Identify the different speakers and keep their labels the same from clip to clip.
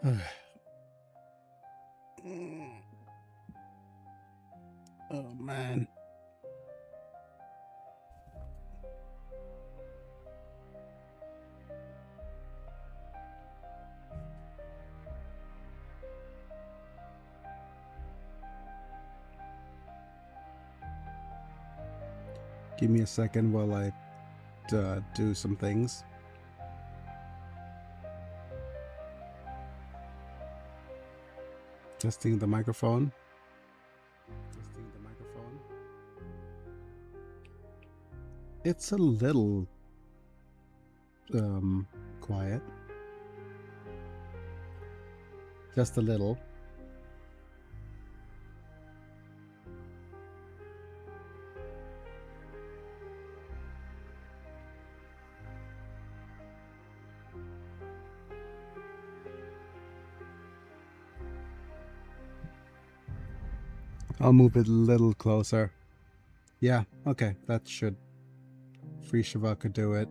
Speaker 1: Oh man. Give me a second while I do some things. Testing the microphone. It's a little quiet. Just a little. I'll move it a little closer. Yeah, okay, that should. Free Shiva could do it.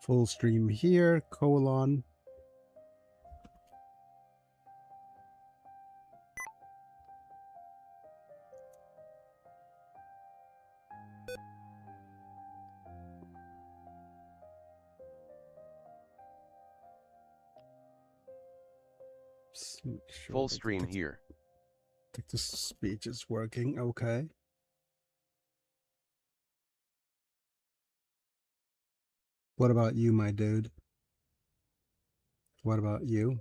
Speaker 1: Full stream here, colon. Sure
Speaker 2: full stream here.
Speaker 1: I think the speech is working okay. What about you, my dude? What about you?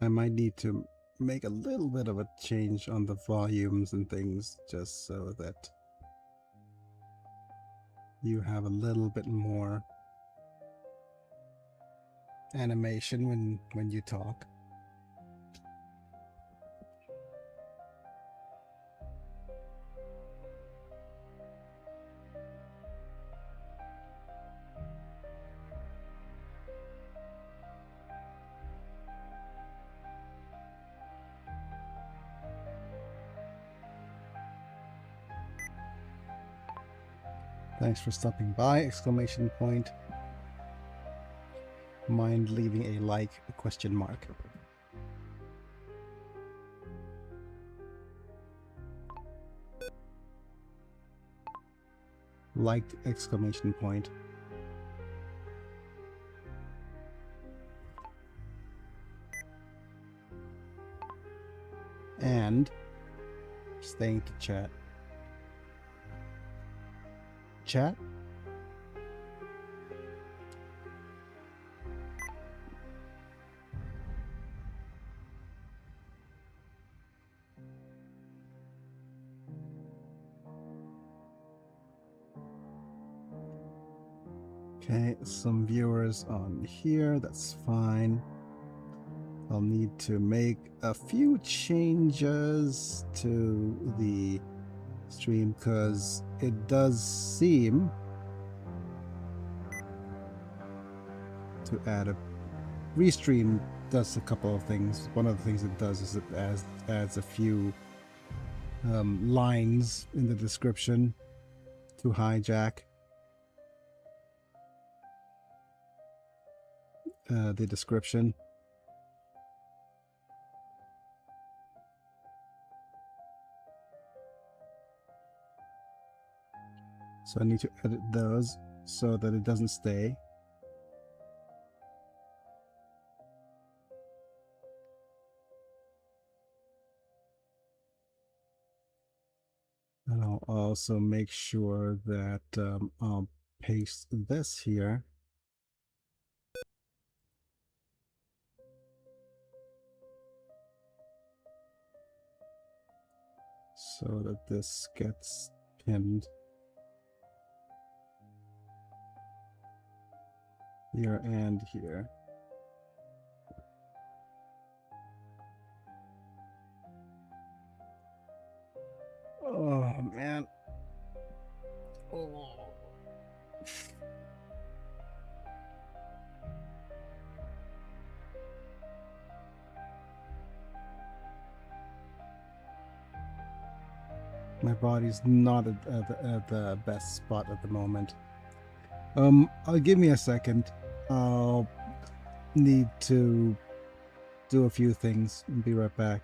Speaker 1: I might need to make a little bit of a change on the volumes and things just so that you have a little bit more animation when you talk. Thanks for stopping by! Exclamation point. Mind leaving a like? Question mark. Liked! Exclamation point. And staying to chat. Chat? Okay, some viewers on here, that's fine. I'll need to make a few changes to the stream because it does seem to add a restream does a couple of things. One of the things it does is it adds a few lines in the description to hijack the description. So I need to edit those so that it doesn't stay. And I'll also make sure that I'll paste this here. So that this gets pinned. Here and here. Oh, man. Oh. My body's not at the best spot at the moment. I'll give me a second. I'll need to do a few things and be right back.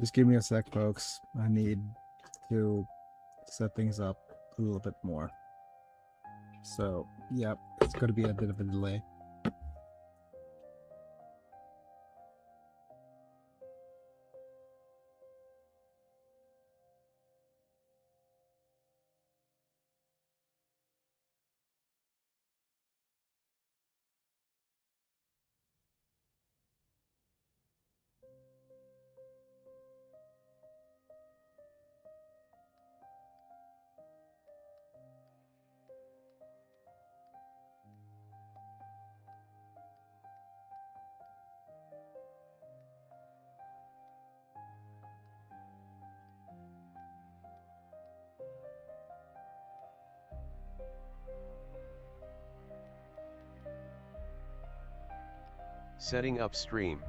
Speaker 1: Just give me a sec, folks. I need to set things up a little bit more. So, yeah, it's going to be a bit of a delay.
Speaker 2: Setting up stream.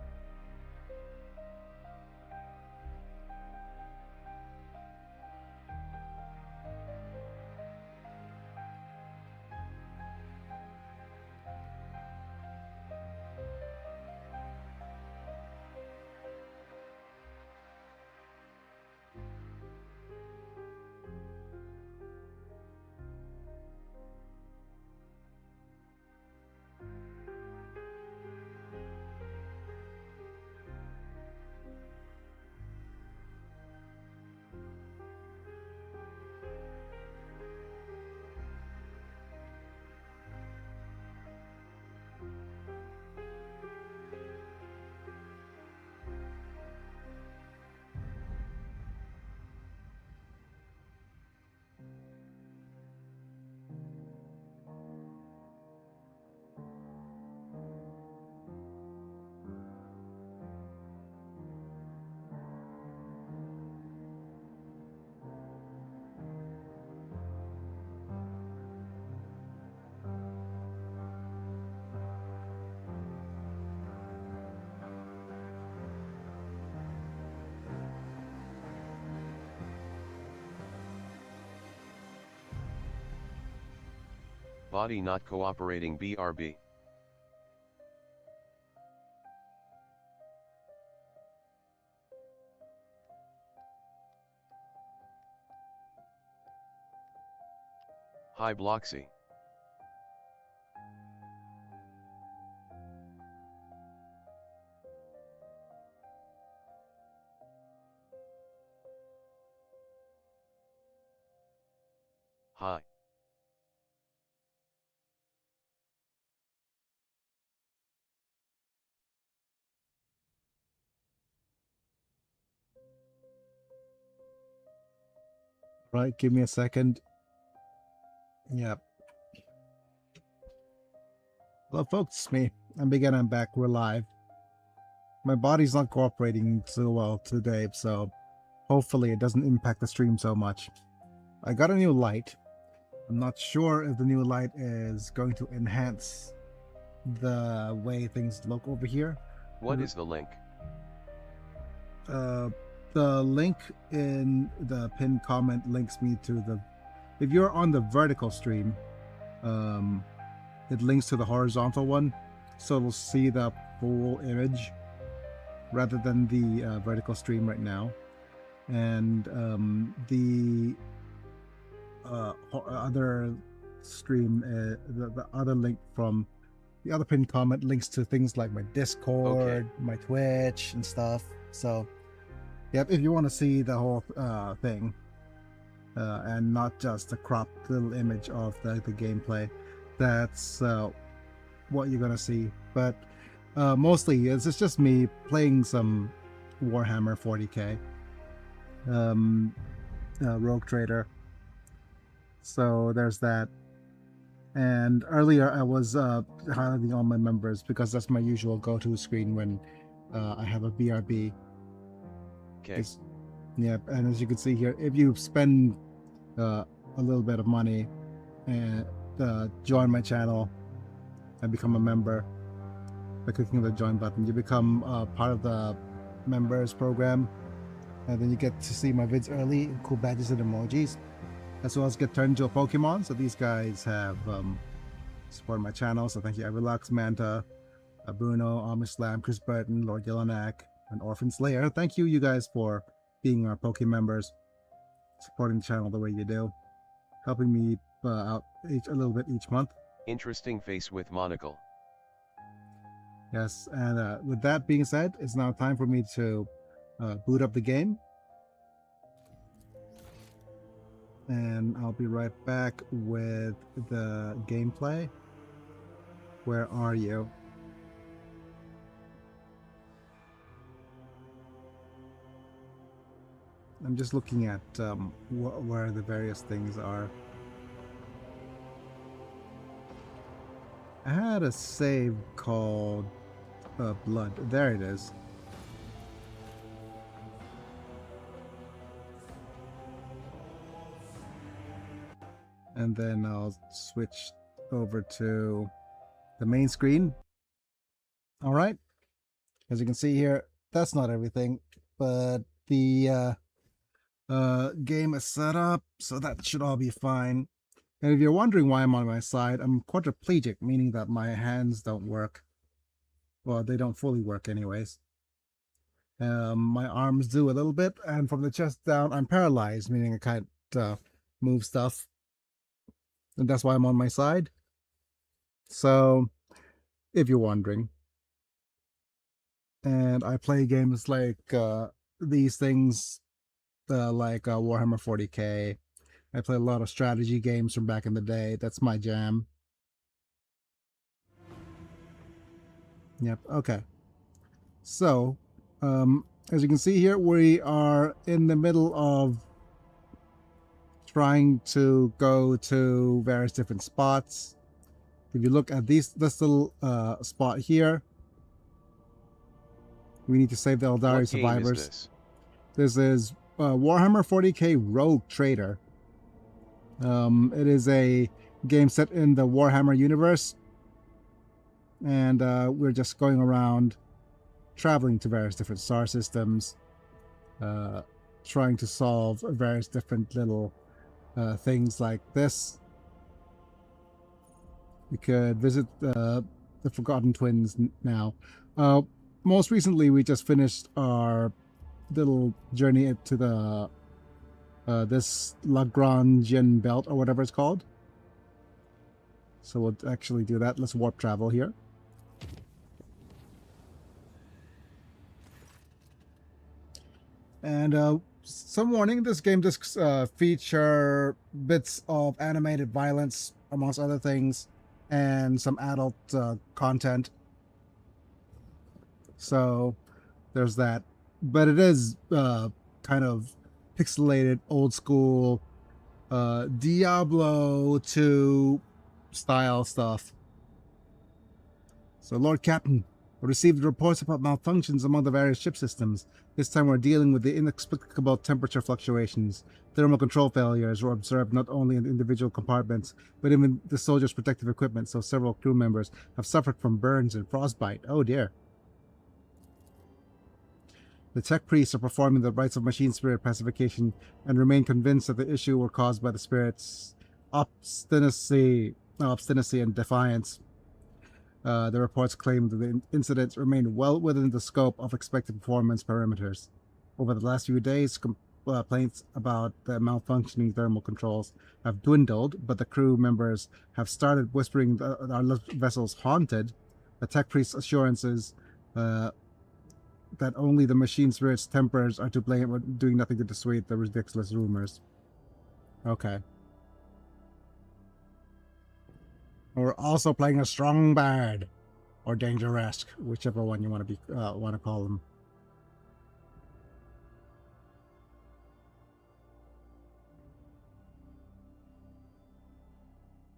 Speaker 2: Body not cooperating BRB. Hi Bloxy. Hi.
Speaker 1: Right, give me a second. Yep. Hello folks, it's me. I'm back, we're live. My body's not cooperating so well today, so hopefully it doesn't impact the stream so much. I got a new light. I'm not sure if the new light is going to enhance the way things look over here.
Speaker 2: What is the link?
Speaker 1: The link in the pinned comment links me to the... If you're on the vertical stream, it links to the horizontal one, so it'll see the full image rather than the vertical stream right now. And the other stream, the other link from the other pinned comment links to things like my Discord, my Twitch and stuff. So yep, if you want to see the whole thing and not just a cropped little image of the gameplay, that's what you're gonna see. But mostly it's just me playing some Warhammer 40K, Rogue Trader. So there's that. And earlier I was highlighting all my members because that's my usual go-to screen when I have a BRB.
Speaker 2: Okay.
Speaker 1: Yep, and as you can see here, if you spend a little bit of money and join my channel and become a member by clicking the join button, you become part of the members program, and then you get to see my vids early, cool badges and emojis, as well as get turned into a Pokemon. So these guys have supported my channel, so thank you Everlux, Manta, Bruno, Amish Slam, Chris Burton, Lord Yellowknack, and Orphan Slayer. Thank you guys for being our Poke members, supporting the channel the way you do, helping me out a little bit each month.
Speaker 2: Interesting face with monocle.
Speaker 1: Yes, and with that being said, it's now time for me to boot up the game. And I'll be right back with the gameplay. Where are you? I'm just looking at where the various things are. I had a save called Blood. There it is. And then I'll switch over to the main screen. All right. As you can see here, that's not everything, but the game is set up, so that should all be fine. And if you're wondering why I'm on my side, I'm quadriplegic, meaning that my hands don't work. Well, they don't fully work anyways. My arms do a little bit, and from the chest down, I'm paralyzed, meaning I can't move stuff. And that's why I'm on my side. So, if you're wondering. And I play games like these things, like Warhammer 40K. I play a lot of strategy games from back in the day. That's my jam. Yep, okay. So, as you can see here, we are in the middle of trying to go to various different spots. If you look at this little spot here, we need to save the Eldari survivors. This is Warhammer 40K Rogue Trader. It is a game set in the Warhammer universe, and we're just going around traveling to various different star systems, trying to solve various different little things like this. We could visit the Forgotten Twins now. Most recently, we just finished our little journey to the this Lagrangian belt, or whatever it's called. So we'll actually do that. Let's warp travel here. And some warning, this game does feature bits of animated violence, amongst other things, and some adult content. So there's that. But it is kind of pixelated, old school, Diablo 2 style stuff. So, Lord Captain, we received reports about malfunctions among the various ship systems. This time we're dealing with the inexplicable temperature fluctuations. Thermal control failures were observed not only in individual compartments, but even the soldiers' protective equipment, so several crew members have suffered from burns and frostbite. Oh dear. The tech priests are performing the rites of machine spirit pacification and remain convinced that the issue were caused by the spirits' obstinacy and defiance. The reports claim that the incidents remain well within the scope of expected performance parameters. Over the last few days, complaints about the malfunctioning thermal controls have dwindled, but the crew members have started whispering that our vessel's haunted. The tech priest's assurances that only the machine spirit's tempers are to blame are doing nothing to dissuade the ridiculous rumors. Okay. We're also playing a strong bard, or dangeresque, whichever one you want to call them.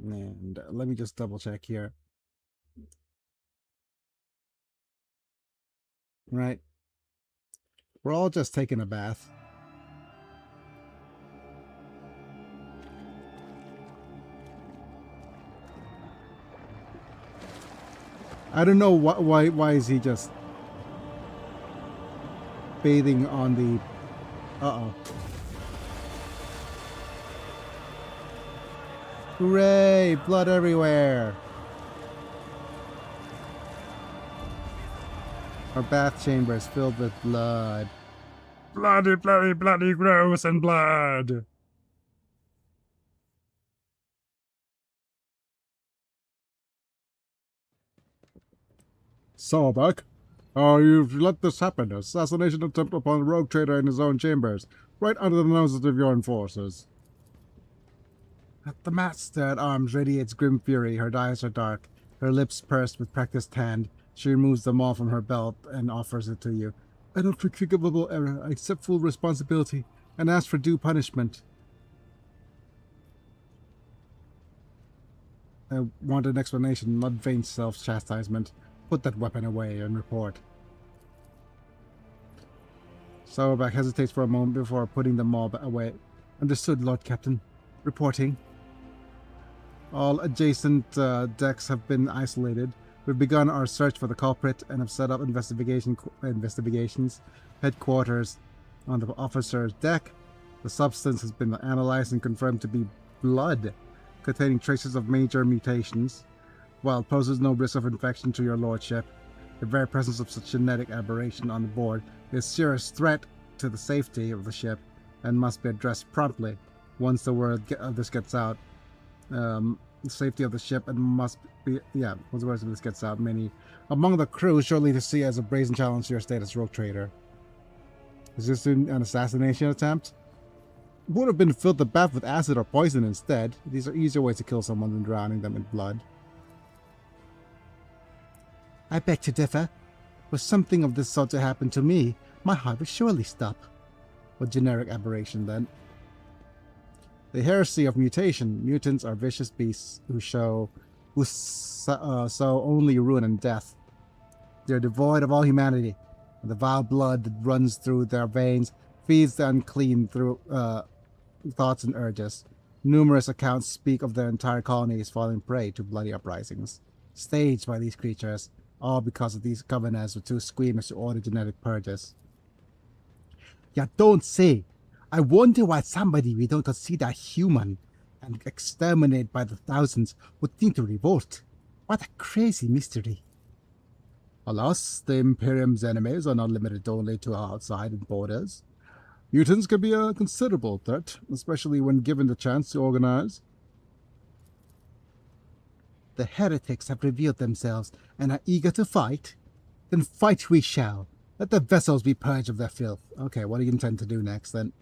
Speaker 1: And let me just double check here. Right. We're all just taking a bath. I don't know why is he just bathing on the... Uh-oh. Hooray! Blood everywhere! Our bath chamber is filled with blood. Bloody, bloody, bloody gross and blood! Sawbuck, you've let this happen. Assassination attempt upon a rogue trader in his own chambers, right under the noses of your enforcers. The master at arms radiates grim fury. Her eyes are dark, her lips pursed with practiced hand. She removes them all from her belt and offers it to you. I don't think forgivable error. I accept full responsibility and ask for due punishment. I want an explanation, not vain self-chastisement. Put that weapon away and report. Sauerback hesitates for a moment before putting them all away. Understood, Lord Captain. Reporting. All adjacent decks have been isolated. We've begun our search for the culprit and have set up investigations. Headquarters on the officer's deck. The substance has been analyzed and confirmed to be blood, containing traces of major mutations. While it poses no risk of infection to your lordship, the very presence of such genetic aberration on board is a serious threat to the safety of the ship and must be addressed promptly. Once the word of this gets out, the safety of the ship and must be, once the word of this gets out, many among the crew surely to see as a brazen challenge to your status rogue trader. Is this an assassination attempt? Would have been filled the bath with acid or poison instead. These are easier ways to kill someone than drowning them in blood. I beg to differ. Were something of this sort to happen to me, my heart would surely stop. What generic aberration, then? The heresy of mutation. Mutants are vicious beasts who sow only ruin and death. They are devoid of all humanity, and the vile blood that runs through their veins feeds the unclean through thoughts and urges. Numerous accounts speak of their entire colonies falling prey to bloody uprisings, staged by these creatures, all because of these governors were too squeamish to order genetic purges. Ya don't say! I wonder why somebody we don't consider human and exterminate by the thousands would think to revolt. What a crazy mystery. Alas, the Imperium's enemies are not limited only to our outside borders. Mutants can be a considerable threat, especially when given the chance to organize. The heretics have revealed themselves and are eager to fight? Then fight we shall. Let the vessels be purged of their filth. Okay, what do you intend to do next, then?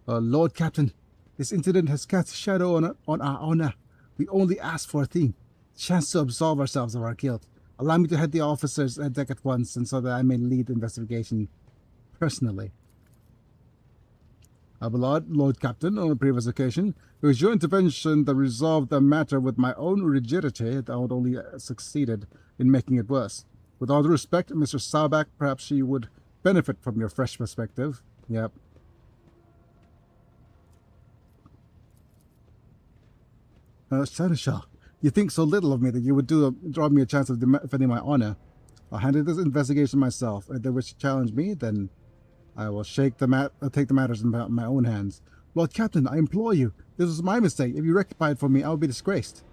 Speaker 1: Lord Captain, this incident has cast a shadow on our honor. We only ask for a thing, a chance to absolve ourselves of our guilt. Allow me to head the officers at deck at once, and so that I may lead the investigation personally. Lord Captain, on a previous occasion, it was your intervention that resolved the matter with my own rigidity that I would only succeeded in making it worse. With all due respect, Mr. Sauback, perhaps she would benefit from your fresh perspective. Yep. Seneschal, you think so little of me that you would draw me a chance of defending my honor. I'll handle this investigation myself. If they wish to challenge me, then I will take the matters in my own hands. Lord Captain, I implore you, this was my mistake. If you rectify it for me, I will be disgraced.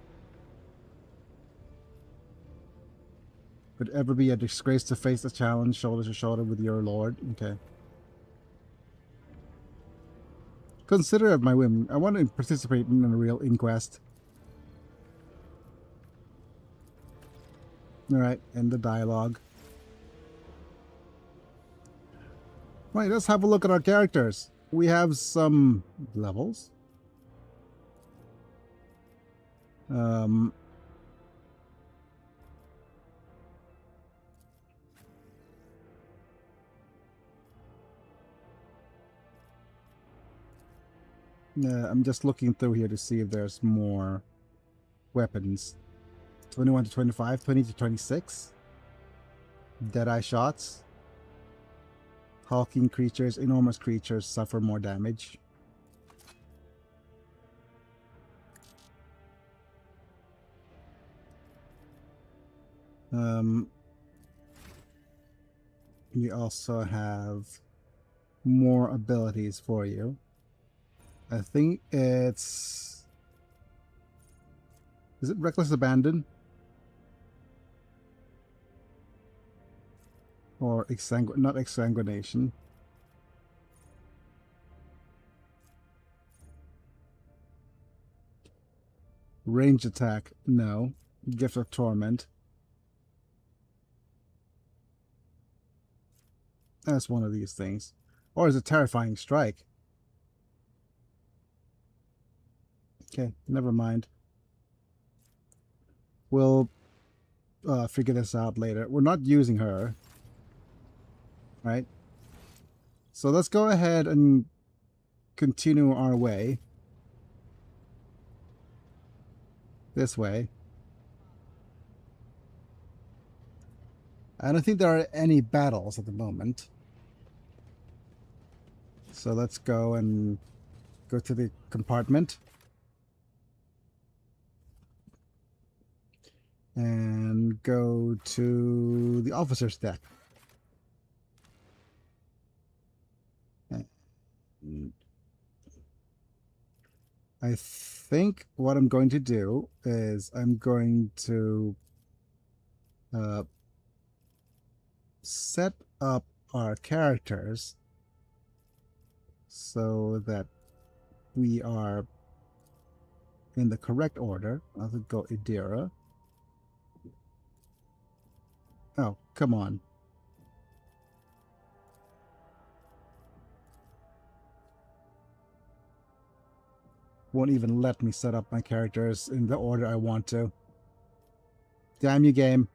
Speaker 1: Would it ever be a disgrace to face a challenge shoulder to shoulder with your lord? Okay. Consider it my whim. I want to participate in a real inquest. Alright, end the dialogue. Right, let's have a look at our characters. We have some levels. I'm just looking through here to see if there's more weapons. 21 to 25, 20 to 26. Deadeye shots. Hulking creatures, enormous creatures suffer more damage. We also have more abilities for you. I think it's... Is it Reckless Abandon? Or not Exsanguination. Range attack, no. Gift of Torment. That's one of these things. Or is it Terrifying Strike? Okay, never mind. We'll figure this out later. We're not using her. Right? So let's go ahead and continue our way. This way. I don't think there are any battles at the moment. So let's go and go to the compartment. And go to the officer's deck. I think what I'm going to do is I'm going to set up our characters so that we are in the correct order. I'll go Idira. Oh, come on. Won't even let me set up my characters in the order I want to. Damn you, game.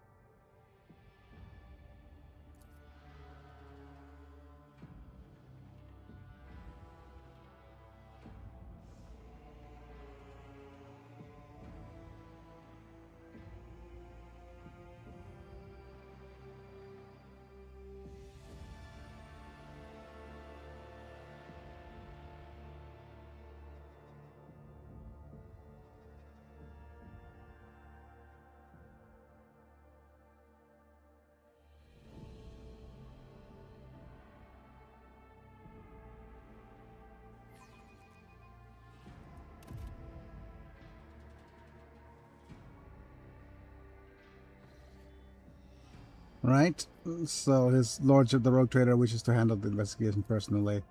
Speaker 1: Right, so his lordship, the rogue trader, wishes to handle the investigation personally.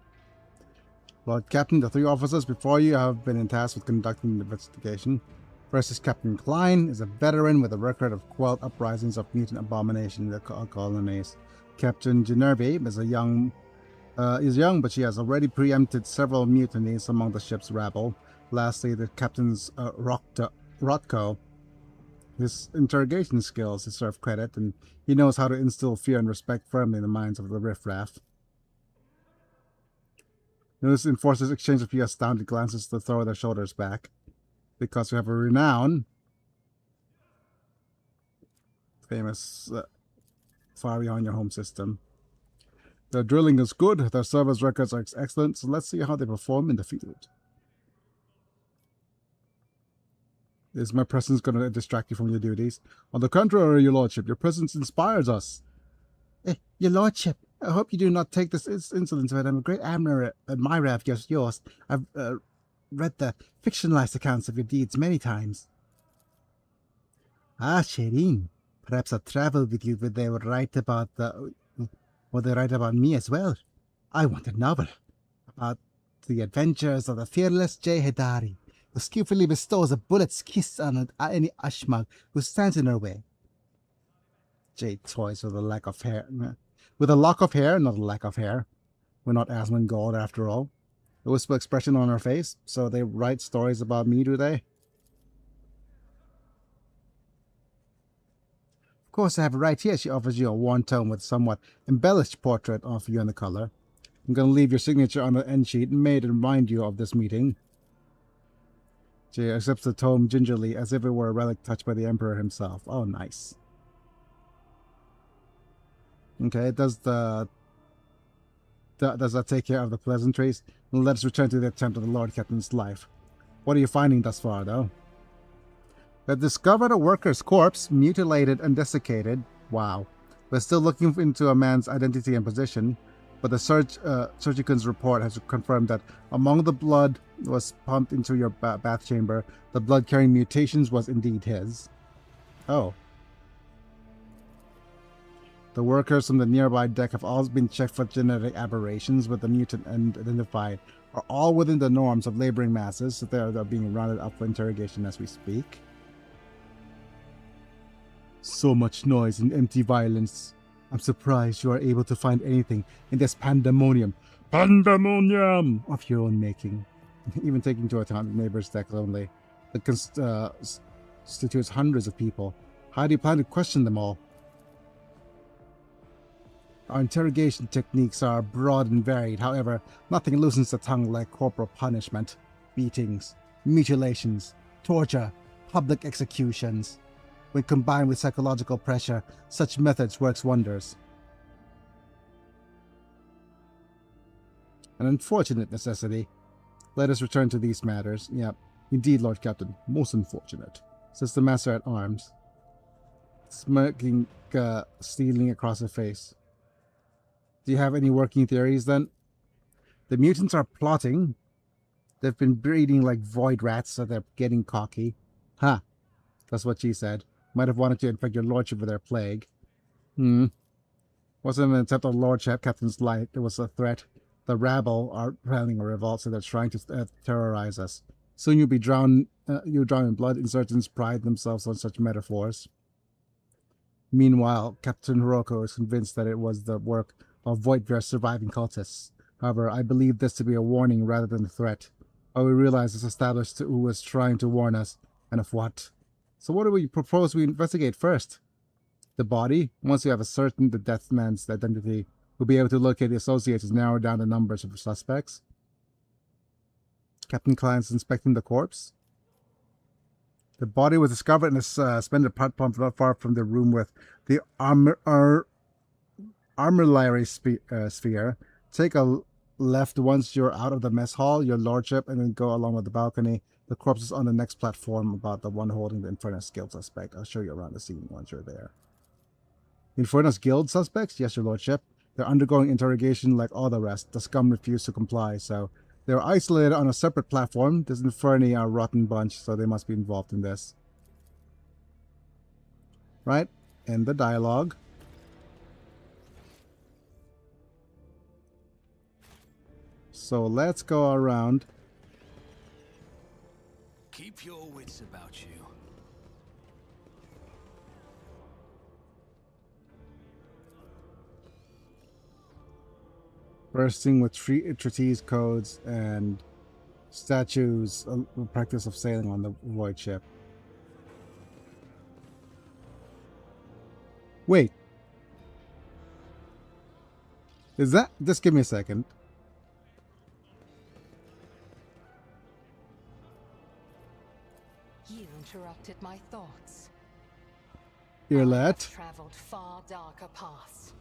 Speaker 1: Lord Captain, the three officers before you have been tasked with conducting the investigation. First is Captain Klein, is a veteran with a record of quelled uprisings of mutant abomination in the colonies. Captain Generby is young, but she has already preempted several mutinies among the ship's rabble. Lastly, the Captain's Rotko. His interrogation skills deserve credit, and he knows how to instill fear and respect firmly in the minds of the riffraff. Notice enforcers exchange a few astounded glances to throw their shoulders back. Because we have a renown. Famous far beyond your home system. Their drilling is good, their service records are excellent, so let's see how they perform in the field. Is my presence going to distract you from your duties? On the contrary, your lordship, your presence inspires us. Your lordship, I hope you do not take this insolence of it. I'm a great admirer of yours. I've read the fictionalized accounts of your deeds many times. Ah, Shireen, perhaps I'll travel with you where they would write about they write about me as well. I want a novel about the adventures of the fearless Jehedari, who skillfully bestows a bullet's kiss on any Ashmag who stands in her way. Jade toys with a lack of hair. With a lock of hair, not a lack of hair. We're not Asmongold after all. A wistful expression on her face. So they write stories about me, do they? Of course, I have it right here. She offers you a worn tome with a somewhat embellished portrait of you in the color. I'm going to leave your signature on the end sheet made to remind you of this meeting. She accepts the tome gingerly as if it were a relic touched by the Emperor himself. Oh, nice. Okay, does that take care of the pleasantries? Let us return to the attempt of the Lord Captain's life. What are you finding thus far, though? They discovered a worker's corpse, mutilated and desiccated. Wow. We're still looking into a man's identity and position, but the surgeon's report has confirmed that among the blood was pumped into your bath chamber, the blood-carrying mutations was indeed his. Oh. The workers from the nearby deck have all been checked for genetic aberrations, with the mutant identified are all within the norms of laboring masses, so they're being rounded up for interrogation as we speak. So much noise and empty violence. I'm surprised you are able to find anything in this pandemonium of your own making. Even taking into account the neighbors' decks only, that constitutes hundreds of people. How do you plan to question them all? Our interrogation techniques are broad and varied. However, nothing loosens the tongue like corporal punishment, beatings, mutilations, torture, public executions. When combined with psychological pressure, such methods works wonders. An unfortunate necessity. Let us return to these matters. Yep, indeed, Lord Captain, most unfortunate, says the Master-at-Arms, smirking, stealing across her face. Do you have any working theories, then? The mutants are plotting. They've been breeding like void rats, so they're getting cocky. Ha! That's what she said. Might have wanted to infect your lordship with their plague. Wasn't an attempt on Lordship Captain's life. It was a threat. The rabble are planning a revolt, so they're trying to terrorize us. Soon you'll be drowned. You'll drown in blood. Insurgents pride themselves on such metaphors. Meanwhile, Captain Hiroko is convinced that it was the work of Voidverse surviving cultists. However, I believe this to be a warning rather than a threat. But we realize it's established who was trying to warn us, and of what. So what do we propose we investigate first? The body? Once you have ascertained the death man's identity, we'll be able to locate the associates and narrow down the numbers of suspects. Captain Klein's inspecting the corpse. The body was discovered in a suspended pipe pump not far from the room with the armillary sphere. Take a left once you're out of the mess hall, your lordship, and then go along with the balcony. The corpse is on the next platform, about the one holding the Infernus Guild suspect. I'll show you around the scene once you're there. Infernus Guild suspects? Yes, your lordship. They're undergoing interrogation like all the rest. The scum refuse to comply, so they're isolated on a separate platform. This Inferni are a rotten bunch, so they must be involved in this. Right? End the dialogue. So let's go around.
Speaker 3: Keep your wits about you.
Speaker 1: Bursting with treatise codes and statues, a practice of sailing on the void ship. Wait. Is that... Just give me a second.
Speaker 4: interpreted my thoughts.
Speaker 1: Earlet.
Speaker 4: Traveled far darker paths.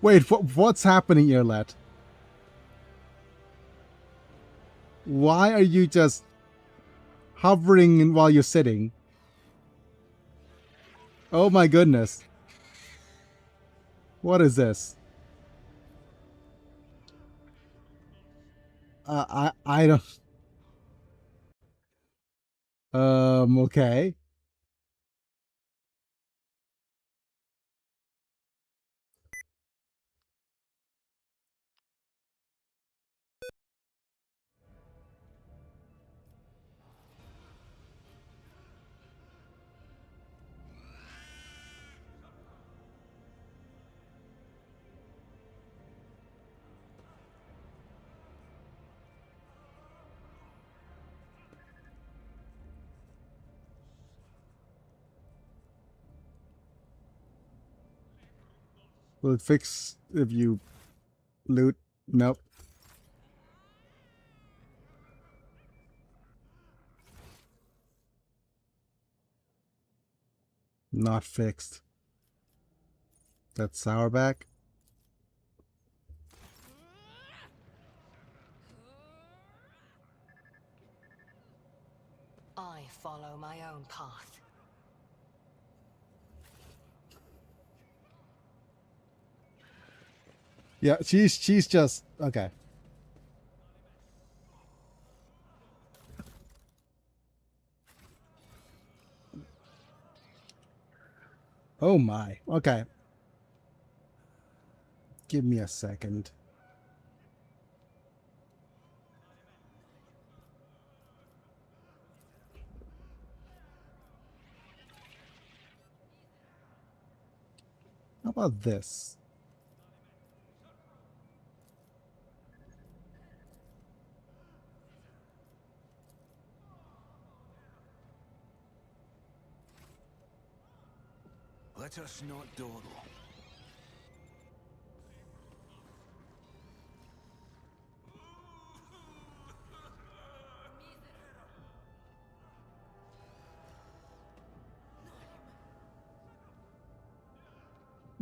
Speaker 1: Wait, what's happening, Earlet? Why are you just hovering while you're sitting? Oh my goodness. What is this? I don't. Okay. Will it fix if you loot? Nope. Not fixed. That's sourback.
Speaker 4: I follow my own path.
Speaker 1: Yeah, she's just okay. Oh my. Okay. Give me a second. How about this?
Speaker 3: Let us not dawdle.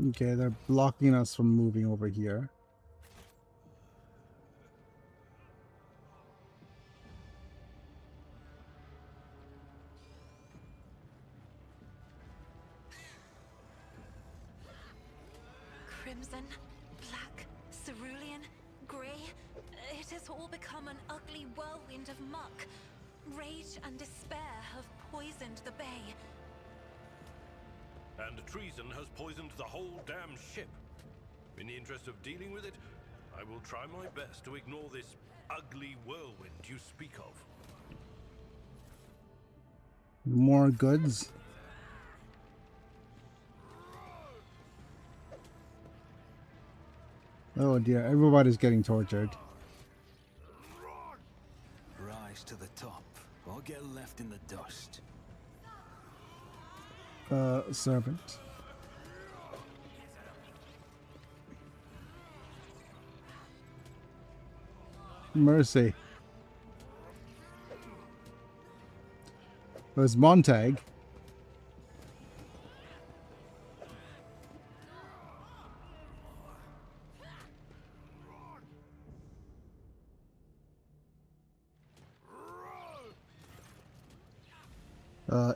Speaker 1: Okay, they're blocking us from moving over here.
Speaker 5: Crimson, black, cerulean, grey. It has all become an ugly whirlwind of muck. Rage and despair have poisoned the bay.
Speaker 6: And treason has poisoned the whole damn ship. In the interest of dealing with it, I will try my best to ignore this ugly whirlwind you speak of.
Speaker 1: More goods. Oh dear, everybody's getting tortured.
Speaker 3: Rise to the top, or get left in the dust.
Speaker 1: Servant. Mercy. There's Montag.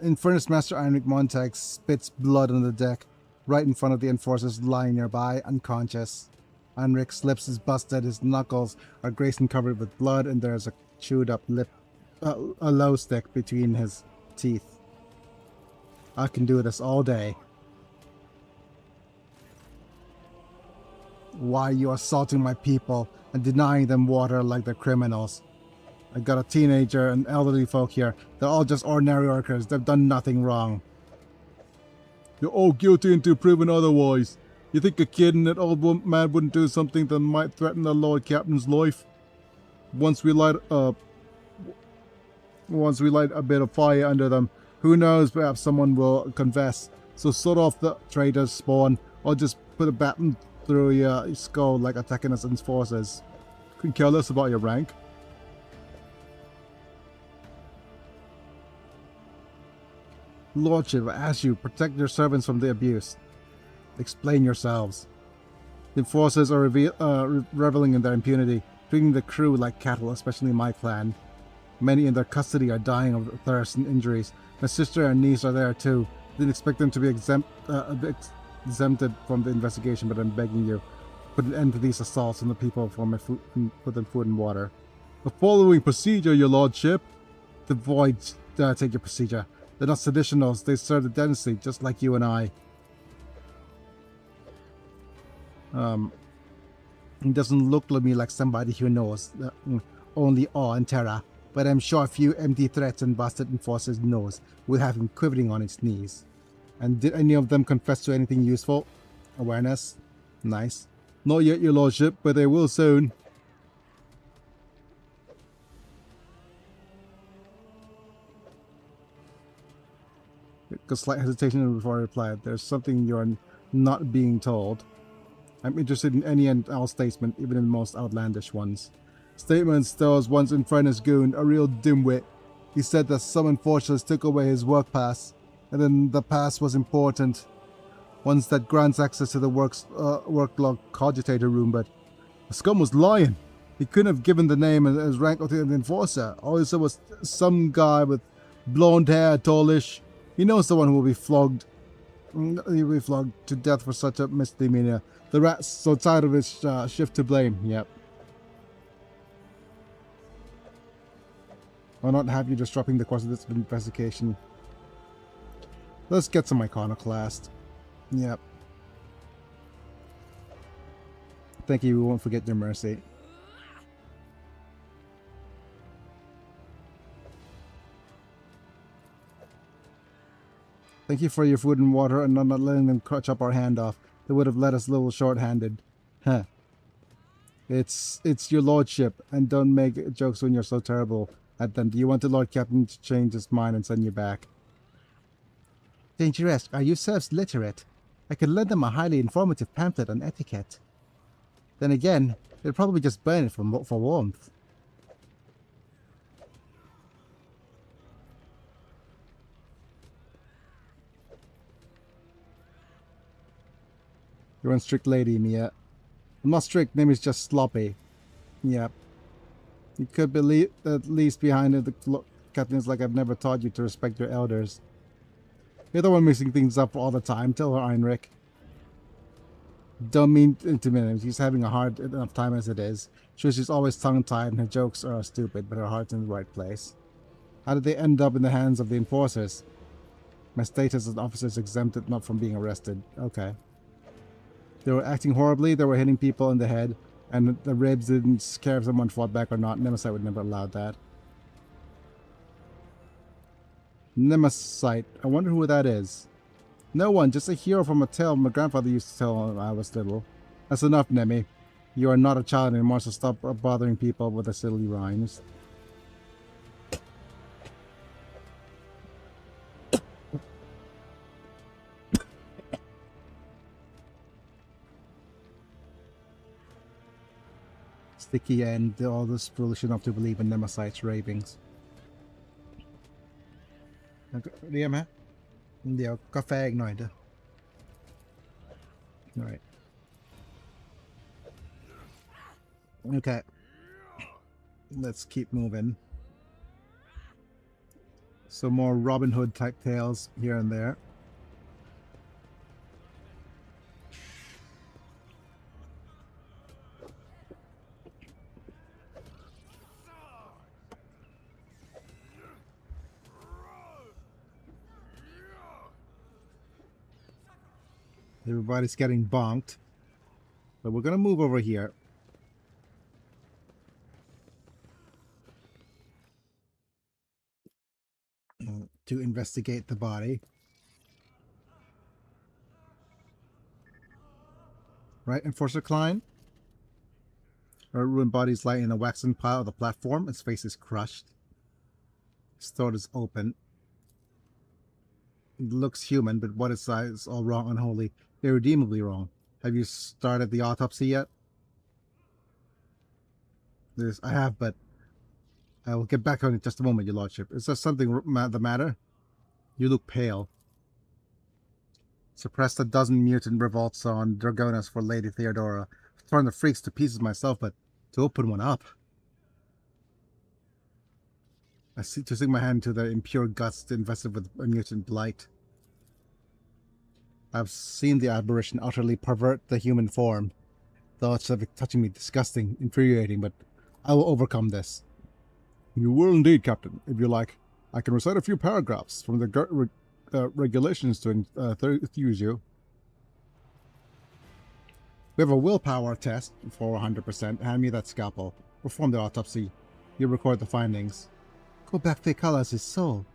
Speaker 1: Infernus Master Heinrich Montag spits blood on the deck, right in front of the enforcers lying nearby, unconscious. Heinrich's lips is busted, his knuckles are Grayson covered with blood, and there's a chewed up lip, a low stick between his teeth. I can do this all day. Why are you assaulting my people and denying them water like they're criminals? I got a teenager and elderly folk here. They're all just ordinary workers. They've done nothing wrong. You're all guilty until proven otherwise. You think a kid and an old man wouldn't do something that might threaten the Lord Captain's life? Once we light a bit of fire under them, who knows, perhaps someone will confess. So sort off the traitors spawn, or just put a baton through your skull like attacking us forces. Couldn't care less about your rank. Lordship, I ask you, protect your servants from the abuse. Explain yourselves. The enforcers are reveling in their impunity, treating the crew like cattle, especially my clan. Many in their custody are dying of thirst and injuries. My sister and niece are there too. Didn't expect them to be exempted from the investigation, but I'm begging you, put an end to these assaults on the people for my food, and put them food and water. The following procedure, your lordship. The void, take your procedure. They're not seditionals, they serve the dynasty, just like you and I. He doesn't look to me like somebody who knows only awe and terror, but I'm sure a few empty threats and bastard enforcers knows will have him quivering on its knees. And did any of them confess to anything useful? Awareness? Nice. Not yet, your lordship, but they will soon. A slight hesitation before I replied. There's something you're not being told. I'm interested in any and all statements, even in the most outlandish ones. Statements there was once Infernus Goon, a real dimwit. He said that some enforcers took away his work pass, and then the pass was important. Ones that grants access to the worklog cogitator room, but the scum was lying. He couldn't have given the name and rank of the enforcer. All he said was some guy with blonde hair, tallish. He knows the one who will be flogged. He'll be flogged to death for such a misdemeanor. The rat's so tired of his shift to blame. Yep. Why not have you disrupting the course of this investigation? Let's get some iconoclast. Yep. Thank you, we won't forget your mercy. Thank you for your food and water and not letting them chop our hand off. They would have let us a little short-handed. Huh. It's your lordship, and don't make jokes when you're so terrible at them. Do you want the Lord Captain to change his mind and send you back? Dangerous, are you serfs literate? I could lend them a highly informative pamphlet on etiquette. Then again, they'd probably just burn it for warmth. You're one strict lady, Mia. I'm not strict, name is just sloppy. Yep. You could believe at least behind it, the captain is like I've never taught you to respect your elders. You're the one mixing things up all the time, tell her, Heinrich. Don't mean to intimidate. She's having a hard enough time as it is. Sure, she's always tongue-tied and her jokes are stupid, but her heart's in the right place. How did they end up in the hands of the enforcers? My status as an officer is exempted, not from being arrested. Okay. They were acting horribly, they were hitting people in the head, and the ribs didn't care if someone fought back or not. Nemesis would never allow that. Nemesis, I wonder who that is. No one, just a hero from a tale my grandfather used to tell when I was little. That's enough, Nemi. You are not a child anymore, so stop bothering people with the silly rhymes. Sticky and all this foolish enough to believe in Nemesite's ravings. Đi em hả? Dio café ignored. Alright. Okay. Let's keep moving. Some more Robin Hood type tales here and there. Everybody's getting bonked. But we're going to move over here. To investigate the body. Right, Enforcer Klein? Her ruined body is lying in a waxen pile of the platform. Its face is crushed. His throat is open. It looks human, but what is all wrong, unholy, irredeemably wrong. Have you started the autopsy yet? I have, but I will get back on it in just a moment, your lordship. Is there something the matter? You look pale. Suppressed a dozen mutant revolts on Dragonas for Lady Theodora. I've torn the freaks to pieces myself, but to open one up. I see to sink my hand to the impure guts invested with a mutant blight. I've seen the aberration utterly pervert the human form. Thoughts of it touching me disgusting, infuriating, but I will overcome this. You will indeed, Captain, if you like. I can recite a few paragraphs from the regulations to enthuse you. We have a willpower test for 100%. Hand me that scalpel. Perform the autopsy. You record the findings. Go back to Kala's his soul.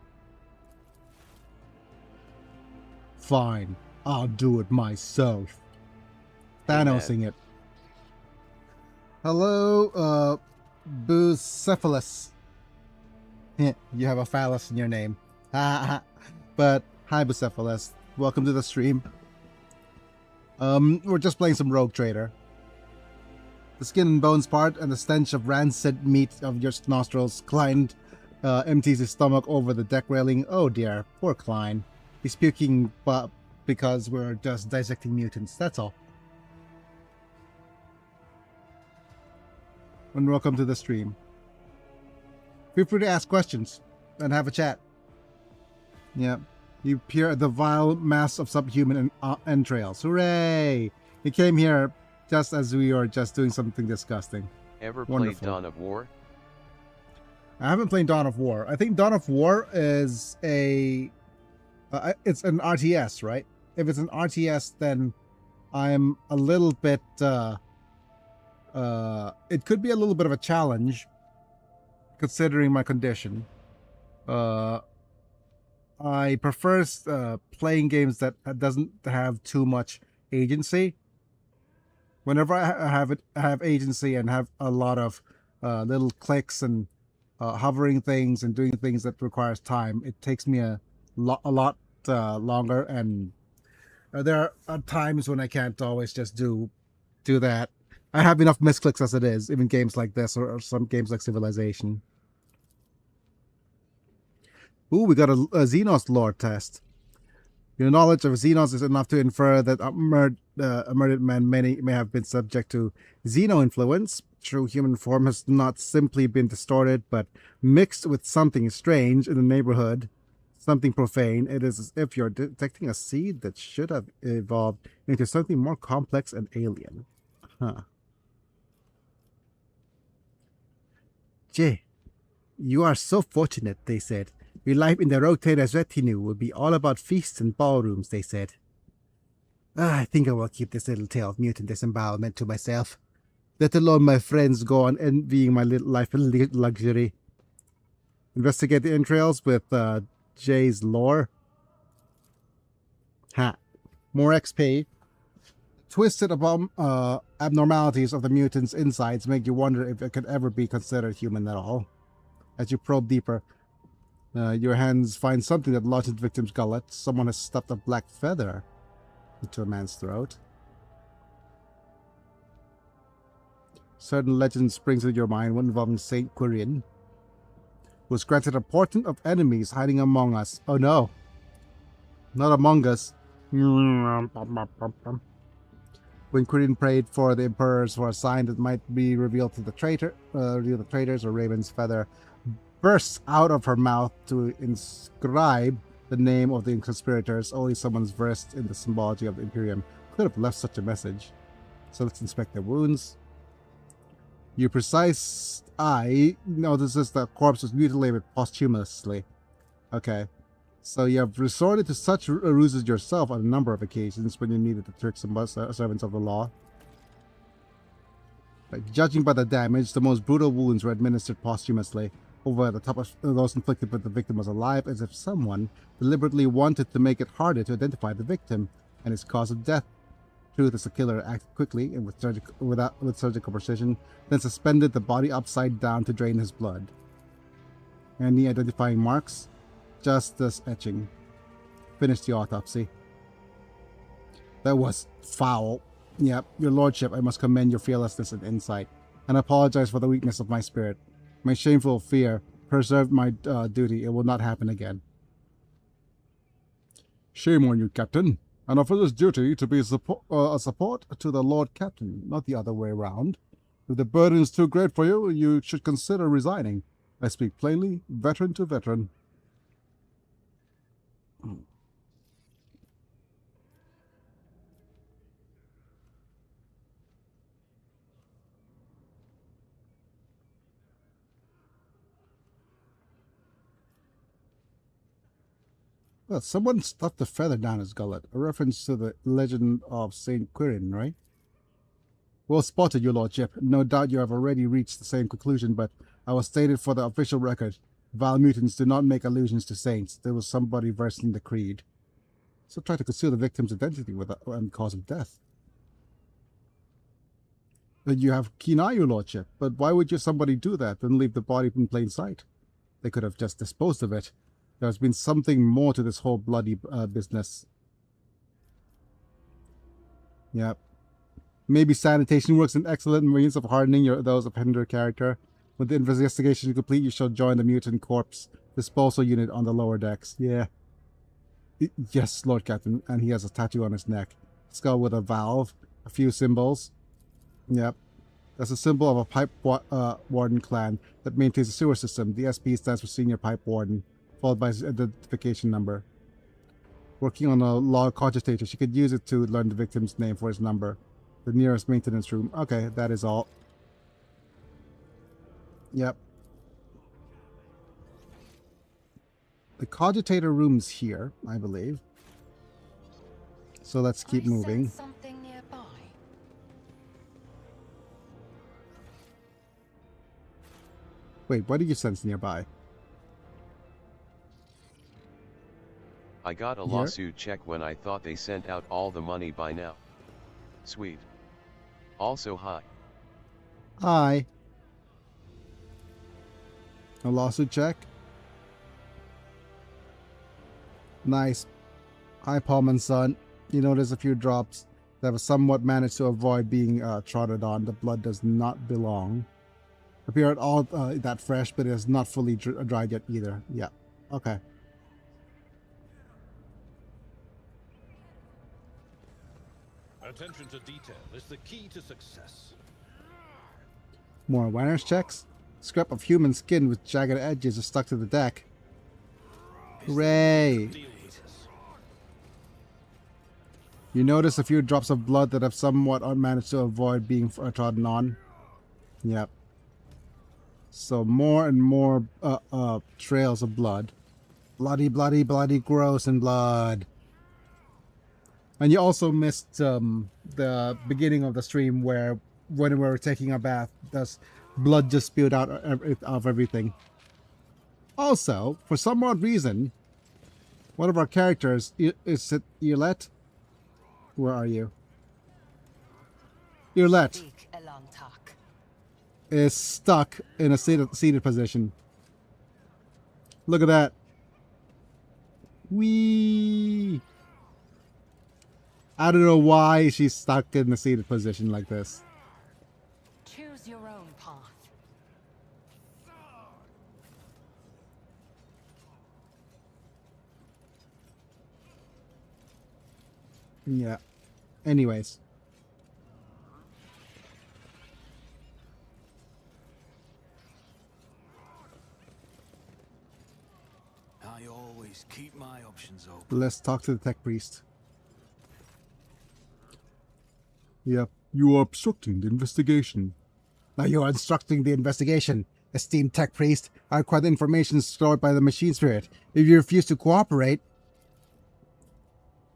Speaker 1: Fine. I'll do it myself. Thanosing it. Hello, Bucephalus. You have a phallus in your name. But hi, Bucephalus. Welcome to the stream. We're just playing some Rogue Trader. The skin and bones part and the stench of rancid meat of your nostrils. Klein empties his stomach over the deck railing. Oh dear, poor Klein. He's puking because we're just dissecting mutants, that's all. And welcome to the stream. Feel free to ask questions and have a chat. Yeah, you peer at the vile mass of subhuman entrails. Hooray! He came here just as we were just doing something disgusting.
Speaker 2: Ever
Speaker 1: Wonderful.
Speaker 2: played Dawn of War?
Speaker 1: I haven't played Dawn of War. I think Dawn of War is a... it's an RTS, right? If it's an RTS, then I'm a little bit... it could be a little bit of a challenge, considering my condition. I prefer playing games that doesn't have too much agency. Whenever I have agency and have a lot of little clicks and hovering things and doing things that requires time, it takes me a lot longer. And there are times when I can't always just do that. I have enough misclicks as it is, even games like this or some games like Civilization. Ooh, we got a Xenos lore test. Your knowledge of Xenos is enough to infer that a murdered man may have been subject to Xeno influence. True human form has not simply been distorted, but mixed with something strange in the neighborhood, something profane. It is as if you're detecting a seed that should have evolved into something more complex and alien. Huh. Jay, you are so fortunate, they said. Your life in the Rogue Trader's retinue will be all about feasts and ballrooms, they said. I think I will keep this little tale of mutant disembowelment to myself. Let alone my friends go on envying my little life in luxury. Investigate the entrails with Jay's lore. Ha. More XP. Twisted abnormalities of the mutants' insides make you wonder if it could ever be considered human at all. As you probe deeper, your hands find something that lodged in the victim's gullet. Someone has stuffed a black feather into a man's throat. Certain legend springs into your mind, one involving Saint Quirin, who was granted a portent of enemies hiding among us. Oh no, not among us. When Quirin prayed for the emperors for a sign that might be revealed to the traitor, reveal the traitors, or Raven's feather bursts out of her mouth to inscribe the name of the conspirators. Only someone's versed in the symbology of the Imperium could have left such a message. So let's inspect the wounds. Your precise eye notices the corpse was mutilated posthumously. Okay. So you have resorted to such ruses yourself on a number of occasions when you needed to trick some servants of the law. Judging by the damage, the most brutal wounds were administered posthumously. Over the top of those inflicted when the victim was alive, as if someone deliberately wanted to make it harder to identify the victim and his cause of death. Truth is the killer acted quickly and with surgical precision, then suspended the body upside down to drain his blood. Any identifying marks? Just this etching. Finish the autopsy. That was foul. Yep, your lordship, I must commend your fearlessness and insight, and apologize for the weakness of my spirit. My shameful fear preserved my duty. It will not happen again. Shame on you, Captain. An officer's duty to be a support to the Lord Captain, not the other way around. If the burden is too great for you, you should consider resigning. I speak plainly, veteran to veteran. Well, someone stuffed a feather down his gullet, a reference to the legend of Saint Quirin, right? Well spotted, your lordship. No doubt you have already reached the same conclusion, but I will state it for the official record. Vile mutants do not make allusions to saints. There was somebody versed in the creed. So try to conceal the victim's identity and cause of death. You have keen eye, your lordship, but why would somebody do that and leave the body in plain sight? They could have just disposed of it. There's been something more to this whole bloody business. Yep. Maybe sanitation works an excellent means of hardening those of hinder character. When the investigation is complete, you shall join the mutant corpse disposal unit on the lower decks. Yeah. Yes, Lord Captain. And he has a tattoo on his neck. Skull with a valve. A few symbols. Yep. That's a symbol of a pipe warden clan that maintains a sewer system. The SP stands for Senior Pipe Warden, followed by his identification number. Working on a law cogitator, she could use it to learn the victim's name for his number. The nearest maintenance room. Okay, that is all. Yep. The cogitator room's here, I believe. So let's keep moving.
Speaker 4: Something nearby.
Speaker 1: Wait, what do you sense nearby?
Speaker 2: I got a lawsuit check when I thought they sent out all the money by now. Sweet. Also hi.
Speaker 1: Hi. A lawsuit check. Nice. Hi, Paulman's son. You notice a few drops that have somewhat managed to avoid being trodden on. The blood does not belong. Appear at all that fresh, but it is not fully dried yet either. Yeah. Okay.
Speaker 6: Attention to detail is the key to success.
Speaker 1: More awareness checks. Scrap of human skin with jagged edges is stuck to the deck. Hooray! You notice a few drops of blood that have somewhat managed to avoid being trodden on. Yep. So more and more trails of blood. Bloody, bloody, bloody, gross and blood. And you also missed the beginning of the stream where when we were taking a bath, there's blood just spewed out of everything. Also, for some odd reason, one of our characters, is it Yolette? Where are you? Yolette is stuck in a seated position. Look at that. Whee! I don't know why she's stuck in a seated position like this.
Speaker 4: Choose your own path.
Speaker 1: Yeah. Anyways.
Speaker 3: I always keep my options open.
Speaker 1: Let's talk to the tech priest. Yep. You are obstructing the investigation. Now you are obstructing the investigation. Esteemed tech priest, I require the information stored by the machine spirit. If you refuse to cooperate...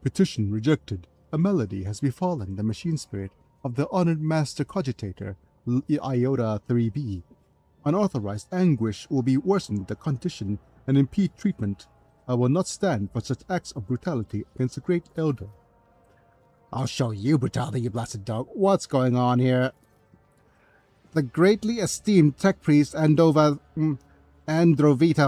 Speaker 1: Petition rejected. A malady has befallen the machine spirit of the honored master cogitator, Iota 3B. Unauthorized anguish will be worsened the condition and impede treatment. I will not stand for such acts of brutality against a great elder. I'll show you brutality, you blasted dog. What's going on here? The greatly esteemed tech priest Androvita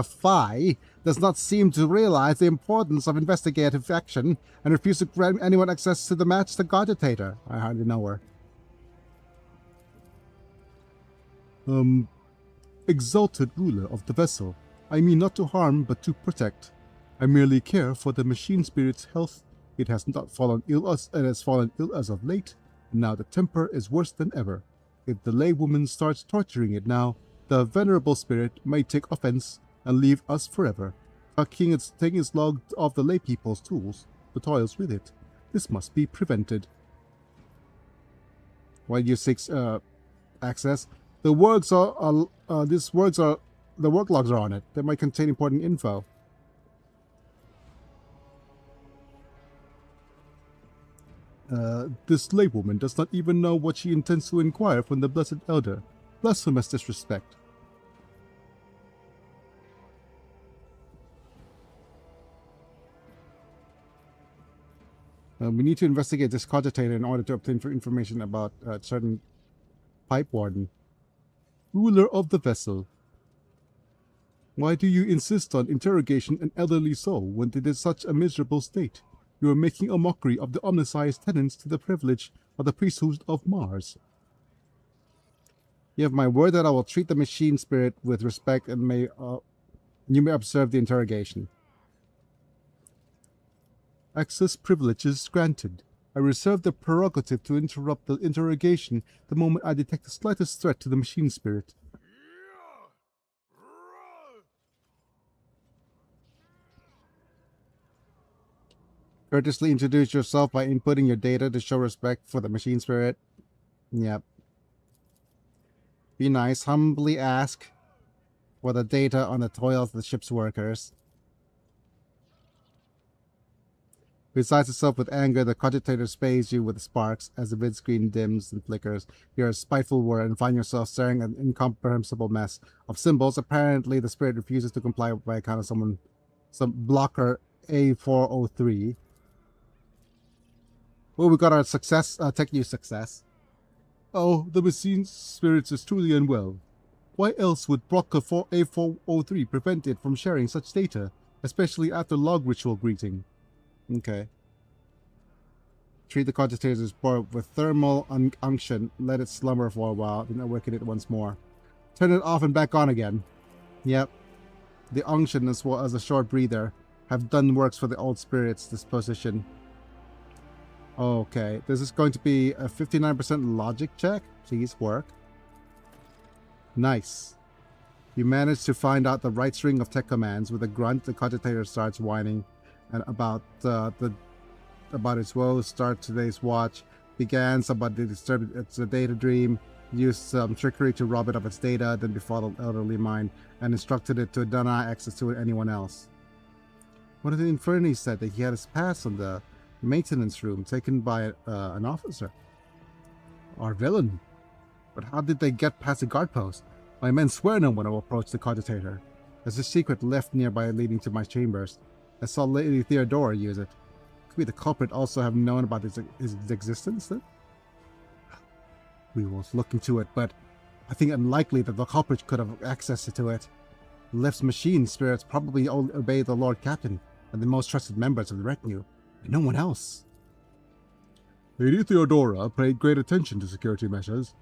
Speaker 1: Phi does not seem to realize the importance of investigative action and refuses to grant anyone access to the match the cogitator. I hardly know her. Exalted ruler of the vessel, I mean not to harm but to protect.
Speaker 7: I merely care for the machine spirit's health. It has not fallen ill as it has fallen ill as of late, and now the temper is worse than ever. If the laywoman starts torturing it now, the venerable spirit may take offense and leave us forever, taking its log of the lay people's tools, the toils with it. This must be prevented. Why do you seek access? The works are the work logs are on it. They might contain important info. This laywoman does not even know what she intends to inquire from the Blessed Elder. Blasphemous disrespect. We need to investigate this cogitator in order to obtain information about certain pipe warden. Ruler of the vessel. Why do you insist on interrogation an elderly soul when it is such a miserable state? You are making a mockery of the omniscience tenants to the privilege of the priesthood of Mars. You have my word that I will treat the machine spirit with respect and you may observe the interrogation. Access privileges granted. I reserve the prerogative to interrupt the interrogation the moment I detect the slightest threat to the machine spirit. Courteously introduce yourself by inputting your data to show respect for the machine spirit. Yep. Be nice. Humbly ask for the data on the toils of the ship's workers. Besides itself with anger, the cogitator sprays you with sparks as the vidscreen dims and flickers. You're a spiteful word and find yourself staring at an incomprehensible mess of symbols. Apparently, the spirit refuses to comply by account of some blocker A403. Well, we got our success, tech news success. Oh, the machine spirit is truly unwell. Why else would blocker A403 prevent it from sharing such data, especially after log ritual greeting? Okay. Treat the cogitator's board with thermal unction. Let it slumber for a while, then awaken it once more. Turn it off and back on again. Yep. The unction as well as a short breather have done works for the old spirit's disposition. Okay, this is going to be a 59% logic check. Please work. Nice. You managed to find out the right string of tech commands. With a grunt, the cogitator starts whining and about its woes. Start today's watch. Began somebody disturbed its data dream. Used some trickery to rob it of its data. Then befuddled elderly mind and instructed it to deny access to anyone else. One of the Inferni said that he had his pass on the maintenance room taken by an officer. Our villain. But how did they get past the guard post? My men swear no one will approach the cogitator. There's a secret left nearby leading to my chambers. I saw Lady Theodora use it. Could be the culprit also have known about his existence then? We will look into it, but I think unlikely that the culprit could have access to it. The left's machine spirits probably obey the Lord Captain and the most trusted members of the retinue, and no one else. Lady Theodora paid great attention to security measures.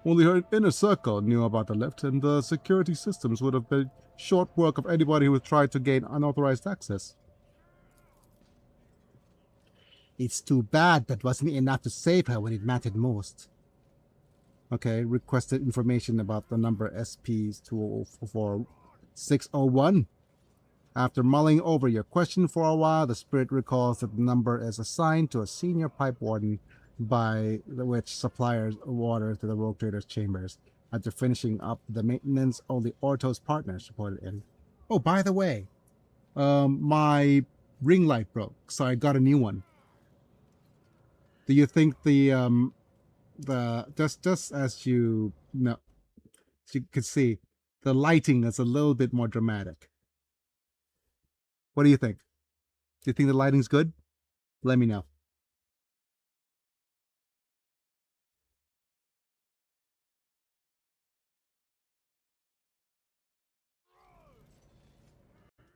Speaker 7: Only her inner circle knew about the left, and the security systems would have been short work of anybody who tried to gain unauthorized access. It's too bad that wasn't enough to save her when it mattered most. Okay, requested information about the number SP-204-601. After mulling over your question for a while, the spirit recalls that the number is assigned to a senior pipe warden by which supplies water to the rogue trader's chambers. After finishing up the maintenance, only Orto's partners reported in. Oh, by the way, my ring light broke, so I got a new one. Do you think just as you know, as you can see, the lighting is a little bit more dramatic? What do you think? Do you think the lighting's good? Let me know.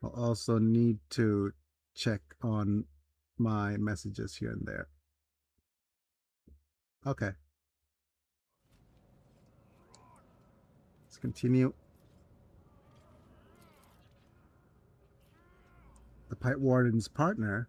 Speaker 7: I'll also need to check on my messages here and there. Okay. Let's continue. the Pipe Warden's partner.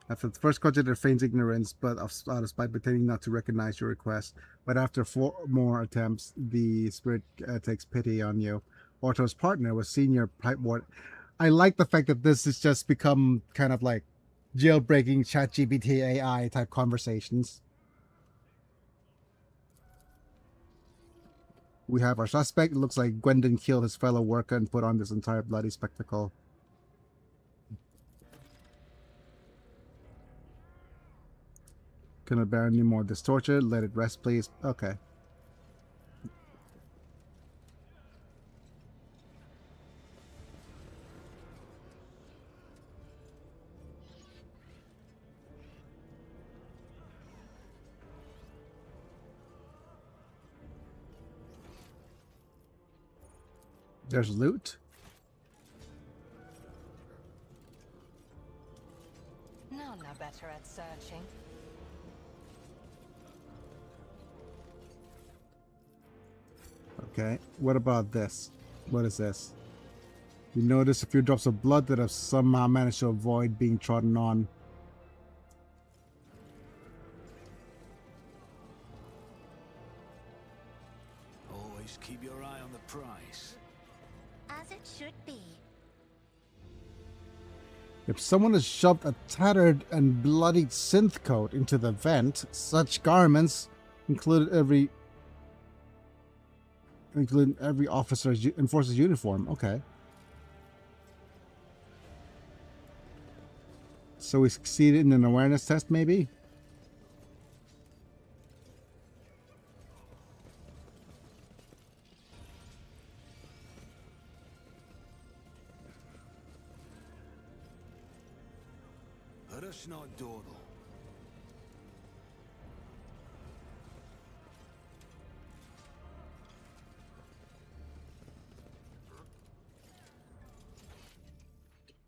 Speaker 7: After the first conjurer feigns ignorance, but out of spite pretending not to recognize your request. But after 4 more attempts, the spirit takes pity on you. Orto's partner was senior Pipe Warden. I like the fact that this has just become kind of like jailbreaking ChatGPT AI type conversations. We have our suspect. It looks like Gwendon killed his fellow worker and put on this entire bloody spectacle. Cannot bear any more of this torture. Let it rest, please. Okay. There's loot.
Speaker 4: None are better at searching.
Speaker 7: Okay, what about this? What is this? You notice a few drops of blood that have somehow managed to avoid being trodden on.
Speaker 3: Always keep your eye on the price.
Speaker 5: As it should be.
Speaker 7: If someone has shoved a tattered and bloodied synth coat into the vent, such garments, including every officer's enforcer's uniform. Okay. So we succeeded in an awareness test, maybe?
Speaker 3: Let us not dawdle.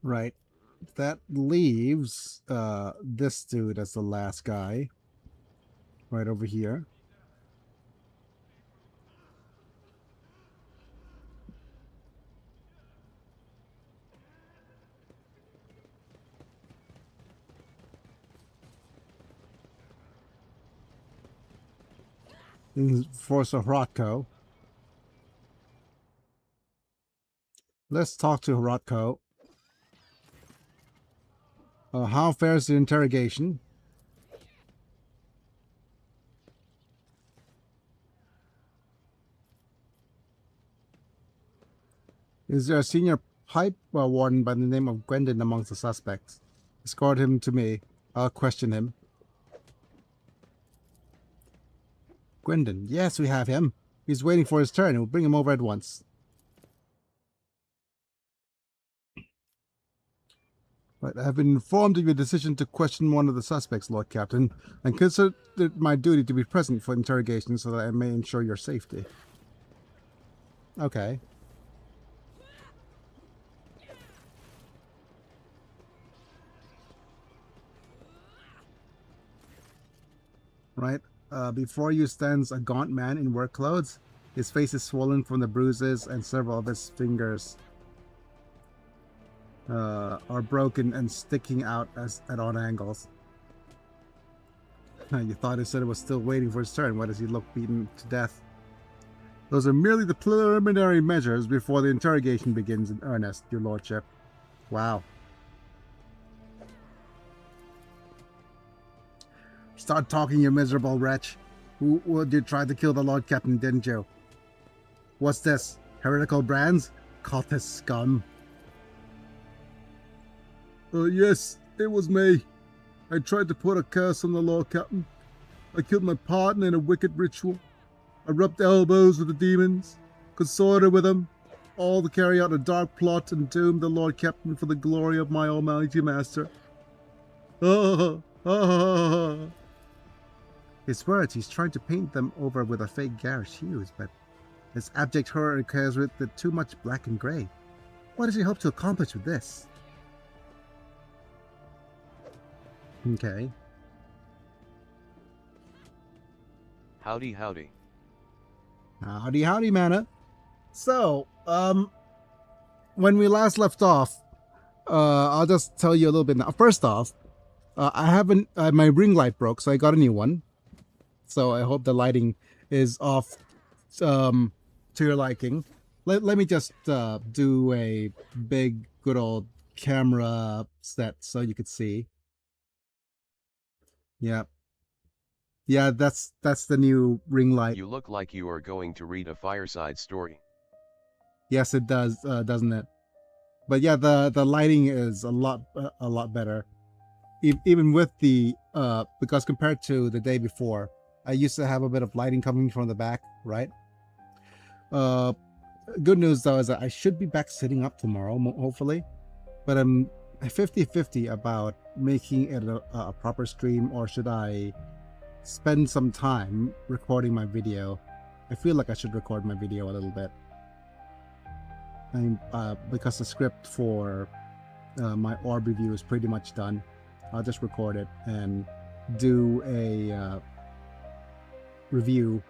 Speaker 7: Right. That leaves this dude as the last guy. Right over here. Enforcer Hrotko. Let's talk to Hrotko. How fares the interrogation? Is there a senior pipe warden by the name of Gwendon amongst the suspects? Escort him to me. I'll question him. Gwendon. Yes, we have him. He's waiting for his turn. We'll bring him over at once. Right, I have been informed of your decision to question one of the suspects, Lord Captain, and consider it my duty to be present for interrogation so that I may ensure your safety. Okay. Right, before you stands a gaunt man in work clothes. His face is swollen from the bruises, and several of his fingers are broken and sticking out at odd angles. You thought he said it was still waiting for his turn. Why does he look beaten to death? Those are merely the preliminary measures before the interrogation begins in earnest, your lordship. Wow. Start talking, you miserable wretch. You tried to kill the Lord Captain, didn't you? What's this? Heretical brands? Cultist scum. Yes, it was me. I tried to put a curse on the Lord Captain. I killed my partner in a wicked ritual. I rubbed elbows with the demons, consorted with them, all to carry out a dark plot and doom the Lord Captain for the glory of my almighty master. His words, he's trying to paint them over with a fake garish hues, but his abject horror occurs with the too much black and grey. What does he hope to accomplish with this? Okay.
Speaker 2: Howdy howdy.
Speaker 7: Howdy, howdy, Mana. So, when we last left off, I'll just tell you a little bit now. First off, I haven't, my ring light broke, so I got a new one. So I hope the lighting is off to your liking. Let me just do a big, good old camera set so you could see. Yeah. Yeah, that's the new ring light.
Speaker 2: You look like you are going to read a fireside story.
Speaker 7: Yes, it does, doesn't it? But yeah, the lighting is a lot better. Even with the because compared to the day before, I used to have a bit of lighting coming from the back, right? Good news though is that I should be back sitting up tomorrow, hopefully. But I'm 50-50 about making it a proper stream, or should I spend some time recording my video. I feel like I should record my video a little bit. Because the script for my orb review is pretty much done. I'll just record it and do a review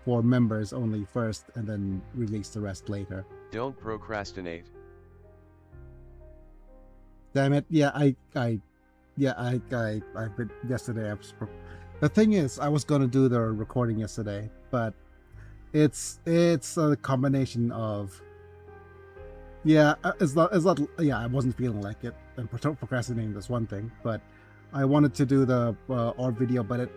Speaker 7: for members only first, and then release the rest later.
Speaker 2: Don't procrastinate.
Speaker 7: Damn it! Yeah, yesterday. The thing is, I was gonna do the recording yesterday, but it's a combination of it's not I wasn't feeling like it, and procrastinating is one thing, but I wanted to do the orb video, but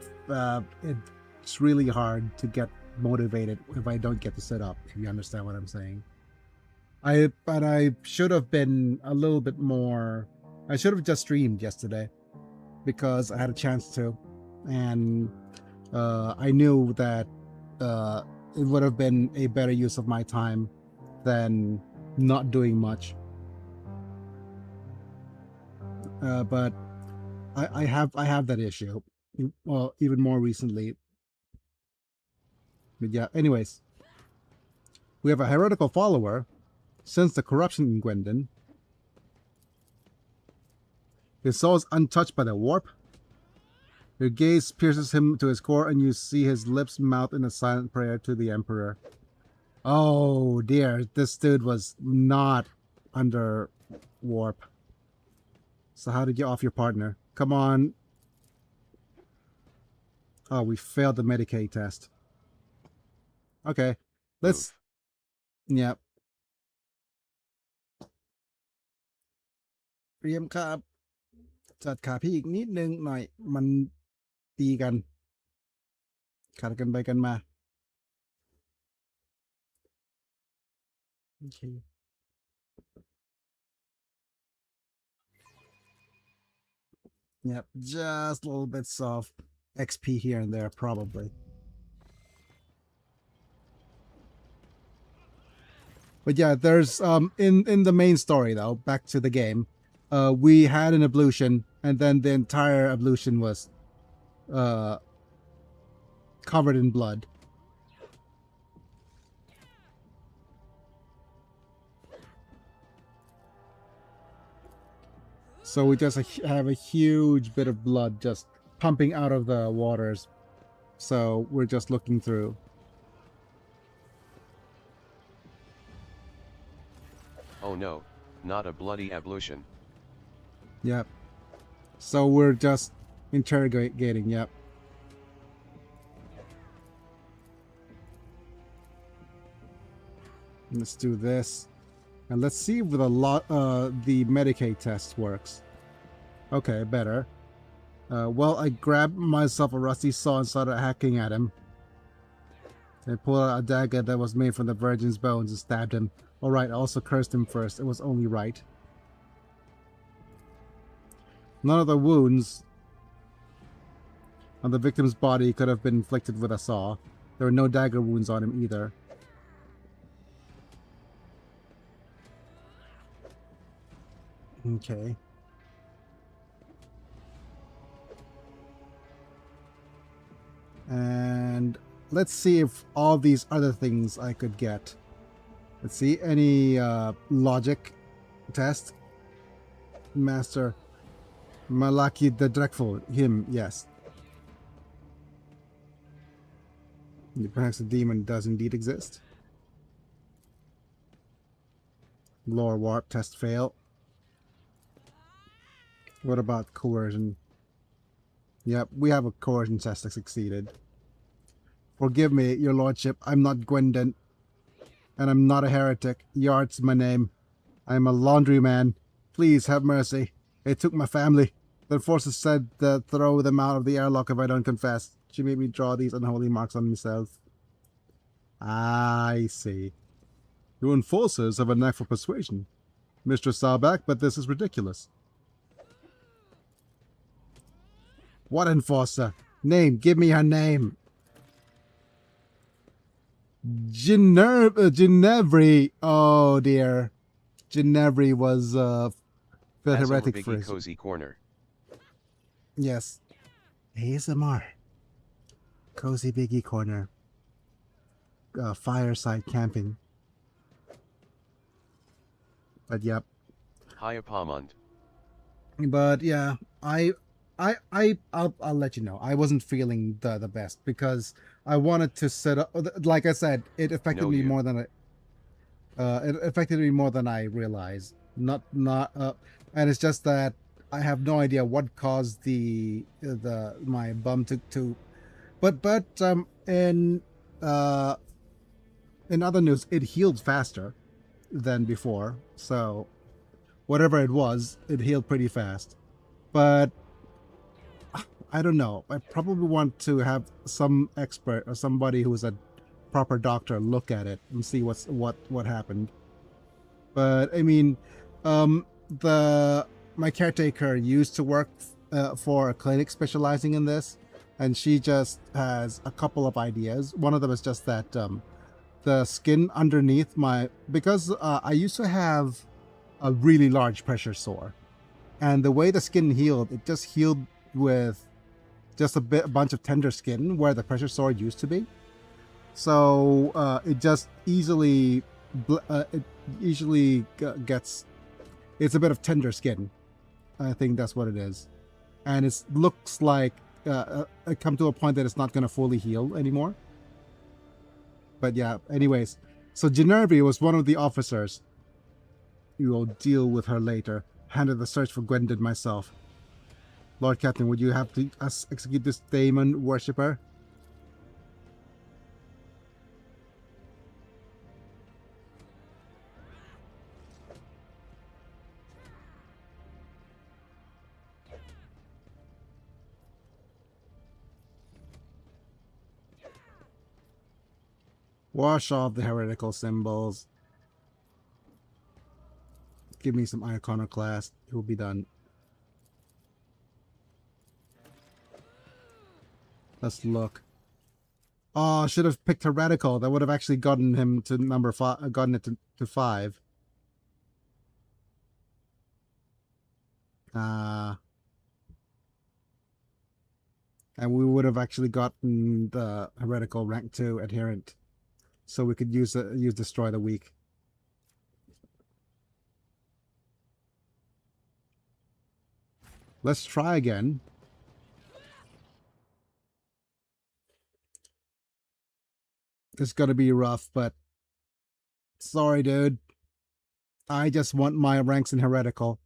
Speaker 7: it's really hard to get motivated if I don't get to sit up, if you understand what I'm saying. But I should have been a little bit more. I should have just streamed yesterday because I had a chance to, and I knew that it would have been a better use of my time than not doing much. But I have that issue. Well, even more recently. But yeah, anyways, we have a heretical follower. Since the corruption in Gwendon, his soul is untouched by the warp. Your gaze pierces him to his core, and you see his lips mouth in a silent prayer to the Emperor. Oh dear, this dude was not under warp. So how did you off your partner? Come on. Oh, we failed the Medicaid test. Okay, let's... Yep. เตรียมครับจัดขาพี่อีกนิดนึงหน่อยมันตีกันขัดกันไปกันมาโอเค Yep, just a little bits of XP here and there probably. But yeah, there's in the main story though, back to the game, we had an ablution, and then the entire ablution was covered in blood. So we just have a huge bit of blood just pumping out of the waters. So we're just looking through.
Speaker 2: Oh no, not a bloody ablution.
Speaker 7: Yep. So we're just interrogating, yep. Let's do this. And let's see if the Medicaid test works. Okay, better. Well, I grabbed myself a rusty saw and started hacking at him. I pulled out a dagger that was made from the virgin's bones and stabbed him. Alright, I also cursed him first. It was only right. None of the wounds on the victim's body could have been inflicted with a saw. There were no dagger wounds on him either. Okay. And let's see if all these other things I could get. Let's see, any logic test? Master Malaki the Dreadful, him, yes. Perhaps the demon does indeed exist. Lore warp test fail. What about coercion? Yep, we have a coercion test that succeeded. Forgive me, your lordship, I'm not Gwendon. And I'm not a heretic. Yard's my name. I'm a laundryman. Please have mercy. It took my family. The forces said to throw them out of the airlock if I don't confess. She made me draw these unholy marks on myself. I see. Your enforcers have a knack for persuasion. Mistress Sarback, but this is ridiculous. What enforcer? Name, give me her name. Ginevri. Oh dear. Ginevri was the heretic
Speaker 2: Biggie
Speaker 7: phrase.
Speaker 2: Cozy Corner.
Speaker 7: Yes. ASMR. Cozy Biggie Corner. Fireside camping. But yep.
Speaker 2: Hiya Palmond.
Speaker 7: But yeah, I'll let you know. I wasn't feeling the best because I wanted to set up. Like I said, it affected
Speaker 2: No,
Speaker 7: me
Speaker 2: you.
Speaker 7: more than it affected me more than I realized. And it's just that I have no idea what caused my bum to. But in other news, it healed faster than before. So whatever it was, it healed pretty fast. But I don't know. I probably want to have some expert or somebody who's a proper doctor look at it and see what happened. But I mean, my caretaker used to work for a clinic specializing in this, and she just has a couple of ideas. One of them is just that the skin underneath because I used to have a really large pressure sore, and the way the skin healed, it just healed with just a bunch of tender skin where the pressure sore used to be. So it just easily gets. It's a bit of tender skin. I think that's what it is, and it looks like it come to a point that it's not going to fully heal anymore. But yeah, anyways, so Ginevri was one of the officers. We will deal with her later. Handled the search for Gwendon myself. Lord Captain, would you have to execute this demon worshipper? Wash off the heretical symbols. Give me some iconoclast. It will be done. Let's look. Oh, I should have picked heretical. That would have actually gotten him to number 5. Gotten it to 5. And we would have actually gotten the heretical rank 2 adherent, so we could use destroy the weak. Let's try again. It's gonna be rough, but sorry, dude. I just want my ranks in heretical.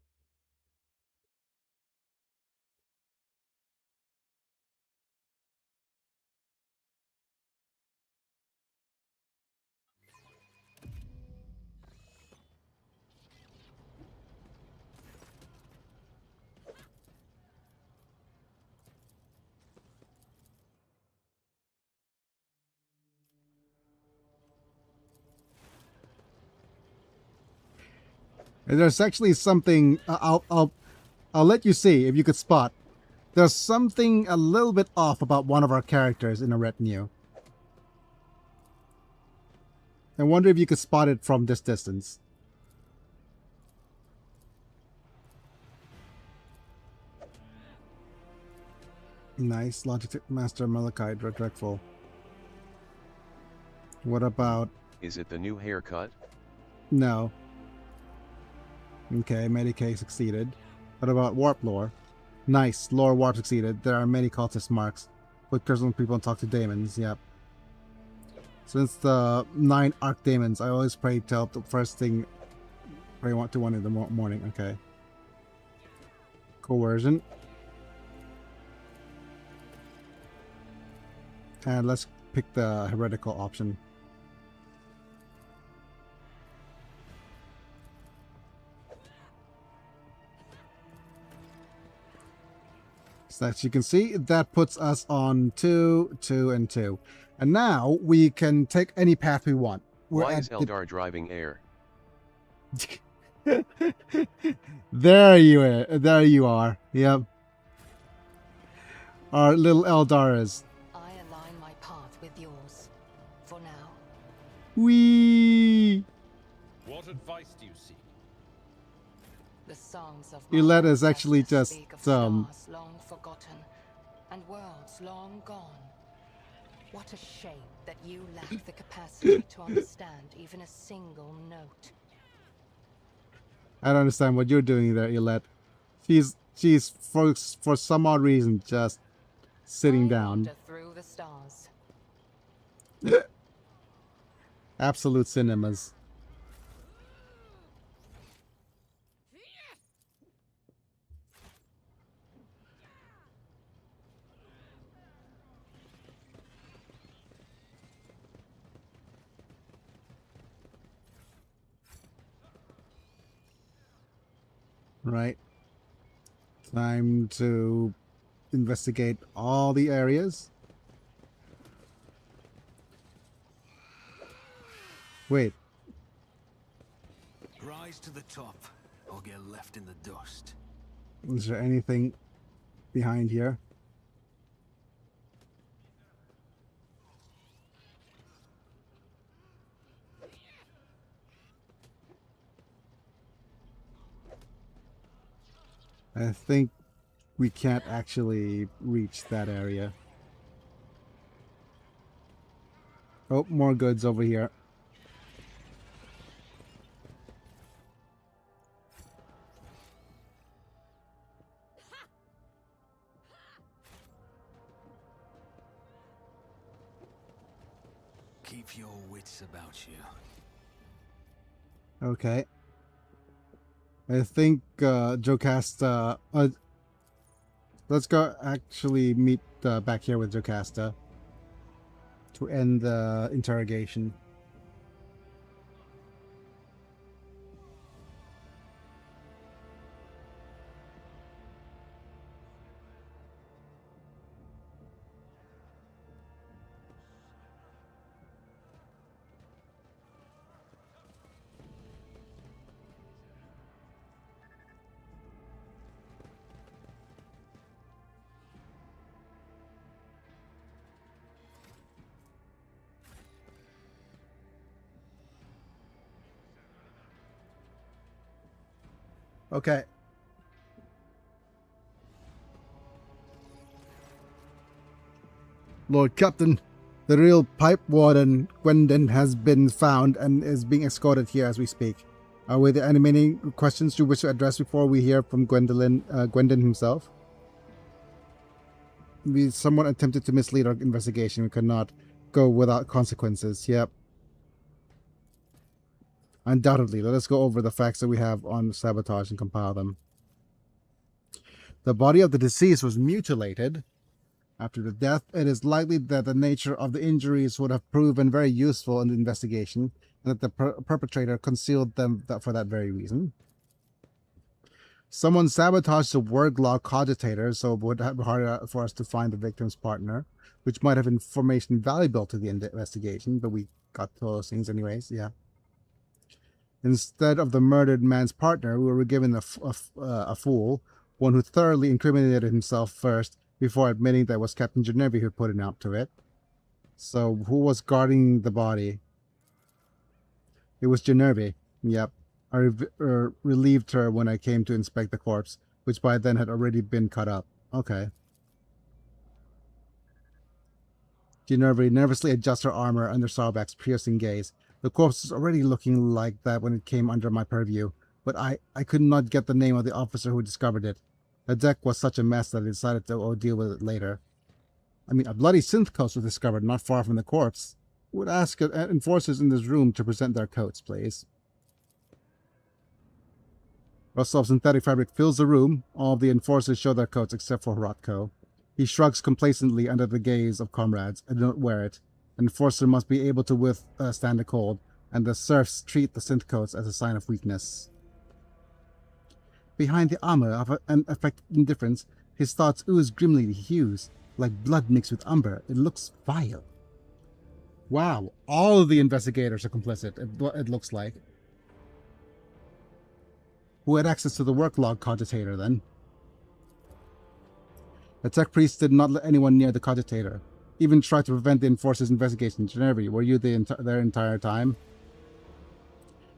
Speaker 7: And there's actually something I'll let you see if you could spot. There's something a little bit off about one of our characters in a retinue. I wonder if you could spot it from this distance. Nice. Logitech Master Malachite Dreadful. What about...
Speaker 2: Is it the new haircut?
Speaker 7: No. Okay, Medicaid succeeded. What about Warp Lore? Nice, Lore Warp succeeded. There are many cultist marks. Put cursed on people and talk to demons, yep. Since the 9 archdemons, I always pray till the first thing. Pray to one in the morning. Okay. Coercion. And let's pick the heretical option. So as you can see, that puts us on 2, 2, and 2. And now we can take any path we want.
Speaker 2: Why is Eldar driving air?
Speaker 7: There you are. Yep. Our little Eldar is.
Speaker 4: I align my path with yours. For now.
Speaker 7: Whee!
Speaker 6: What advice do you seek?
Speaker 4: The songs of
Speaker 7: Yoletta
Speaker 4: my
Speaker 7: is actually
Speaker 4: ancestors
Speaker 7: just,
Speaker 4: speak of stars long forgotten and worlds long gone. What a shame that you lack the capacity to understand even a single note.
Speaker 7: I don't understand what you're doing there, Yolette. She's for some odd reason just sitting
Speaker 4: I
Speaker 7: down.
Speaker 4: wander through the stars.
Speaker 7: Absolute cinemas. Right. Time to investigate all the areas. Wait.
Speaker 3: Rise to the top, or get left in the dust.
Speaker 7: Is there anything behind here? I think we can't actually reach that area. Oh, more goods over here.
Speaker 3: Keep your wits about you.
Speaker 7: Okay. I think Jocasta. Let's go actually meet back here with Jocasta to end the interrogation. Okay. Lord Captain, the real pipe warden, Gwendon, has been found and is being escorted here as we speak. Are there any remaining questions you wish to address before we hear from Gwendon himself? Someone attempted to mislead our investigation. We could not go without consequences. Yep. Undoubtedly. Let us go over the facts that we have on sabotage and compile them. The body of the deceased was mutilated. After the death, it is likely that the nature of the injuries would have proven very useful in the investigation, and that the perpetrator concealed them for that very reason. Someone sabotaged the word law cogitator, so it would have been harder for us to find the victim's partner, which might have information valuable to the investigation, but we got those things anyways, yeah. Instead of the murdered man's partner, we were given a fool, one who thoroughly incriminated himself first, before admitting that it was Captain Genevieve who put an out to it. So, who was guarding the body? It was Genevieve. Yep. I relieved her when I came to inspect the corpse, which by then had already been cut up. Okay. Genevieve nervously adjusts her armor under Saurback's piercing gaze. The corpse was already looking like that when it came under my purview, but I could not get the name of the officer who discovered it. The deck was such a mess that I decided to deal with it later. I mean, a bloody synth coast was discovered not far from the corpse. would ask enforcers in this room to present their coats, please. Rostov's synthetic fabric fills the room. All of the enforcers show their coats except for Horatko. He shrugs complacently under the gaze of comrades and do not wear it. An enforcer must be able to withstand the cold, and the serfs treat the synth coats as a sign of weakness. Behind the armor of an affected indifference, his thoughts ooze grimly hues, like blood mixed with umber. It looks vile. Wow, all of the investigators are complicit, it looks like. Who had access to the work log cogitator, then? The tech priest did not let anyone near the cogitator. Even tried to prevent the enforcer's investigation. Ginevra, were you there entire time?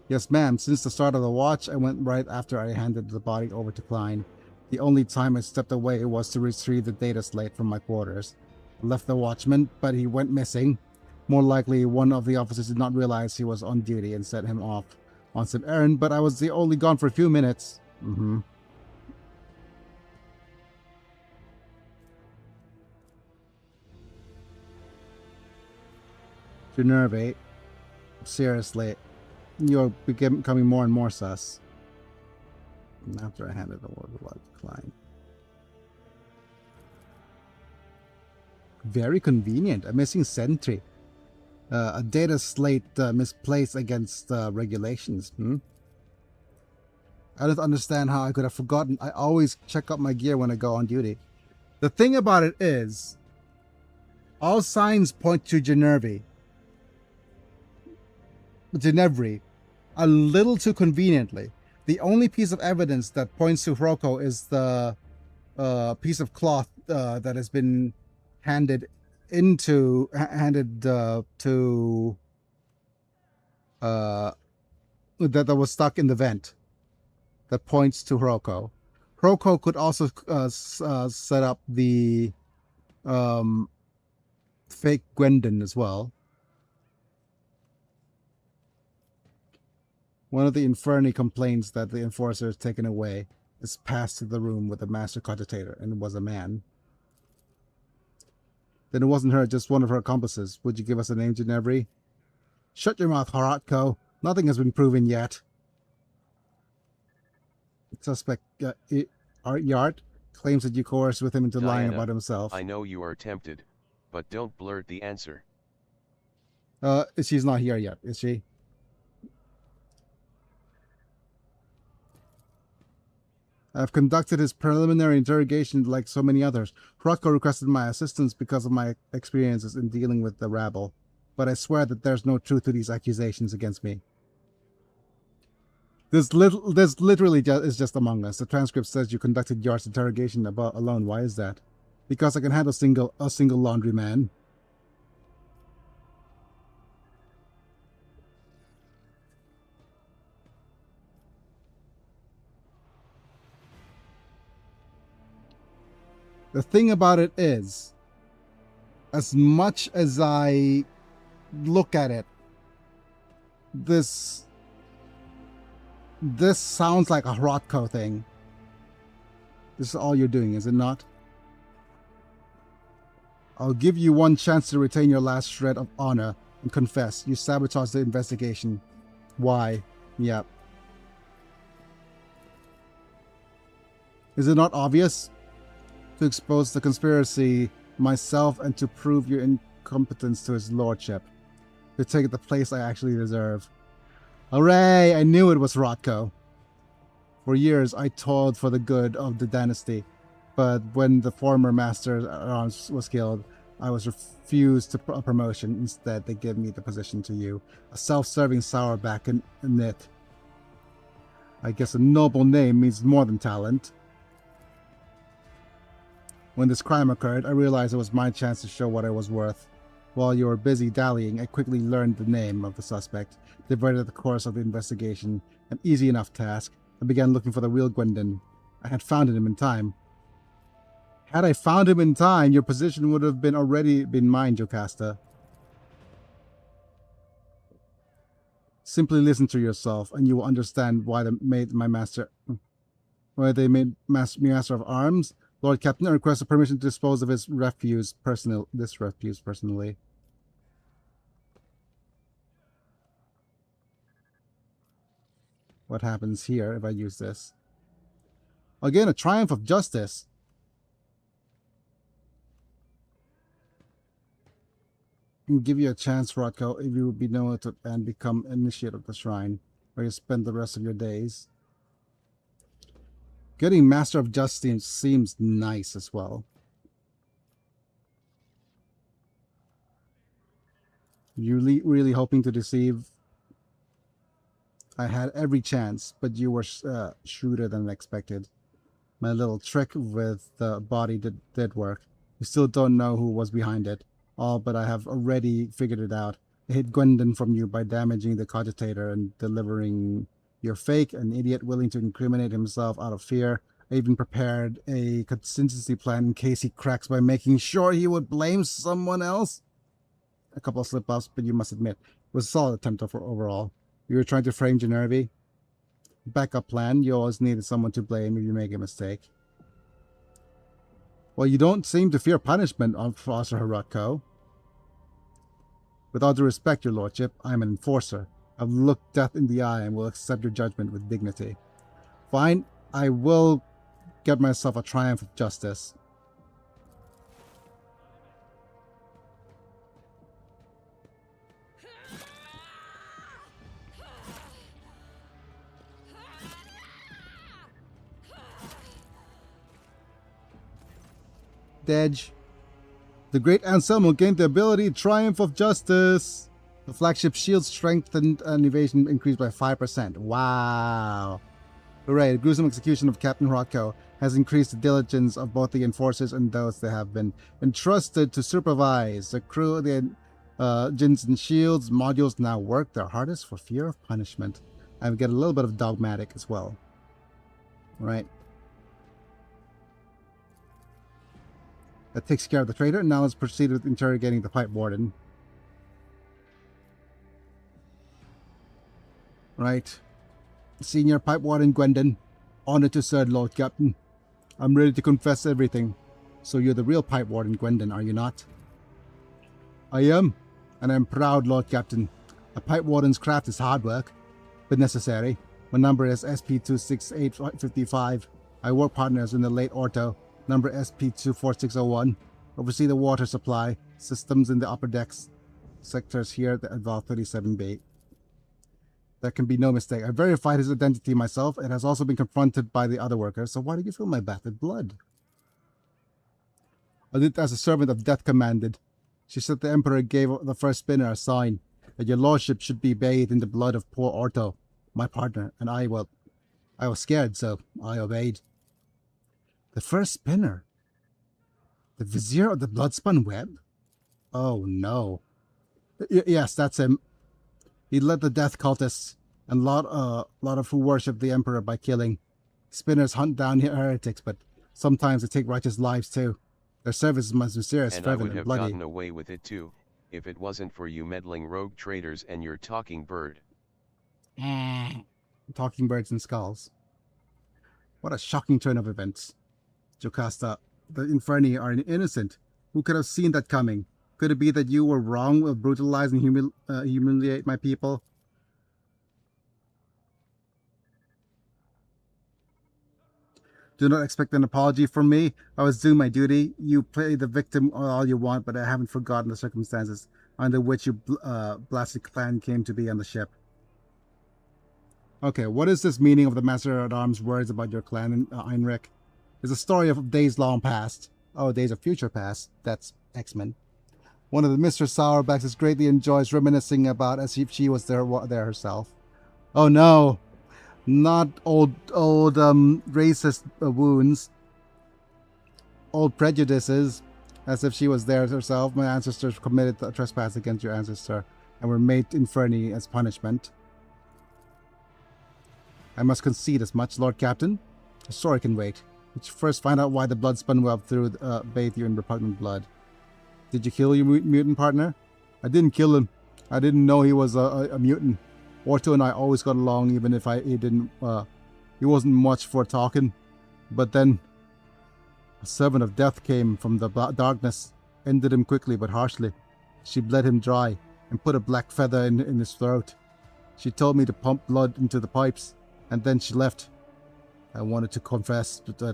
Speaker 7: Yes, ma'am. Since the start of the watch, I went right after I handed the body over to Klein. The only time I stepped away was to retrieve the data slate from my quarters. I left the watchman, but he went missing. More likely, one of the officers did not realize he was on duty and sent him off on some errand, but I was only gone for a few minutes. Ginevra, seriously, you're becoming more and more sus. After I handed the word to Klein. Very convenient. A missing sentry. A data slate misplaced against regulations. I don't understand how I could have forgotten. I always check up my gear when I go on duty. The thing about it is, all signs point to Ginevra, a little too conveniently. The only piece of evidence that points to Hroko is the piece of cloth that has been handed to that was stuck in the vent that points to Hroko. Hroko could also set up the fake Gwendon as well. One of the Inferni complains that the enforcer is taken away, is passed to the room with the master cogitator, and it was a man. Then it wasn't her, just one of her accomplices. Would you give us a name, Ginevra? Shut your mouth, Horatko. Nothing has been proven yet. Suspect Yart claims that you coerced with him into lying about himself.
Speaker 2: I know you are tempted, but don't blurt the answer.
Speaker 7: She's not here yet, is she? I've conducted his preliminary interrogation like so many others. Horatko requested my assistance because of my experiences in dealing with the rabble, but I swear that there's no truth to these accusations against me. This literally is just among us. The transcript says you conducted Yart's interrogation alone. Why is that? Because I can handle a single laundryman. The thing about it is, as much as I look at it, this sounds like a Horatko thing. This is all you're doing, is it not? I'll give you one chance to retain your last shred of honor and confess. You sabotaged the investigation. Why? Yep. Is it not obvious? To expose the conspiracy myself and to prove your incompetence to his lordship. To take the place I actually deserve. Hooray! I knew it was Horatko. For years I toiled for the good of the dynasty, but when the former master at arms was killed, I was refused a promotion. Instead, they gave me the position to you. A self-serving sourback in it. I guess a noble name means more than talent. When this crime occurred, I realized it was my chance to show what I was worth. While you were busy dallying, I quickly learned the name of the suspect, diverted the course of the investigation, an easy enough task. I began looking for the real Gwendon. I had found him in time. Had I found him in time, your position would have already been mine, Jocasta. Simply listen to yourself, and you will understand why they made me master of arms. Lord Captain, I request permission to dispose of this refuse personally. what happens here if I use this. Again, a triumph of justice. And give you a chance, Rodko, if you would be known to and become initiate of the shrine, where you spend the rest of your days. Getting Master of Justice seems nice as well. You really hoping to deceive? I had every chance, but you were shrewder than expected. My little trick with the body did work. You still don't know who was behind it. All but I have already figured it out. I hid Gwendon from you by damaging the cogitator and delivering your fake, an idiot willing to incriminate himself out of fear. I even prepared a contingency plan in case he cracks by making sure he would blame someone else. A couple of slip-ups, but you must admit, it was a solid attempt overall. You were trying to frame Genervi. Backup plan, you always needed someone to blame if you make a mistake. Well, you don't seem to fear punishment, Officer Rodko. With all due respect, your lordship, I am an enforcer. I've looked death in the eye and will accept your judgment with dignity. Fine, I will get myself a triumph of justice. Dej. The great Anselmo gained the ability Triumph of Justice. The flagship shield strengthened and evasion increased by 5%. Wow. Hooray, the gruesome execution of Captain Rodko has increased the diligence of both the enforcers and those that have been entrusted to supervise. The crew of the Gins and Shields modules now work their hardest for fear of punishment. I get a little bit of dogmatic as well. Right. That takes care of the traitor. Now let's proceed with interrogating the pipe warden. Right. Senior Pipe Warden Gwendon. Honor to serve, Lord Captain. I'm ready to confess everything. So you're the real Pipe Warden Gwendon, are you not? I am, and I'm proud, Lord Captain. A Pipe Warden's craft is hard work, but necessary. My number is SP26855. I work partners in the late Orto. Number SP24601. Oversee the water supply systems in the upper decks sectors here at Valve 37B. There can be no mistake. I verified his identity myself. It has also been confronted by the other workers. So why did you fill my bath with blood? I did as a servant of death commanded. She said the Emperor gave the first spinner a sign that your lordship should be bathed in the blood of poor Orto, my partner, and I was scared, so I obeyed. The first spinner? The Vizier of the Bloodspun Web? Oh no. Yes, that's him. He led the death cultists, and a lot of who worship the Emperor by killing. Spinners hunt down heretics, but sometimes they take righteous lives too. Their service is much serious, fervent, and bloody.
Speaker 2: And I would have gotten away with it too, if it wasn't for you meddling rogue traitors and your talking bird.
Speaker 7: Talking birds and skulls. What a shocking turn of events. Jocasta, the Inferni are innocent. Who could have seen that coming? Could it be that you were wrong with brutalize and humiliate my people? Do not expect an apology from me. I was doing my duty. You play the victim all you want, but I haven't forgotten the circumstances under which your blasted clan came to be on the ship. Okay, what is this meaning of the Master-at-Arms' words about your clan, Heinrich? It's a story of days long past. Oh, days of future past. That's X-Men. One of the Mr. Sourbags greatly enjoys reminiscing about as if she was there herself. Oh no! Not old racist wounds. Old prejudices. As if she was there herself. My ancestors committed a trespass against your ancestor and were made Inferni as punishment. I must concede as much, Lord Captain. The story can wait. Let's first find out why the Bloodspun Web bathed you in repugnant blood. Did you kill your mutant partner? I didn't kill him. I didn't know he was a mutant. Orto and I always got along, even if he wasn't much for talking. But then, a servant of death came from the darkness, ended him quickly but harshly. She bled him dry and put a black feather in his throat. She told me to pump blood into the pipes. and then she left. I wanted to confess, but I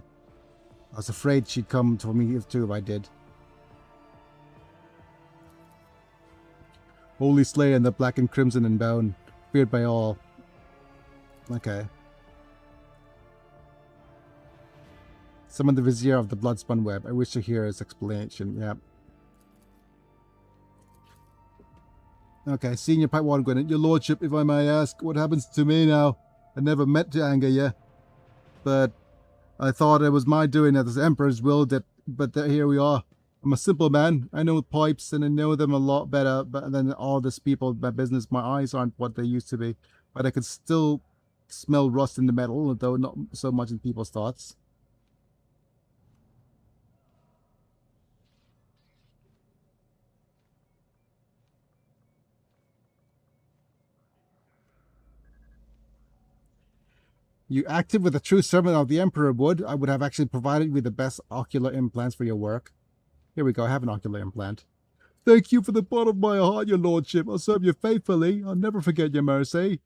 Speaker 7: was afraid she'd come for me too if I did. Holy Slayer and the Black and Crimson and Bone, feared by all. Okay. Summon the Vizier of the Bloodspun Web. I wish to hear his explanation. Yep. Okay, Senior Pipewater Gwinnett. Your Lordship, if I may ask, what happens to me now? I never meant to anger you, but I thought it was my doing as Emperor's will that, but here we are. I'm a simple man. I know pipes and I know them a lot better than all these people. My business, my eyes aren't what they used to be, but I can still smell rust in the metal, though not so much in people's thoughts. You acted with a true servant of the Emperor would. I would have actually provided you with the best ocular implants for your work. Here we go, I have an ocular implant. Thank you for the bottom of my heart, your lordship. I'll serve you faithfully. I'll never forget your mercy.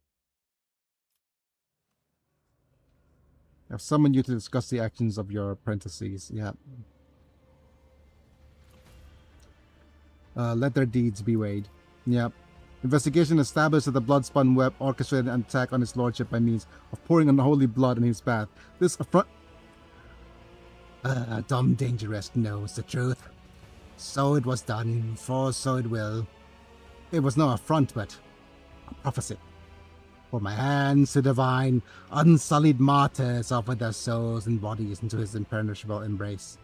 Speaker 7: I've summoned you to discuss the actions of your apprentices. Yeah. Let their deeds be weighed. Yep. Investigation established that the Bloodspun Web orchestrated an attack on his lordship by means of pouring unholy blood in his path. This affront... Dom Dangerous knows the truth. So it was done, for so it will. It was no affront, but a prophecy. For my hands to divine, unsullied martyrs offered their souls and bodies into his imperishable embrace.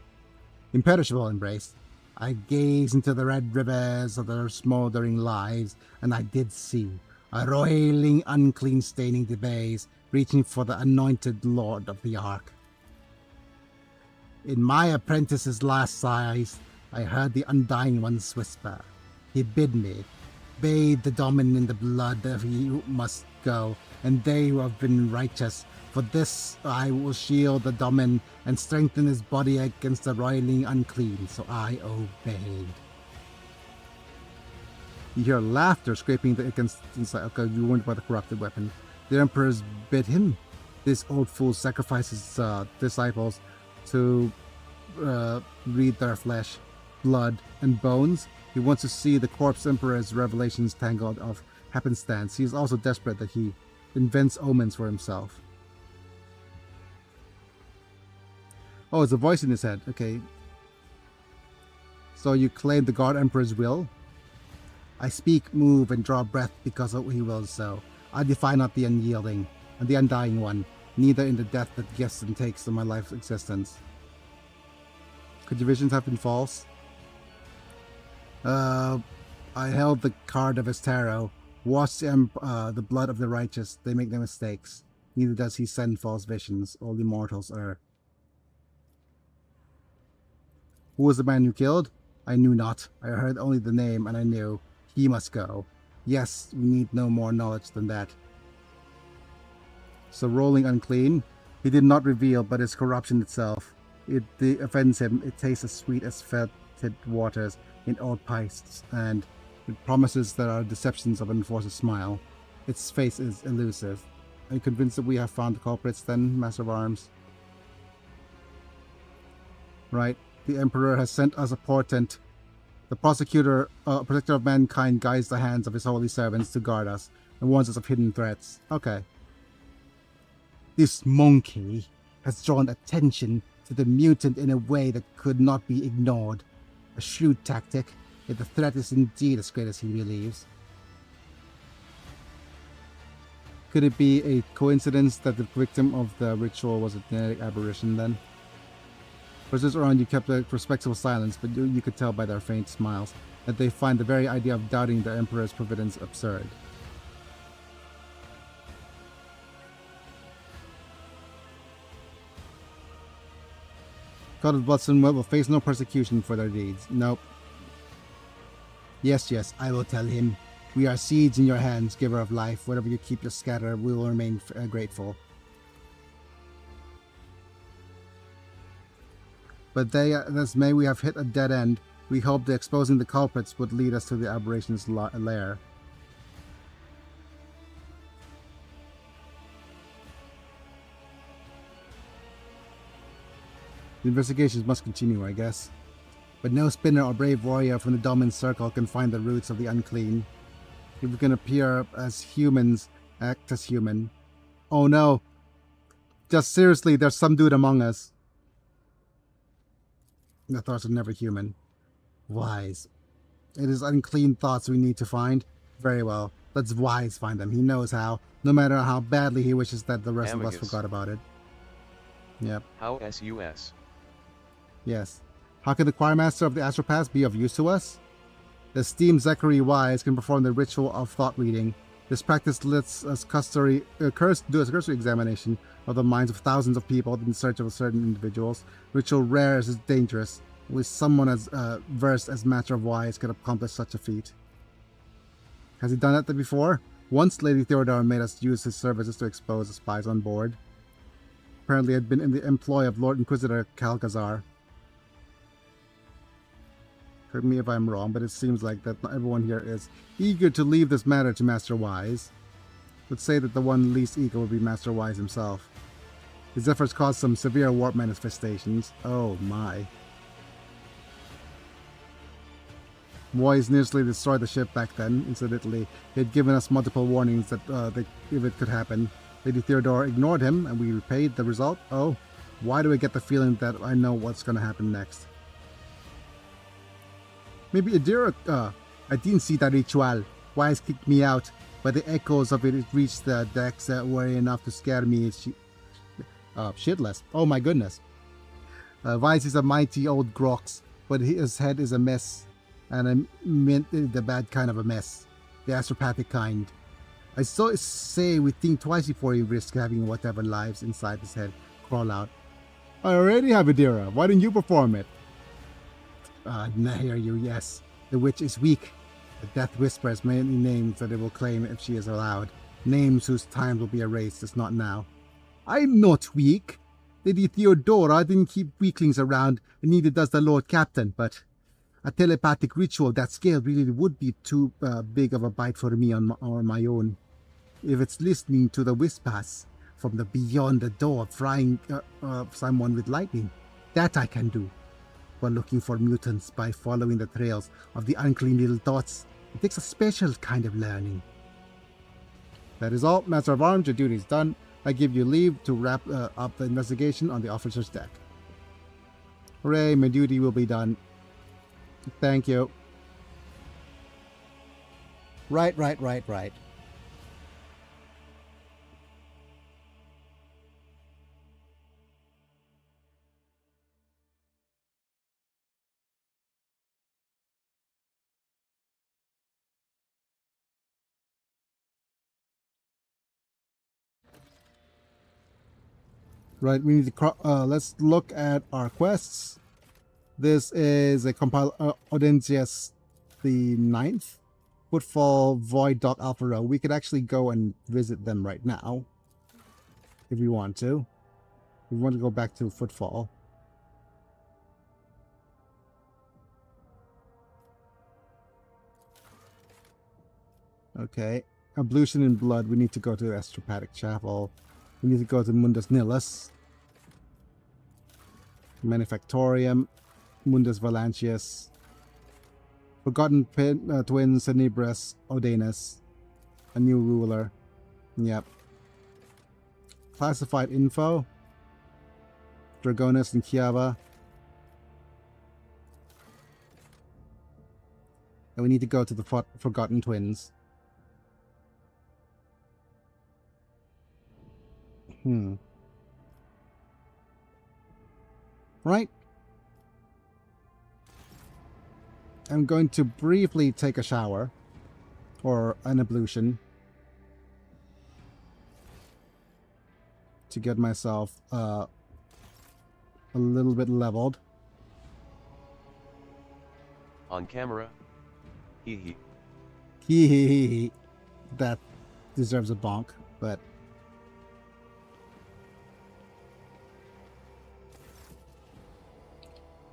Speaker 7: Imperishable embrace. I gazed into the red rivers of their smouldering lives, and I did see a roiling, unclean staining the bays, reaching for the anointed lord of the Ark. In my apprentice's last sighs, I heard the Undying One's whisper. He bid me, bathe the Domin in the blood of he who must go, and they who have been righteous. For this I will shield the Domin and strengthen his body against the roiling unclean. So I obeyed. You hear laughter scraping against inside. Okay, you warned about the corrupted weapon. The Emperor's bid him. This old fool sacrifices disciples to read their flesh, blood, and bones. He wants to see the corpse Emperor's revelations tangled of happenstance. He is also desperate that he invents omens for himself. Oh, it's a voice in his head. Okay. So you claim the God Emperor's will? I speak, move, and draw breath because of he wills so. I defy not the unyielding and the undying one, neither in the death that gives and takes to my life's existence. Could your visions have been false? I held the card of his tarot. Watch the blood of the righteous. They make no mistakes. Neither does he send false visions. Only mortals err. Who was the man you killed? I knew not. I heard only the name, and I knew. He must go. Yes, we need no more knowledge than that. So rolling unclean, he did not reveal, but his corruption itself. It offends him. It tastes as sweet as fetid waters in old pipes, and it promises that our deceptions of enforce a smile. Its face is elusive. Are you convinced that we have found the culprits then, Master of Arms? Right. The Emperor has sent us a portent. The prosecutor, protector of mankind, guides the hands of his holy servants to guard us and warns us of hidden threats. Okay. This monkey has drawn attention to the mutant in a way that could not be ignored. A shrewd tactic, yet the threat is indeed as great as he believes. Could it be a coincidence that the victim of the ritual was a genetic aberration then? For those around you kept a respectful silence, but you could tell by their faint smiles that they find the very idea of doubting the Emperor's providence absurd. God of Bloodstone will face no persecution for their deeds. Nope. Yes, I will tell him. We are seeds in your hands, giver of life. Whatever you keep your scatter, we will remain grateful. But thus may we have hit a dead end. We hoped that exposing the culprits would lead us to the aberration's lair. The investigations must continue, I guess. But no spinner or brave warrior from the dominant circle can find the roots of the unclean. If we can appear as humans, act as human. Oh no! Just seriously, there's some dude among us. The thoughts are never human. Wise. It is unclean thoughts we need to find. Very well. Let's Wise find them. He knows how. No matter how badly he wishes that the rest of us forgot about it. Yep.
Speaker 2: How sus?
Speaker 7: Yes. How can the choirmaster of the Astropath be of use to us? The esteemed Zachary Wise can perform the ritual of thought reading. This practice lets us do a cursory examination of the minds of thousands of people in search of certain individuals. Ritual rare as is dangerous. Only someone as versed as Master of Wise could accomplish such a feat. Has he done that before? Once Lady Theodora made us use his services to expose the spies on board. Apparently had been in the employ of Lord Inquisitor Calgazar. Correct me if I'm wrong, but it seems like that not everyone here is eager to leave this matter to Master Wise. Let's say that the one least eager would be Master Wise himself. His efforts caused some severe warp manifestations. Oh my. Wise nearly destroyed the ship back then. Incidentally, he had given us multiple warnings that if it could happen. Lady Theodora ignored him, and we repaid the result. Oh, why do I get the feeling that I know what's going to happen next? Maybe Adira, I didn't see the ritual. Wise kicked me out, but the echoes of it reached the decks were enough to scare me shitless. Oh my goodness. Wise is a mighty old grox, but his head is a mess. And I meant the bad kind of a mess. The astropathic kind. I saw say we think twice before we risk having whatever lives inside his head crawl out. I already have Adira. Why didn't you perform it? I hear you, yes. The witch is weak. The death whispers many names that it will claim if she is allowed. Names whose time will be erased, it's not now. I'm not weak. Lady Theodora didn't keep weaklings around, and neither does the Lord Captain, but a telepathic ritual of that scale really would be too big of a bite for me on my own. If it's listening to the whispers from the beyond the door, frying someone with lightning, that I can do. While looking for mutants by following the trails of the unclean little thoughts, it takes a special kind of learning. That is all. Master of Arms, your duty is done. I give you leave to wrap up the investigation on the officer's deck. Hooray, my duty will be done. Thank you.
Speaker 1: Right.
Speaker 7: Right, we need to let's look at our quests. This is a compile Audentius the 9th. Footfall, Void, Dock, Alpha Row. We could actually go and visit them right now. If we want to. We want to go back to Footfall. Okay. Ablution in Blood. We need to go to Astropathic Chapel. We need to go to Mundus Nihilus. Manufactorium. Mundus Valantius. Forgotten Twins, Cenebras, Odanus. A new ruler. Yep. Classified info. Dragonus and Kiava. And we need to go to the Forgotten Twins. Right. I'm going to briefly take a shower. Or an ablution. To get myself a little bit leveled.
Speaker 2: On camera? Hee.
Speaker 7: Hee. That deserves a bonk, but...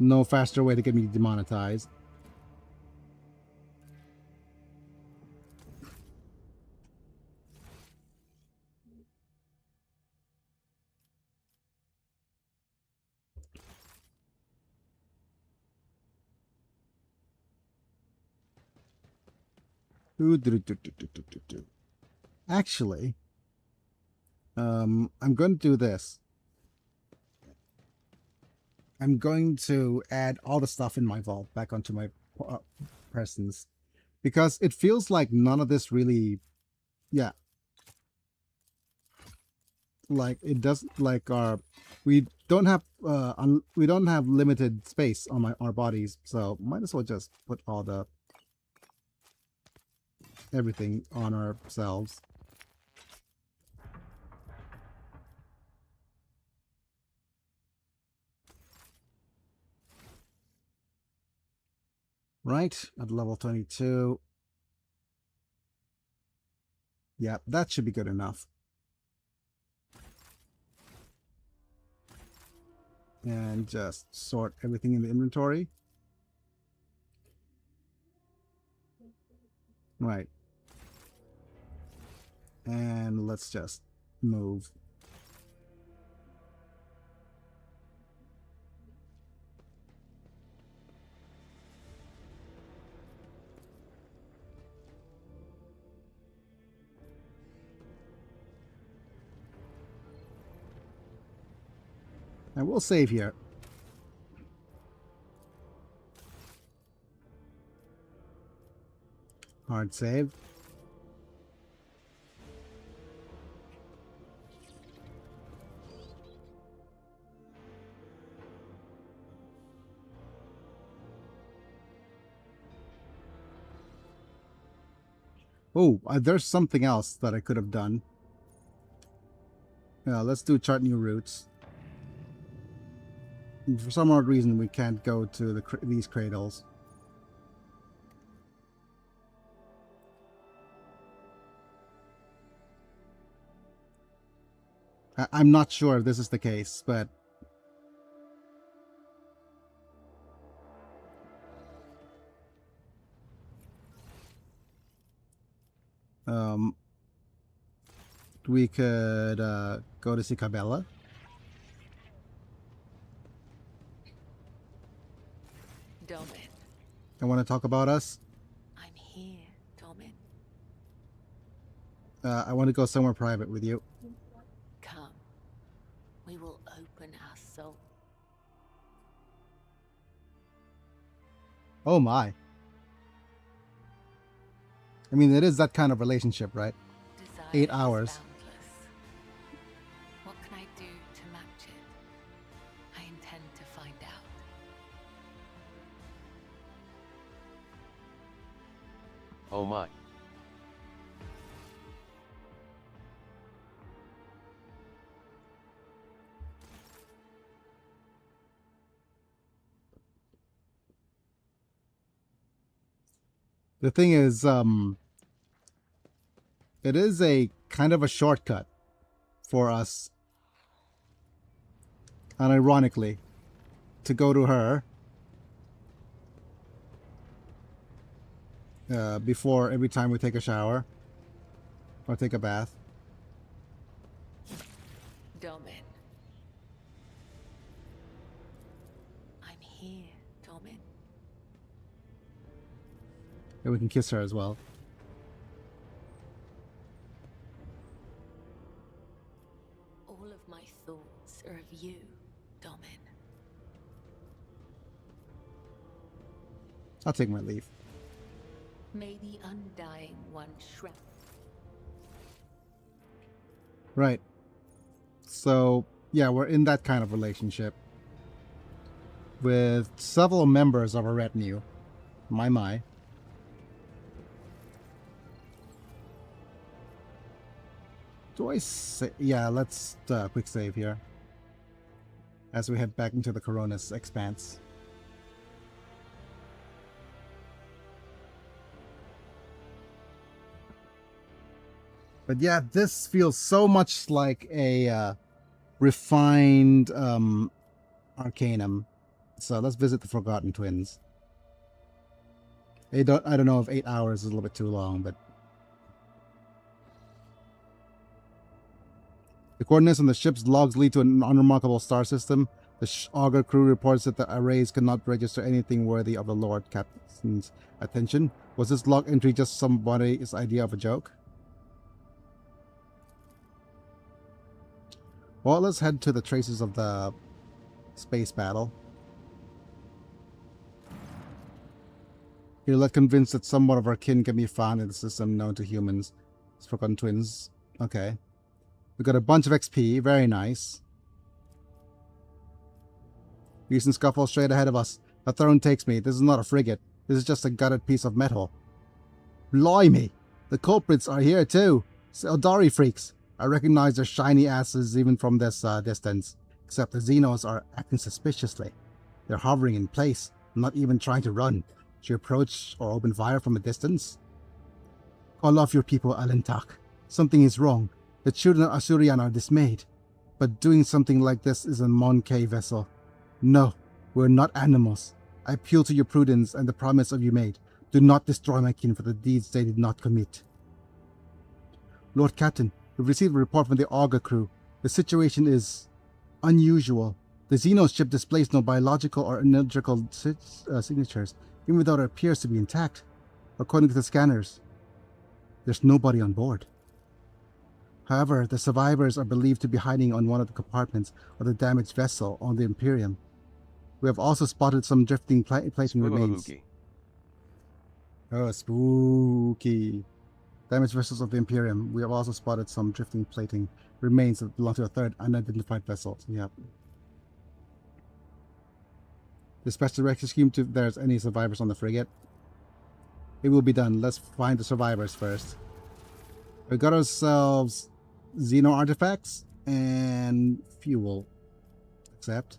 Speaker 7: no faster way to get me demonetized. Actually, I'm going to do this. I'm going to add all the stuff in my vault back onto my presence, because it feels like none of this really, yeah, like it doesn't like we don't have we don't have limited space on our bodies, so might as well just put all the everything on ourselves. Right, at level 22. Yeah, that should be good enough. And just sort everything in the inventory. Right. And let's just move. And we'll save here. Hard save. Oh, there's something else that I could have done. Let's do chart new routes. For some odd reason, we can't go to these cradles. I'm not sure if this is the case, but we could go to see Cabela.
Speaker 8: Domin.
Speaker 7: I want to talk about us.
Speaker 8: I'm here, Domin.
Speaker 7: I want to go somewhere private with you.
Speaker 8: Come. We will open our soul.
Speaker 7: Oh my. I mean, it is that kind of relationship, right?
Speaker 8: Desire
Speaker 7: 8
Speaker 8: is
Speaker 7: hours.
Speaker 8: boundless. What can I do to match it? I intend to find out.
Speaker 2: Oh my.
Speaker 7: The thing is, it is a kind of a shortcut for us, unironically, to go to her before every time we take a shower or take a bath.
Speaker 8: Domin. I'm here, Domin.
Speaker 7: And we can kiss her as well.
Speaker 8: All of my thoughts are of you, Domin.
Speaker 7: I'll take my leave.
Speaker 8: May the undying one shred.
Speaker 7: Right. So, yeah, we're in that kind of relationship with several members of our retinue. My. Do I say... Yeah, let's quick save here as we head back into the Coronis Expanse. But yeah, this feels so much like a refined Arcanum. So let's visit the Forgotten Twins. I don't know if 8 hours is a little bit too long, but the coordinates on the ship's logs lead to an unremarkable star system. The auger crew reports that the arrays cannot register anything worthy of the Lord Captain's attention. Was this log entry just somebody's idea of a joke? Well, let's head to the traces of the space battle. You're less convinced that somewhat of our kin can be found in the system known to humans. It's Forgotten Twins. Okay. We got a bunch of XP. Very nice. Recent scuffle straight ahead of us. A throne takes me. This is not a frigate. This is just a gutted piece of metal. Blimey! The culprits are here too. Eldari freaks. I recognize their shiny asses even from this distance. Except the Xenos are acting suspiciously. They're hovering in place, not even trying to run. Should you approach or open fire from a distance? Call off your people, Alentak. Something is wrong. The children of Asurian are dismayed. But doing something like this is a Mon-K vessel. No, we're not animals. I appeal to your prudence and the promise of you made. Do not destroy my kin for the deeds they did not commit. Lord Captain, we've received a report from the Auger crew. The situation is unusual. The Xenos ship displays no biological or energetical signatures, even though it appears to be intact. According to the scanners, there's nobody on board. However, the survivors are believed to be hiding on one of the compartments of the damaged vessel on the Imperium. We have also spotted some drifting plating remains.
Speaker 2: Spooky.
Speaker 7: Oh, spooky. Damaged vessels of the Imperium. We have also spotted some drifting plating remains that belong to a third unidentified vessel. Yep. Dispatch the rescue scheme to if there's any survivors on the frigate. It will be done. Let's find the survivors first. We got ourselves Xeno artifacts and fuel. Accept.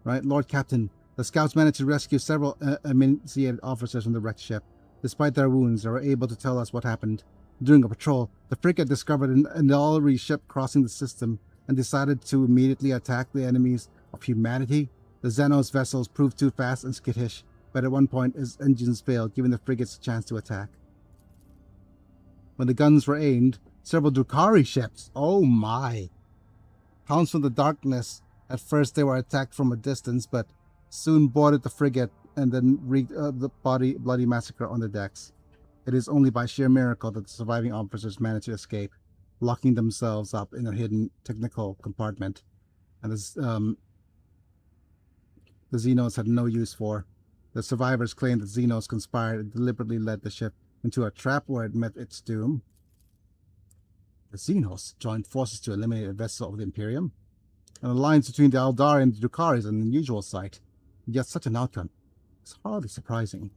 Speaker 7: Right, Lord Captain. The scouts managed to rescue several emaciated officers from the wrecked ship. Despite their wounds, they were able to tell us what happened. During a patrol, the frigate discovered an Eldari ship crossing the system and decided to immediately attack the enemies of humanity. The Xenos vessels proved too fast and skittish, but at one point its engines failed, giving the frigates a chance to attack. When the guns were aimed, several Drukhari ships, oh my, pounced from the darkness. At first they were attacked from a distance, but soon boarded the frigate and then wreaked the bloody massacre on the decks. It is only by sheer miracle that the surviving officers managed to escape, locking themselves up in a hidden technical compartment, and the Xenos had no use for. The survivors claimed that Xenos conspired and deliberately led the ship into a trap where it met its doom. The Xenos joined forces to eliminate a vessel of the Imperium. An alliance between the Eldari and the Drukhari is an unusual sight, yet such an outcome is hardly surprising.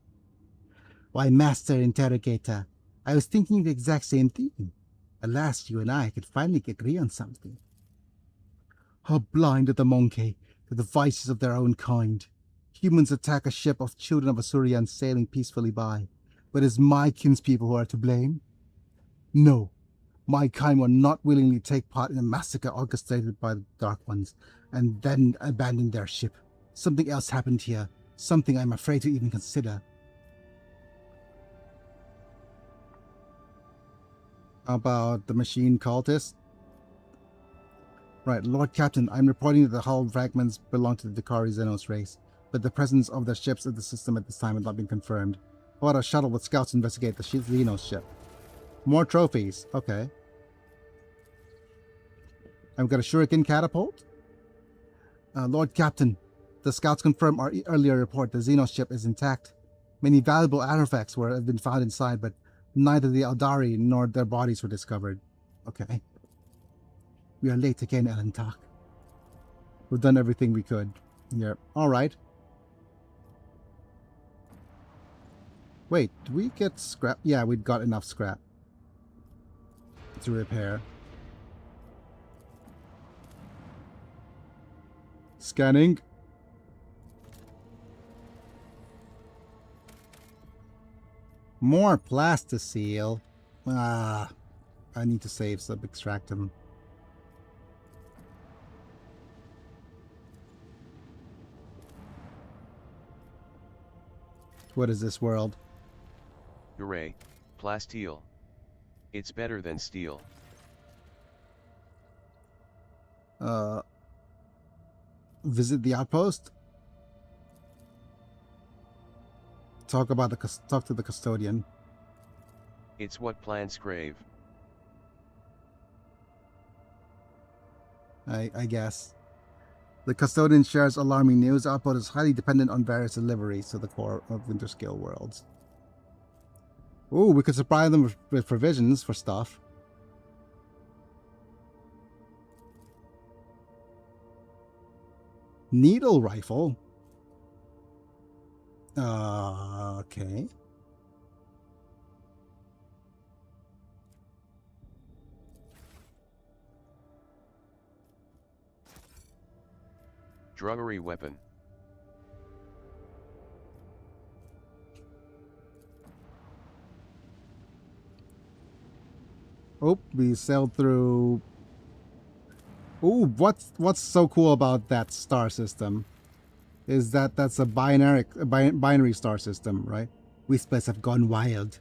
Speaker 7: Why, Master Interrogator, I was thinking the exact same thing. At last you and I could finally agree on something. How blind are the Mon-K to the vices of their own kind. Humans attack a ship of children of Asurian sailing peacefully by, but it's my kinspeople who are to blame? No. My kind will not willingly take part in a massacre orchestrated by the Dark Ones, and then abandon their ship. Something else happened here, something I'm afraid to even consider. How about the machine cultist? Right, Lord Captain, I'm reporting that the hull fragments belong to the Drukhari Xenos race, but the presence of their ships in the system at this time has not been confirmed. How about a shuttle with scouts to investigate the Xenos ship? More trophies, okay. I've got a shuriken catapult. Lord Captain, the scouts confirm our earlier report. The Xenos ship is intact. Many valuable artifacts have been found inside, but neither the Eldari nor their bodies were discovered. Okay. We are late again, Alentak. We've done everything we could. Yeah. Alright. Wait, did we get scrap? Yeah, we'd got enough scrap to repair. Scanning. More plasticele. I need to save some extractum. What is this world?
Speaker 2: Hooray, plasteel. It's better than steel.
Speaker 7: visit the outpost. Talk to the custodian.
Speaker 2: It's what plants crave.
Speaker 7: I guess. The custodian shares alarming news. Outpost is highly dependent on various deliveries to the core of Winterscale worlds. Ooh, we could supply them with provisions for stuff. Needle rifle. Okay.
Speaker 2: Druggery weapon.
Speaker 7: Oh, we sailed through. Ooh, what's so cool about that star system is that that's a binary star system, right? We space have gone wild.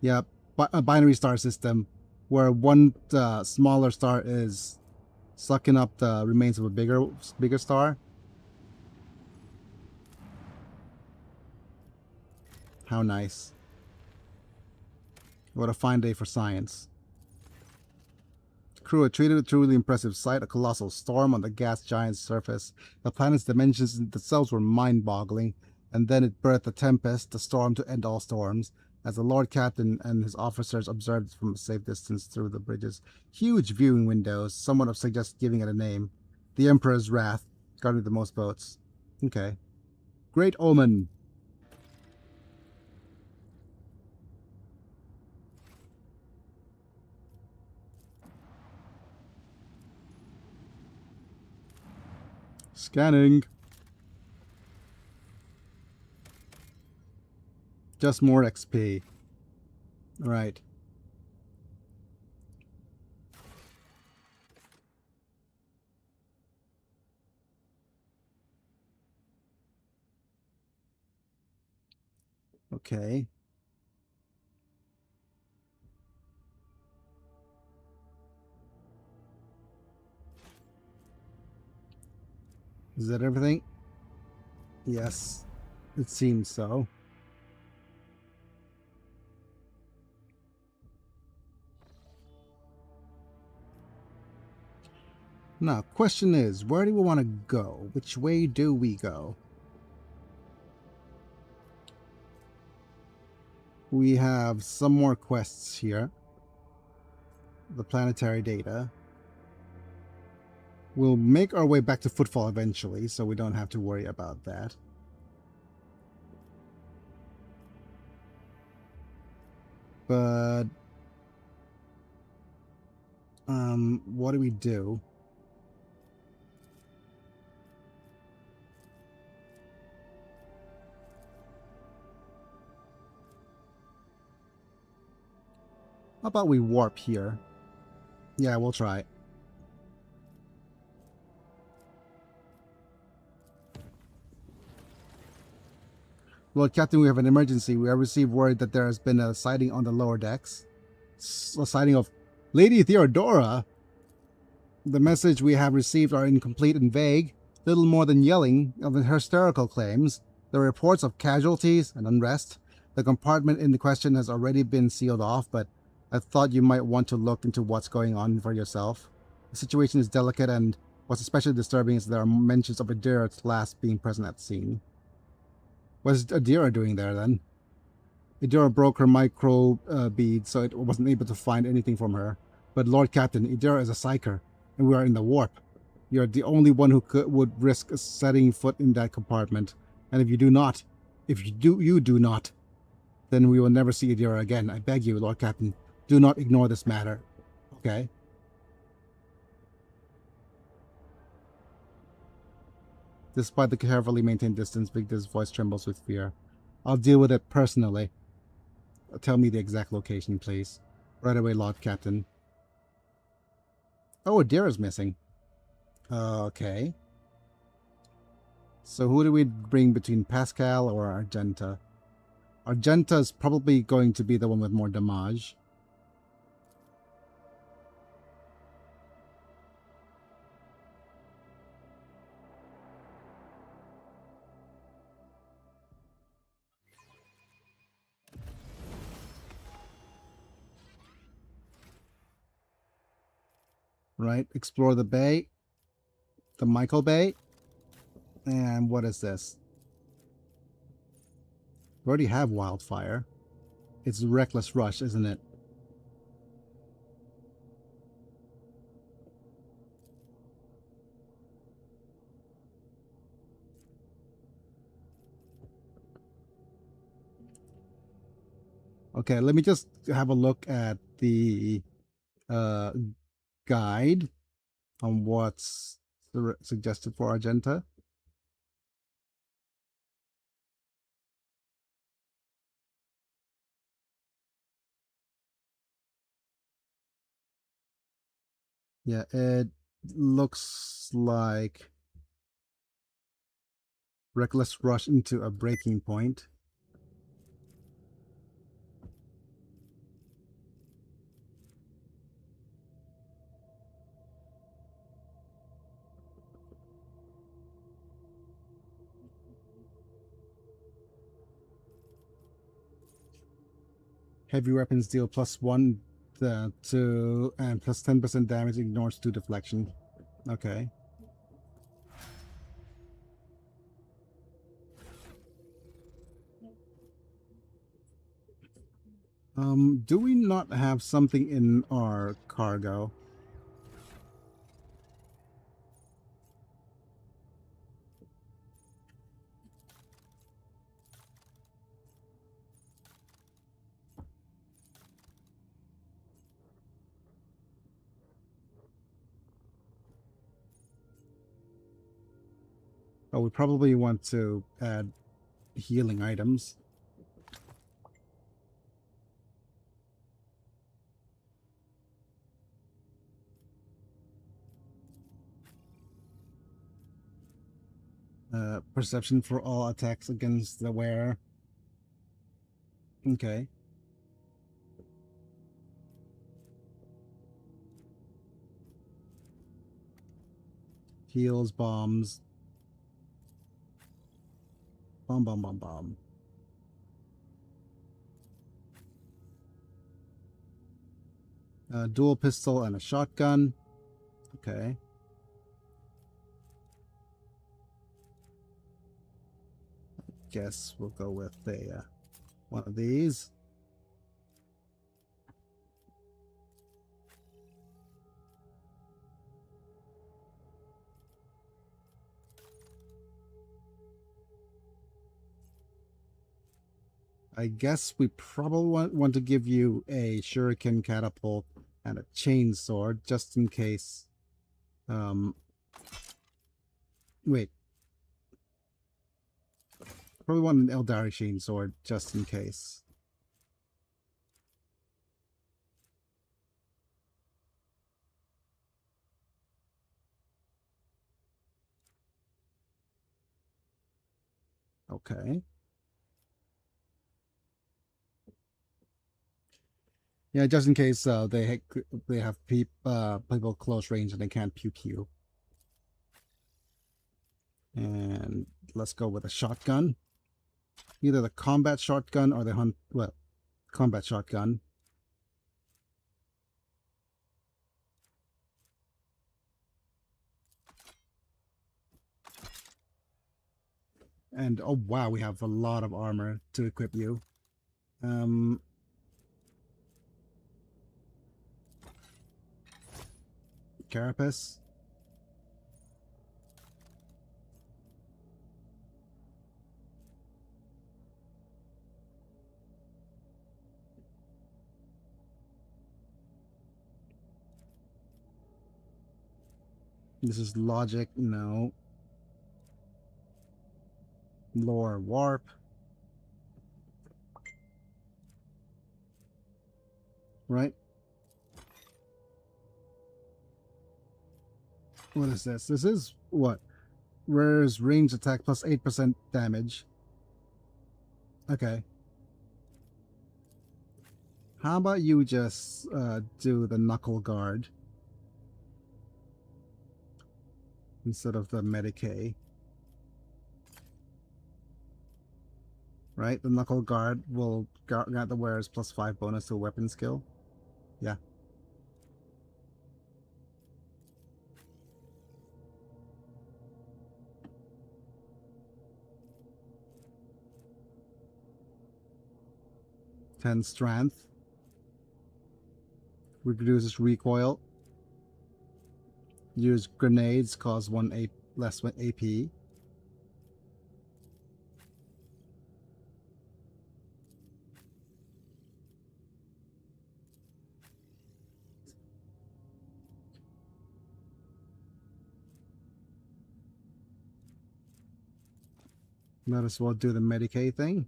Speaker 7: Yeah, a binary star system where one smaller star is sucking up the remains of a bigger star. How nice. What a fine day for science. The crew had treated a truly impressive sight, a colossal storm on the gas giant's surface. The planet's dimensions themselves were mind-boggling, and then it birthed a tempest, the storm to end all storms, as the Lord Captain and his officers observed from a safe distance through the bridge's huge viewing windows. Someone have suggested giving it a name. The Emperor's Wrath guarded the most boats. Okay. Great Omen. Scanning. Just more XP. Right. Okay. Is that everything? Yes, it seems so. Now, question is, where do we want to go? Which way do we go? We have some more quests here. The planetary data. We'll make our way back to Footfall eventually, so we don't have to worry about that. But what do we do? How about we warp here? Yeah, we'll try. Lord Captain, we have an emergency. We have received word that there has been a sighting on the lower decks. A sighting of Lady Theodora. The message we have received are incomplete and vague, little more than yelling of hysterical claims. There are reports of casualties and unrest. The compartment in the question has already been sealed off, but I thought you might want to look into what's going on for yourself. The situation is delicate, and what's especially disturbing is there are mentions of Adira's last being present at the scene. What is Adira doing there, then? Adira broke her micro bead, so it wasn't able to find anything from her. But Lord Captain, Adira is a psyker, and we are in the warp. You're the only one who would risk setting foot in that compartment. And if you do not, then we will never see Adira again. I beg you, Lord Captain, do not ignore this matter. Okay? Despite the carefully maintained distance, Victor's voice trembles with fear. I'll deal with it personally. Tell me the exact location, please. Right away, Lord Captain. Oh, Adira's missing. Okay. So who do we bring between Pascal or Argenta? Argenta is probably going to be the one with more damage.
Speaker 1: Right? Explore the bay. The Michael Bay. And what is this? We already have Wildfire. It's Reckless Rush, isn't it? Okay, let me just have a look at the uh, guide on what's suggested for Argenta. Yeah, it looks like Reckless Rush into a breaking point. Heavy weapons deal +1 to and plus 10% damage, ignores 2 deflection. Okay. Do we not have something in our cargo? Oh, we probably want to add healing items. Perception for all attacks against the wearer. Okay. Heals, bombs. Bomb, bomb, bomb, bomb. Dual pistol and a shotgun. Okay. Guess we'll go with a one of these. I guess we probably want to give you a shuriken catapult and a chainsword just in case. Wait. Probably want an Eldari chainsword just in case. Okay. Yeah, just in case they have people close range and they can't puke you. And let's go with a shotgun. Either the combat shotgun or the combat shotgun. And oh wow, we have a lot of armor to equip you. Carapace. This is logic, no. Lore warp. Right? What is this? This is what? Rare's range attack plus 8% damage. Okay. How about you just do the knuckle guard instead of the Medicae? Right? The knuckle guard will grant the wearer's +5 bonus to a weapon skill. Yeah.
Speaker 7: 10 strength. Reduces recoil. Use grenades, cause 1 less AP. Might as well do the Medicaid thing.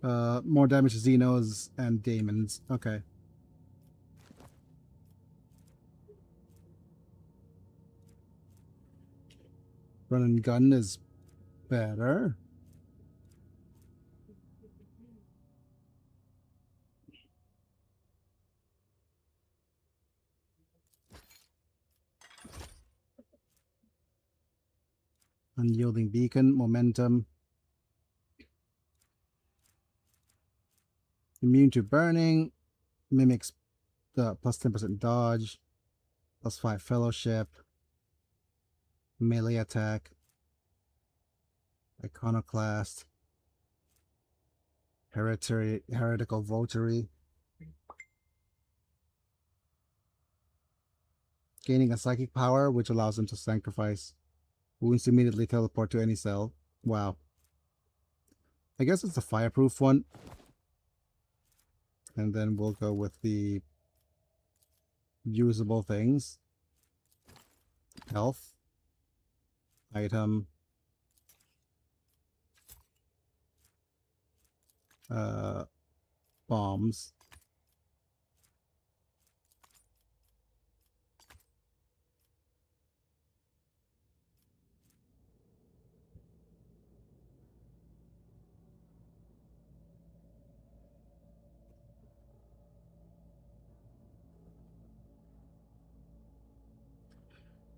Speaker 7: More damage to Xenos and Daemons. Okay. Run and gun is better. Unyielding beacon, momentum. Immune to burning, mimics the plus 10% dodge, plus 5 fellowship, melee attack, iconoclast, heretical votary. Gaining a psychic power, which allows him to sacrifice wounds to immediately teleport to any cell. Wow. I guess it's a fireproof one. And then we'll go with the usable things. Health. Item. Bombs.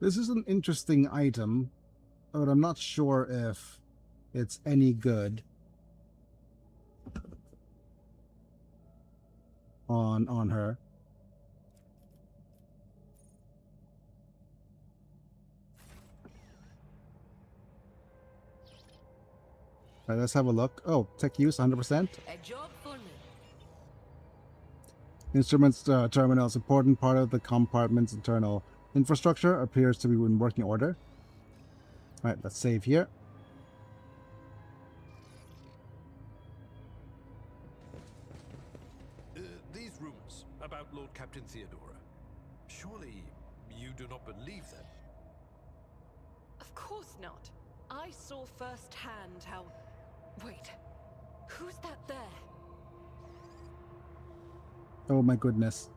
Speaker 7: This is an interesting item, but I'm not sure if it's any good on her. Alright, let's have a look. Oh, tech use 100%.
Speaker 4: A job for me.
Speaker 7: Instruments terminals, important part of the compartment's internal infrastructure, appears to be in working order. Alright, let's save here.
Speaker 6: These rumors about Lord Captain Theodora, surely you do not believe them?
Speaker 9: Of course not. I saw firsthand how... Wait, who's that there?
Speaker 7: Oh my goodness.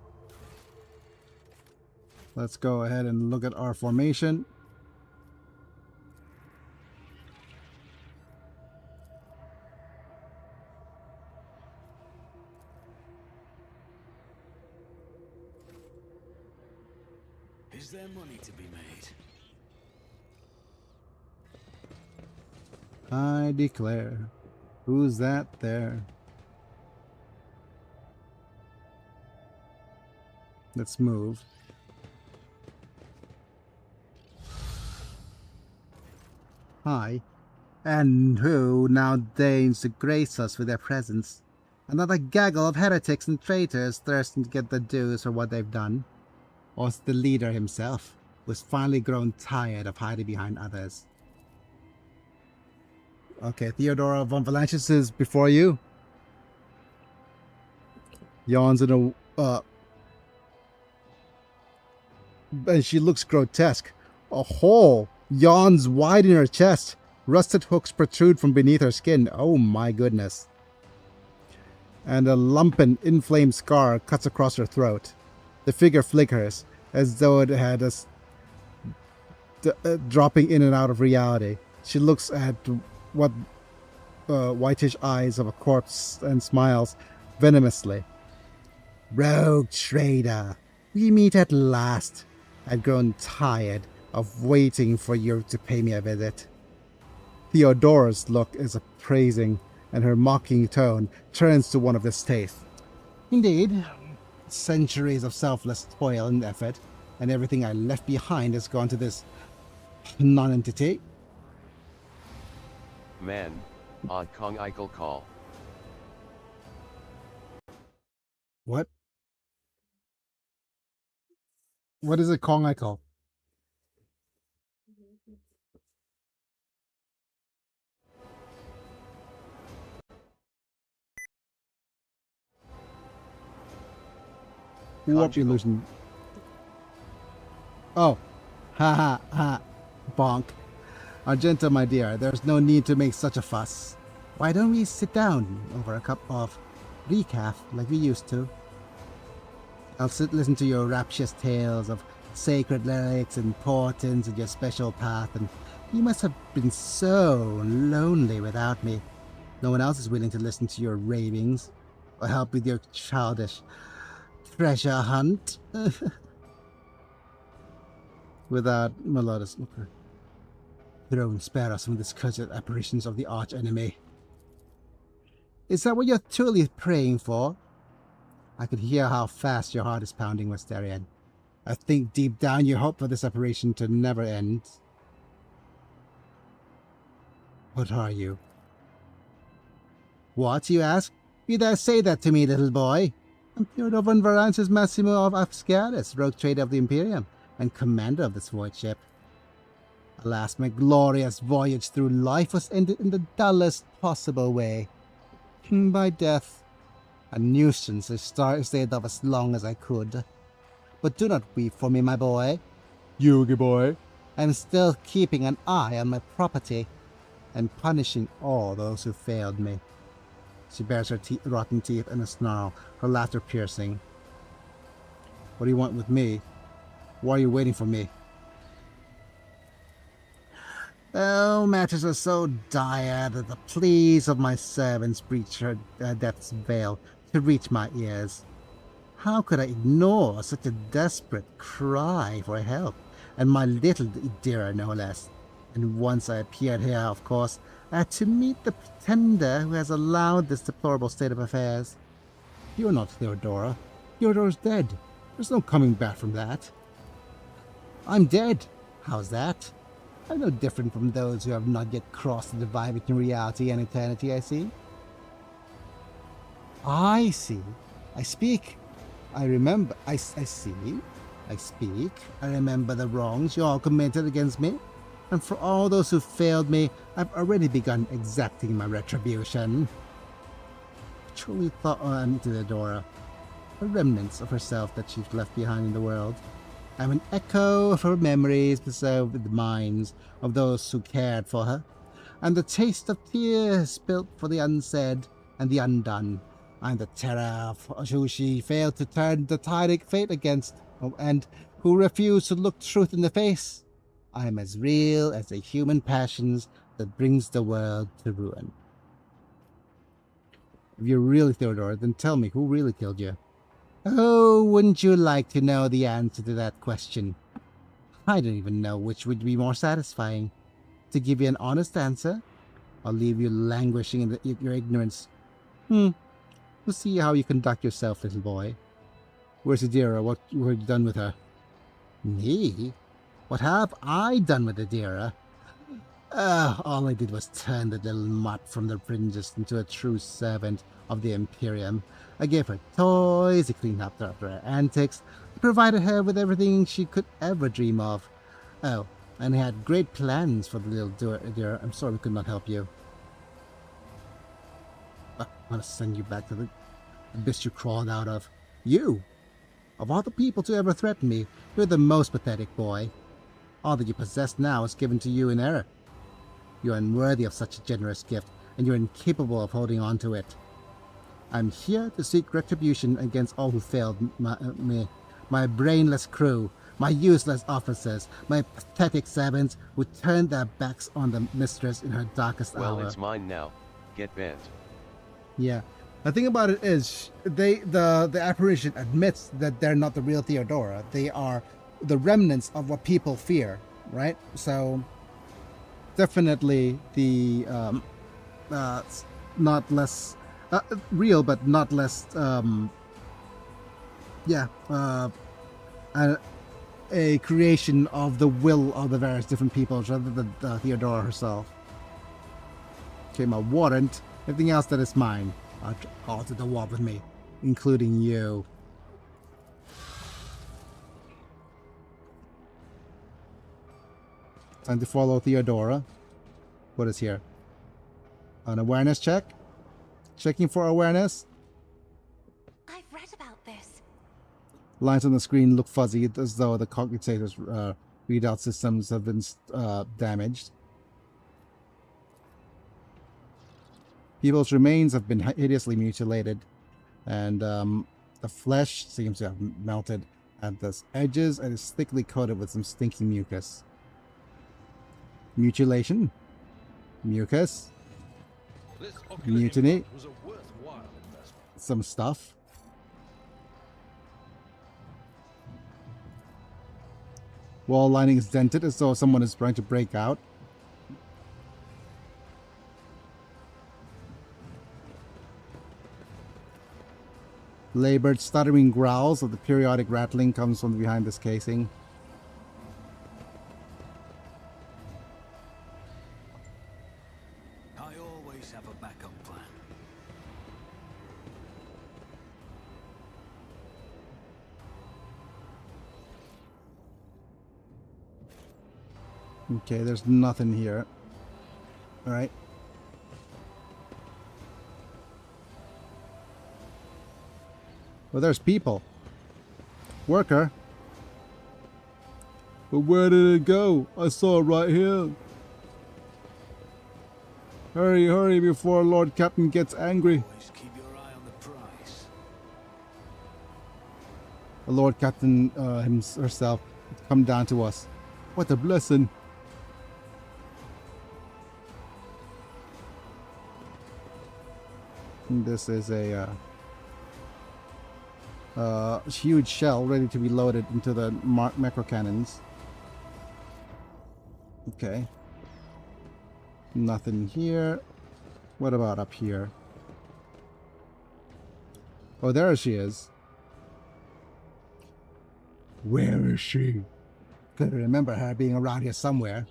Speaker 7: Let's go ahead and look at our formation.
Speaker 3: Is there money to be made?
Speaker 7: I declare. Who's that there? Let's move. Hi. And who now deigns to grace us with their presence? Another gaggle of heretics and traitors thirsting to get the dues for what they've done? Or it's the leader himself, who's finally grown tired of hiding behind others? Okay, Theodora von Valanches is before you. Yawns in a... and she looks grotesque. A hole yawns wide in her chest. Rusted hooks protrude from beneath her skin. Oh my goodness. And a lumpen, inflamed scar cuts across her throat. The figure flickers, as though it had dropping in and out of reality. She looks at what whitish eyes of a corpse and smiles venomously. Rogue trader, we meet at last. I've grown tired of waiting for you to pay me a visit. Theodora's look is appraising, and her mocking tone turns to one of distaste. Indeed, centuries of selfless toil and effort, and everything I left behind has gone to this nonentity.
Speaker 2: Man, odd Kong Eichel call.
Speaker 7: What? What is a Kong I call? Warp
Speaker 2: Conjugal.
Speaker 7: illusion. Oh. Ha ha ha. Bonk. Argenta, my dear, there's no need to make such a fuss. Why don't we sit down over a cup of recaf like we used to? I'll listen to your rapturous tales of sacred lyrics and portents and your special path, and you must have been so lonely without me. No one else is willing to listen to your ravings or help with your childish treasure hunt. Without Melodus, throne, spare us from the cursed apparitions of the arch enemy. Is that what you're truly praying for? I could hear how fast your heart is pounding, Westarian. I think deep down you hope for this apparition to never end. What are you? What, you ask? You dare say that to me, little boy? I'm Theodore von Varances Massimo of Ascaris, rogue trader of the Imperium, and commander of this void ship. Alas, my glorious voyage through life was ended in the dullest possible way. By death. A nuisance I stayed off as long as I could. But do not weep for me, my boy. Yugi boy. I'm still keeping an eye on my property, and punishing all those who failed me. She bares her rotten teeth in a snarl, her laughter piercing. What do you want with me? Why are you waiting for me? Oh, matters are so dire that the pleas of my servants breach her death's veil to reach my ears. How could I ignore such a desperate cry for help, and my little dear no less? And once I appeared here, of course, I had to meet the pretender who has allowed this deplorable state of affairs. You're not Theodora. Theodora's dead. There's no coming back from that. I'm dead. How's that? I'm no different from those who have not yet crossed the divide between reality and eternity, I see. I see. I speak. I remember. I see. I speak. I remember the wrongs you all committed against me. And for all those who failed me, I've already begun exacting my retribution. Truly thought on to Theodora, the remnants of herself that she's left behind in the world. I'm an echo of her memories preserved in the minds of those who cared for her. I'm the taste of tears spilt for the unsaid and the undone. I'm the terror of who she failed to turn the tide of fate against, and who refused to look truth in the face. I am as real as the human passions that brings the world to ruin. If you're really Theodora, then tell me, who really killed you? Oh, wouldn't you like to know the answer to that question? I don't even know which would be more satisfying. To give you an honest answer, or leave you languishing in your ignorance. We'll see how you conduct yourself, little boy. Where's Adira? What have you done with her? Me? What have I done with Adira? All I did was turn the little mutt from the fringes into a true servant of the Imperium. I gave her toys, I cleaned up after her antics, I provided her with everything she could ever dream of. Oh, and I had great plans for the little Adira. I'm sorry we could not help you. I want to send you back to the abyss you crawled out of. You! Of all the people to ever threaten me, you're the most pathetic boy. All that you possess now is given to you in error. You're unworthy of such a generous gift, and you're incapable of holding on to it. I'm here to seek retribution against all who failed me. My brainless crew, my useless officers, my pathetic servants who turned their backs on the mistress in her darkest hour.
Speaker 2: Well, it's mine now. Get bent.
Speaker 1: Yeah. The thing about it is, the apparition admits that they're not the real Theodora. They are the remnants of what people fear, right? So, definitely the not less real, but not less a creation of the will of the various different peoples rather than Theodora herself.
Speaker 7: Okay, my warrant. Everything else that is mine. All to the war with me, including you. Time to follow Theodora. What is here? An awareness check? Checking for awareness?
Speaker 5: I've read about this.
Speaker 7: Lines on the screen look fuzzy, as though the cognitor's readout systems have been damaged. People's remains have been hideously mutilated, and the flesh seems to have melted at the edges and is thickly coated with some stinky mucus. Mutilation, mucus, mutiny, some stuff. Wall lining is dented as though someone is trying to break out. Labored, stuttering growls of the periodic rattling comes from behind this casing.
Speaker 3: I always have a backup plan.
Speaker 7: Okay, there's nothing here. Alright. Well, there's people. Worker. But where did it go? I saw it right here. Hurry, hurry before Lord Captain gets angry.
Speaker 3: Always keep your eye on the prize.
Speaker 7: The Lord Captain herself come down to us. What a blessing. This is a huge shell ready to be loaded into the macro cannons. Okay. Nothing here. What about up here? Oh, there she is. Where is she? Could remember her being around here somewhere.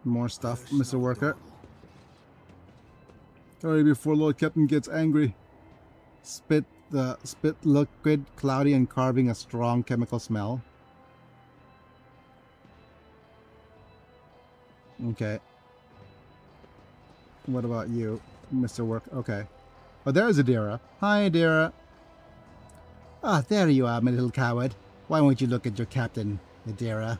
Speaker 7: More stuff, Mr. Worker. Hurry before Lord Captain gets angry. Spit liquid, cloudy and carving a strong chemical smell. Okay. What about you, Mr. Worker? Okay. Oh, there's Adira. Hi, Adira. Ah, there you are, my little coward. Why won't you look at your captain, Adira?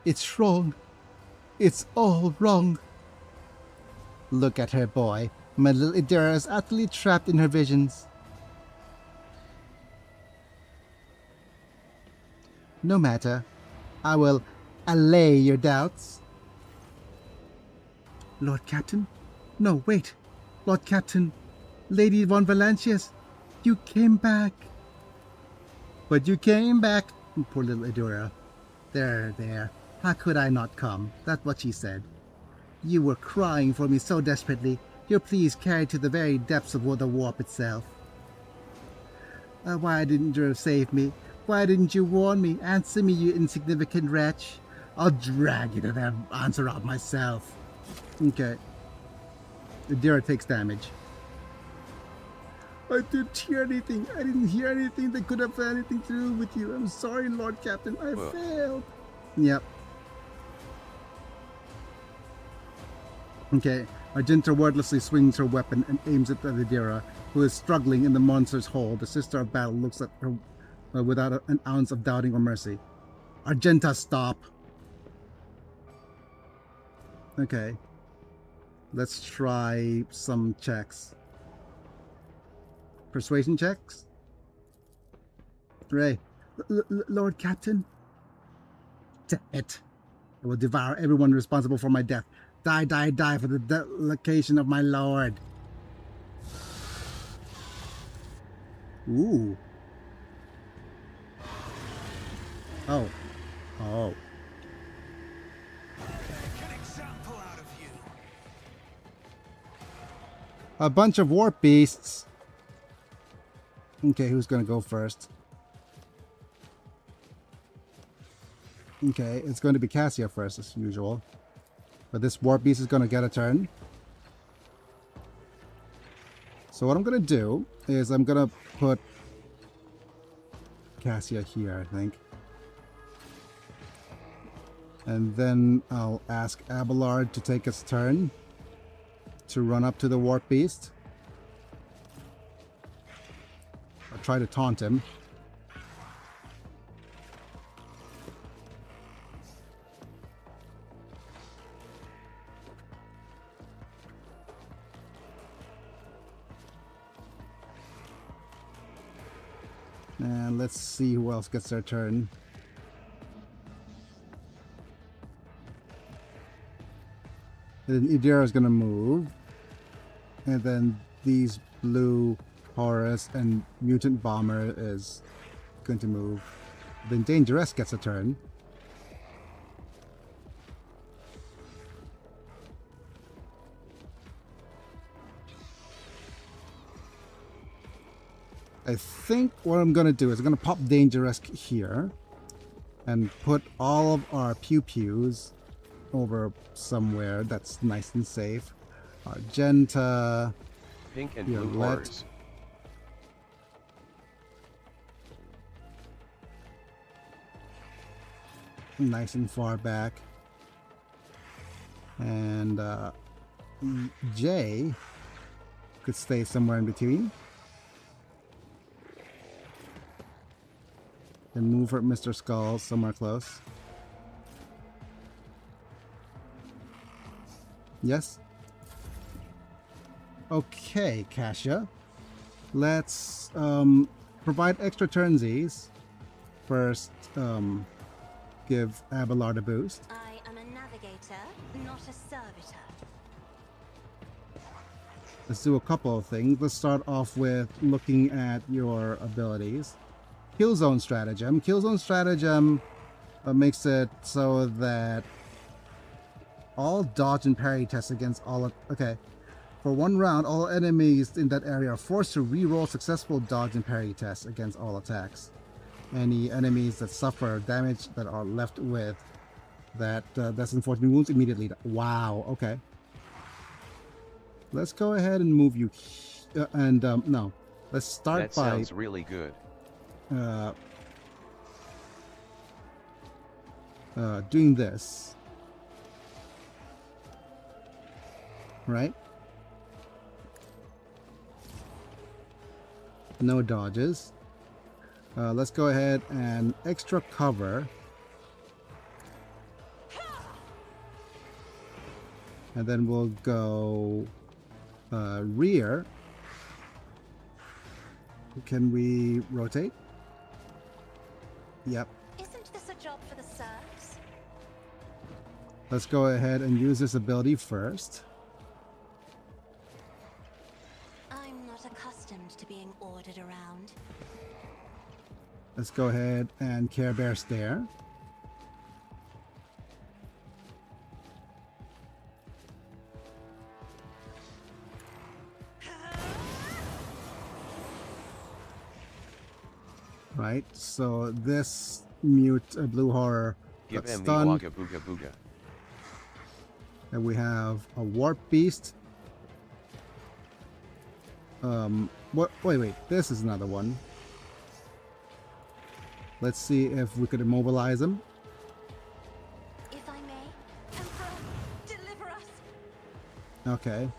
Speaker 7: It's wrong. It's all wrong. Look at her, boy. My little Adira is utterly trapped in her visions. No matter. I will allay your doubts. Lord Captain? No, wait. Lord Captain. Lady von Valancius. You came back. But you came back. Poor little Adira. There. How could I not come? That's what she said. You were crying for me so desperately, your pleas carried to the very depths of the warp itself. Why didn't you save me? Why didn't you warn me? Answer me, you insignificant wretch. I'll drag you to that answer out myself. Okay. Adira takes damage. I didn't hear anything. I didn't hear anything that could have anything to do with you. I'm sorry, Lord Captain. I failed. Yep. Okay, Argenta wordlessly swings her weapon and aims it at Adira, who is struggling in the monster's hold. The Sister of Battle looks at her without an ounce of doubting or mercy. Argenta, stop! Okay. Let's try some checks. Persuasion checks? Ray. Lord Captain? Damn it. I will devour everyone responsible for my death. Die for the delocation of my lord. Ooh. Oh.
Speaker 3: Make an example out of you.
Speaker 7: A bunch of warp beasts. Okay, who's gonna go first? Okay, it's going to be Cassia first as usual. But this warp beast is gonna get a turn. So what I'm gonna do is I'm gonna put Cassia here, I think. And then I'll ask Abelard to take its turn to run up to the warp beast. I'll try to taunt him. And let's see who else gets their turn. And then Idira is going to move. And then these blue Horus and Mutant Bomber is going to move. Then Dangerous gets a turn. I think what I'm going to do is I'm going to pop Dangerous here and put all of our pew-pews over somewhere that's nice and safe. Argenta,
Speaker 2: Pink and blue
Speaker 7: Violet.
Speaker 2: horrors.
Speaker 7: Nice and far back. And J could stay somewhere in between. And move her Mr. Skull somewhere close. Yes? Okay, Cassia. Let's provide extra turnsies. First, give Abelard a boost.
Speaker 5: I am a navigator, not a servitor.
Speaker 7: Let's do a couple of things. Let's start off with looking at your abilities. Killzone Stratagem. Killzone Stratagem makes it so that all dodge and parry tests against all... Okay. For one round, all enemies in that area are forced to re-roll successful dodge and parry tests against all attacks. Any enemies that suffer damage that are left with that that's unfortunate wounds immediately. Wow, okay. Let's go ahead and move you... no. Let's start
Speaker 2: That
Speaker 7: by...
Speaker 2: sounds really good.
Speaker 7: Doing this. Right? No dodges. Let's go ahead and extra cover. And then we'll go rear. Can we rotate? Yep.
Speaker 5: Isn't this a job for the serfs?
Speaker 7: Let's go ahead and use this ability first.
Speaker 5: I'm not accustomed to being ordered around.
Speaker 7: Let's go ahead and Care Bear Stare. Right, so this mute blue horror
Speaker 2: Give
Speaker 7: got
Speaker 2: him the
Speaker 7: stunned.
Speaker 2: wagga booga booga.
Speaker 7: And we have a warp beast. Wait, this is another one. Let's see if we could immobilize him.
Speaker 5: If I may, Emperor, deliver us.
Speaker 7: Okay.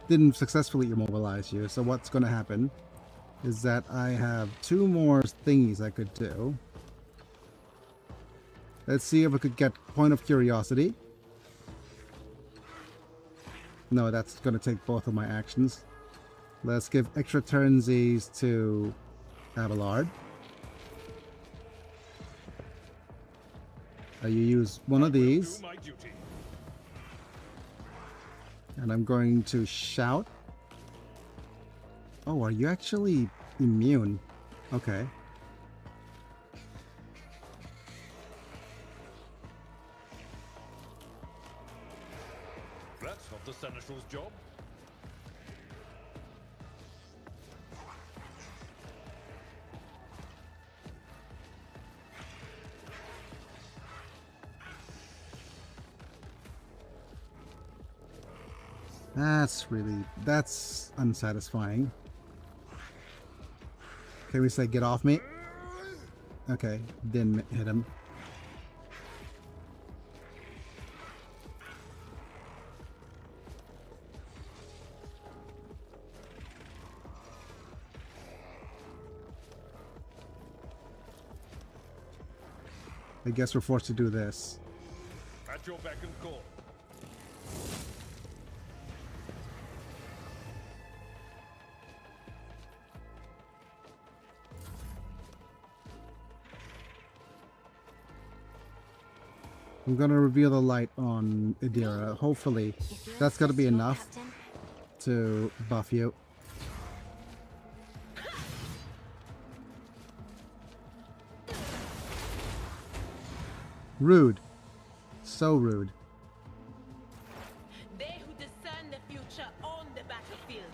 Speaker 7: Didn't successfully immobilize you, so what's going to happen is that I have two more thingies I could do. Let's see if we could get Point of Curiosity. No, that's going to take both of my actions. Let's give extra turnsies to Abelard. You use one of these. And I'm going to shout. Oh, are you actually immune? Okay.
Speaker 6: Marshal's job.
Speaker 7: That's unsatisfying. Can we say get off me? Okay, didn't hit him. I guess we're forced to do this.
Speaker 6: At your beck and call.
Speaker 7: I'm gonna reveal the light on Idira. Hopefully, that's gonna be enough to buff you. Rude. So rude.
Speaker 9: They who discern the future on the battlefield.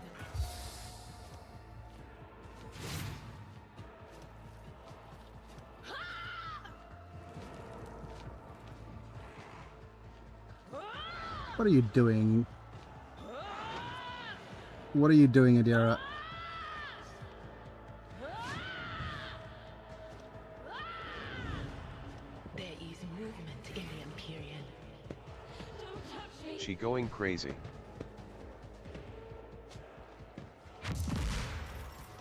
Speaker 7: What are you doing? What are you doing, Idira?
Speaker 8: There is movement in the Imperium.
Speaker 2: She going crazy.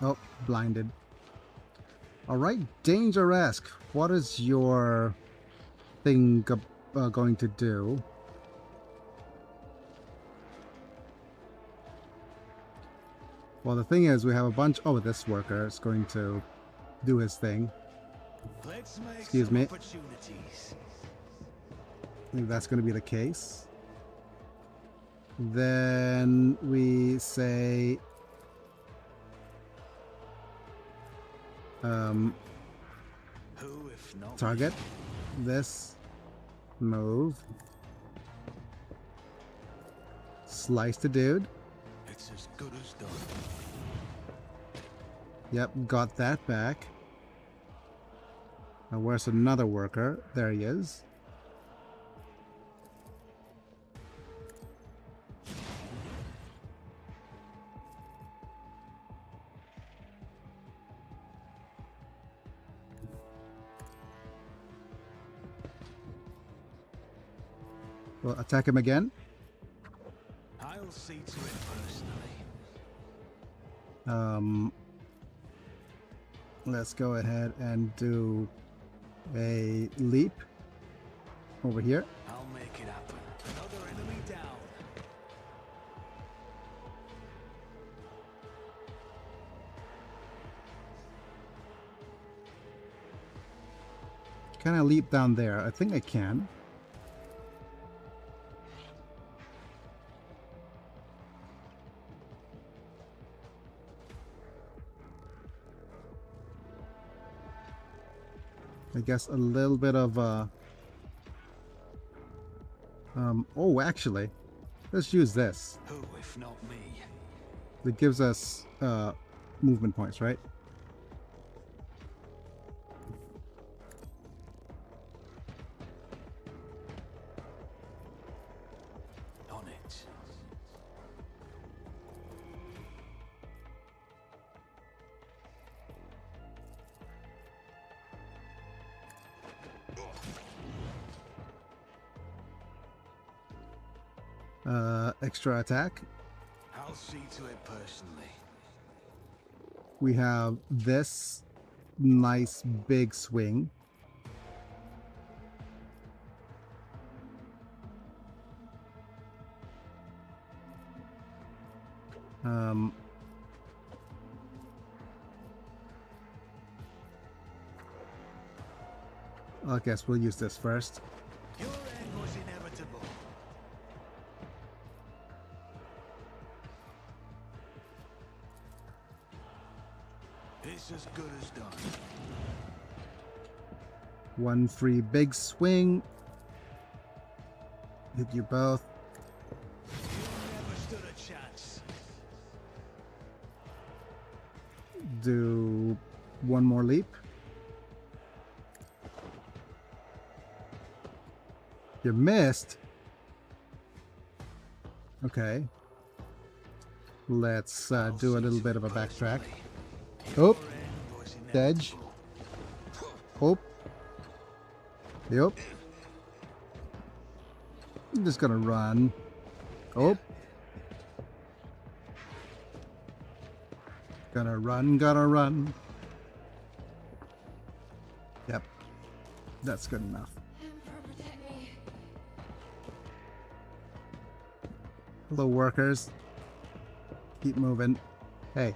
Speaker 7: Oh, blinded. Alright, Danger-esque. What is your thing going to do? Well, the thing is, we have a bunch... Oh, this worker is going to do his thing. Excuse me. I think that's going to be the case. Then we say... target. This. Move. Slice the dude.
Speaker 3: It's as good as done.
Speaker 7: Yep, got that back. Now where's another worker? There he is. We'll attack him again.
Speaker 3: I'll see to it personally.
Speaker 7: Let's go ahead and do a leap over here.
Speaker 3: I'll make it happen. Another enemy down.
Speaker 7: Can I leap down there? I think I can. I guess a little bit of oh, actually, let's use this.
Speaker 3: Who, if not me?
Speaker 7: It gives us movement points, right?
Speaker 3: On it.
Speaker 7: Extra attack.
Speaker 3: I'll see to it personally.
Speaker 7: We have this nice big swing. I guess we'll use this first.
Speaker 3: Your end was inevitable. It's as good as done.
Speaker 7: One free big swing. Hit you both. do one more leap. You missed. Okay. Let's do a little bit of a backtrack. Oh, edge. Oh. Yep. I'm just gonna run. Oh. Gonna run, gonna run. Yep. That's good enough. Hello, workers. Keep moving. Hey.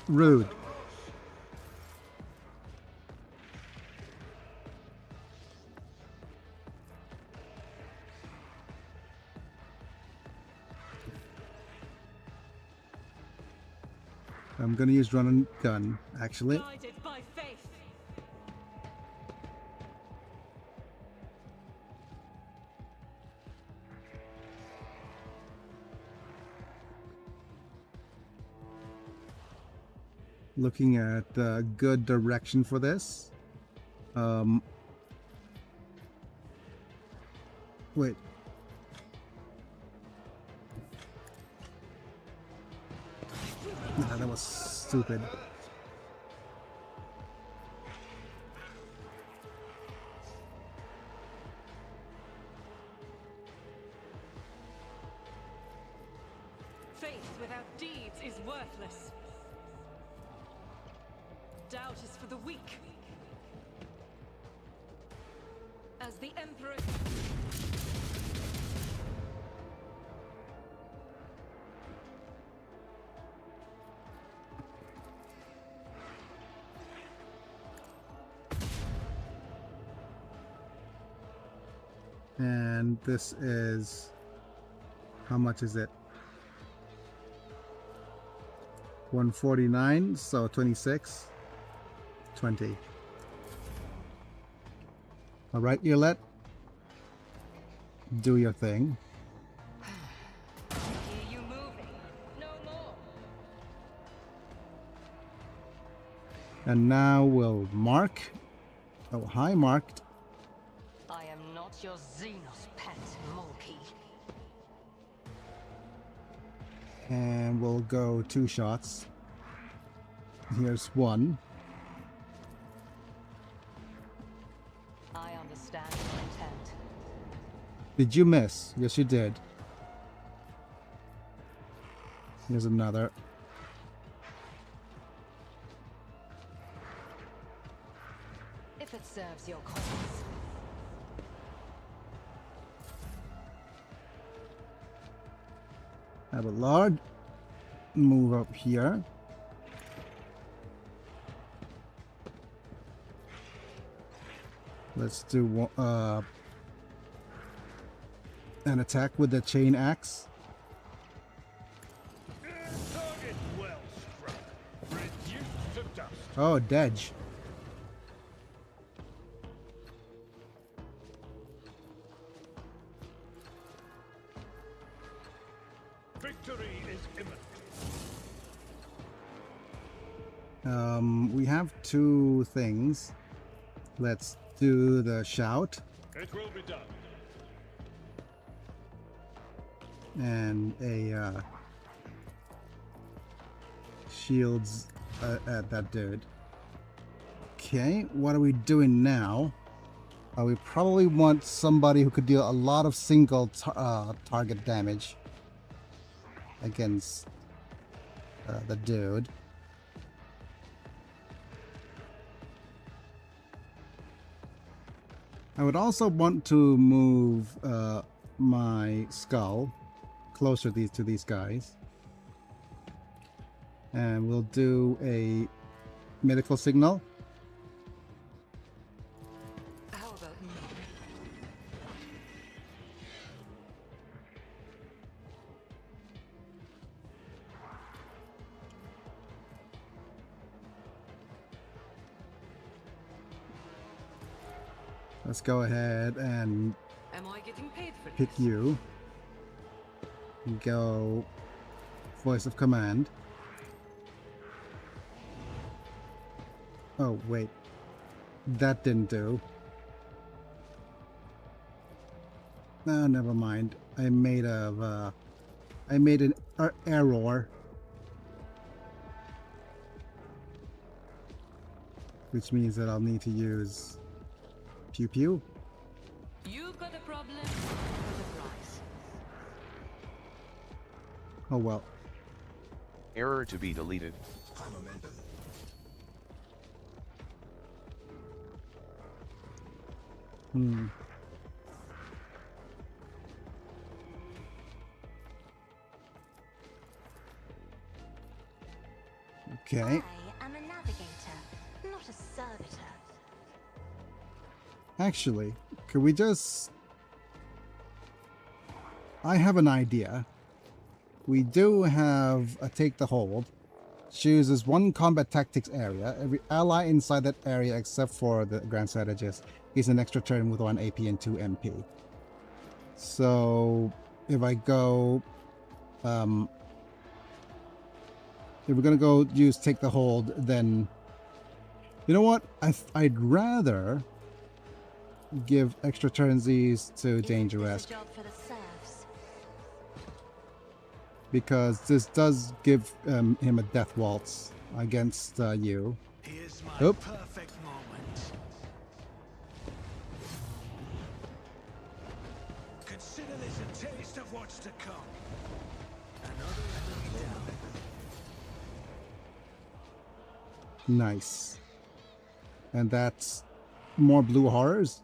Speaker 7: Rude. I'm gonna use run and gun, actually.
Speaker 9: Guided by faith.
Speaker 7: Looking at a good direction for this. Wait. Nah, that was stupid.
Speaker 9: Faith without deeds is worthless. Doubt is for the weak. As the Emperor...
Speaker 7: And this is... How much is it? 149, so 26. 20. All right, Earlet. Do your thing.
Speaker 4: Hear you moving. No more.
Speaker 7: And now we'll mark. Oh, hi, marked.
Speaker 4: I am not your Xenos pet monkey.
Speaker 7: And we'll go 2 shots. Here's one.
Speaker 4: I understand your intent.
Speaker 7: Did you miss? Yes, you did. Here's another.
Speaker 4: If it serves your cause.
Speaker 7: Have a lord. Move up here. Let's do an attack with the chain axe.
Speaker 6: Target well struck. Reduced to dust.
Speaker 7: Oh, Dedge.
Speaker 6: Victory is imminent.
Speaker 7: We have 2 things. Let's do the shout
Speaker 6: It will be done.
Speaker 7: and a shields at that dude. Okay, what are we doing now? We probably want somebody who could deal a lot of single target damage against the dude. I would also want to move my skull closer to these guys. And we'll do a medical signal.
Speaker 9: How about me?
Speaker 7: Let's go ahead and
Speaker 9: Am I getting paid for
Speaker 7: pick
Speaker 9: this?
Speaker 7: you. Go voice of command. Oh, wait. That didn't do. No, never mind. I made an error. Which means that I'll need to use pew pew.
Speaker 9: You've got a problem with a price.
Speaker 7: Oh well.
Speaker 2: Error to be deleted.
Speaker 7: Hmm. Okay.
Speaker 5: I am a navigator, not a servitor.
Speaker 7: Actually, could we just... I have an idea. We do have a take the hold. Chooses one combat tactics area. Every ally inside that area except for the Grand Strategist is an extra turn with 1 AP and 2 MP. So if I go... if we're gonna go use take the hold, then... You know what? I'd rather give extra turnsies to Dangerous, because this does give him a death waltz against you.
Speaker 3: Here's my
Speaker 7: Oop.
Speaker 3: perfect moment. Consider this a taste of what's to come. Another enemy down.
Speaker 7: Nice. And that's more blue horrors.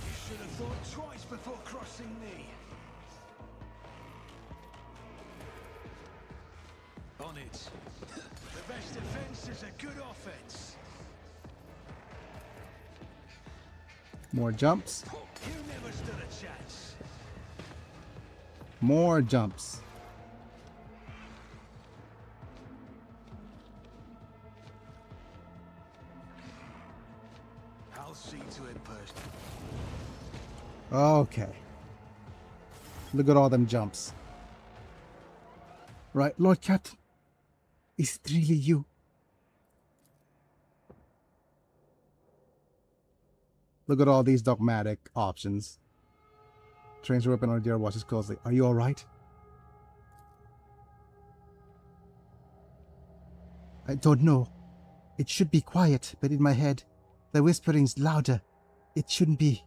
Speaker 3: You should have thought twice before crossing me. On it. The best defense is a good offense.
Speaker 7: More jumps.
Speaker 3: You never stood a chance.
Speaker 7: More jumps.
Speaker 3: I'll see to it first.
Speaker 7: Okay. Look at all them jumps. Right, Lord Captain. Is it really you? Look at all these dogmatic options. Trains your weapon on dear, watches closely. Are you alright? I don't know. It should be quiet, but in my head, the whispering's louder. It shouldn't be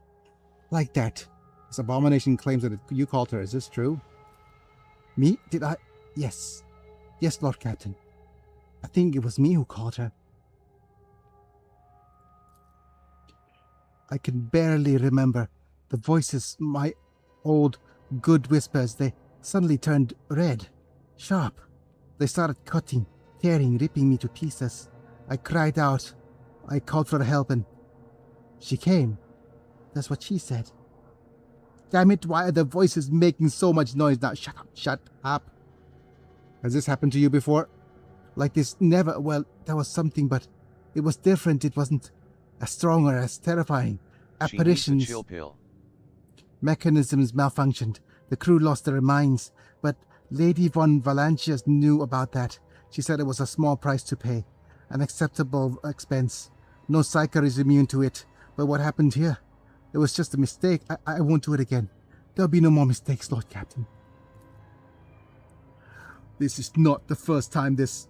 Speaker 7: like that. This abomination claims that you called her. Is this true? Me? Did I? Yes. Yes, Lord Captain. I think it was me who called her. I can barely remember the voices, my old good whispers. They suddenly turned red, sharp. They started cutting, tearing, ripping me to pieces. I cried out. I called for help and she came. That's what she said. Damn it, why are the voices making so much noise now? Shut up, shut up. Has this happened to you before? Like this? Never. Well, there was something, but it was different. It wasn't as strong or as terrifying. Apparitions.
Speaker 2: She needs a chill pill.
Speaker 7: Mechanisms malfunctioned. The crew lost their minds. But Lady von Valancius knew about that. She said it was a small price to pay. An acceptable expense. No psyker is immune to it. But what happened here? It was just a mistake. I won't do it again. There'll be no more mistakes, Lord Captain. This is not the first time this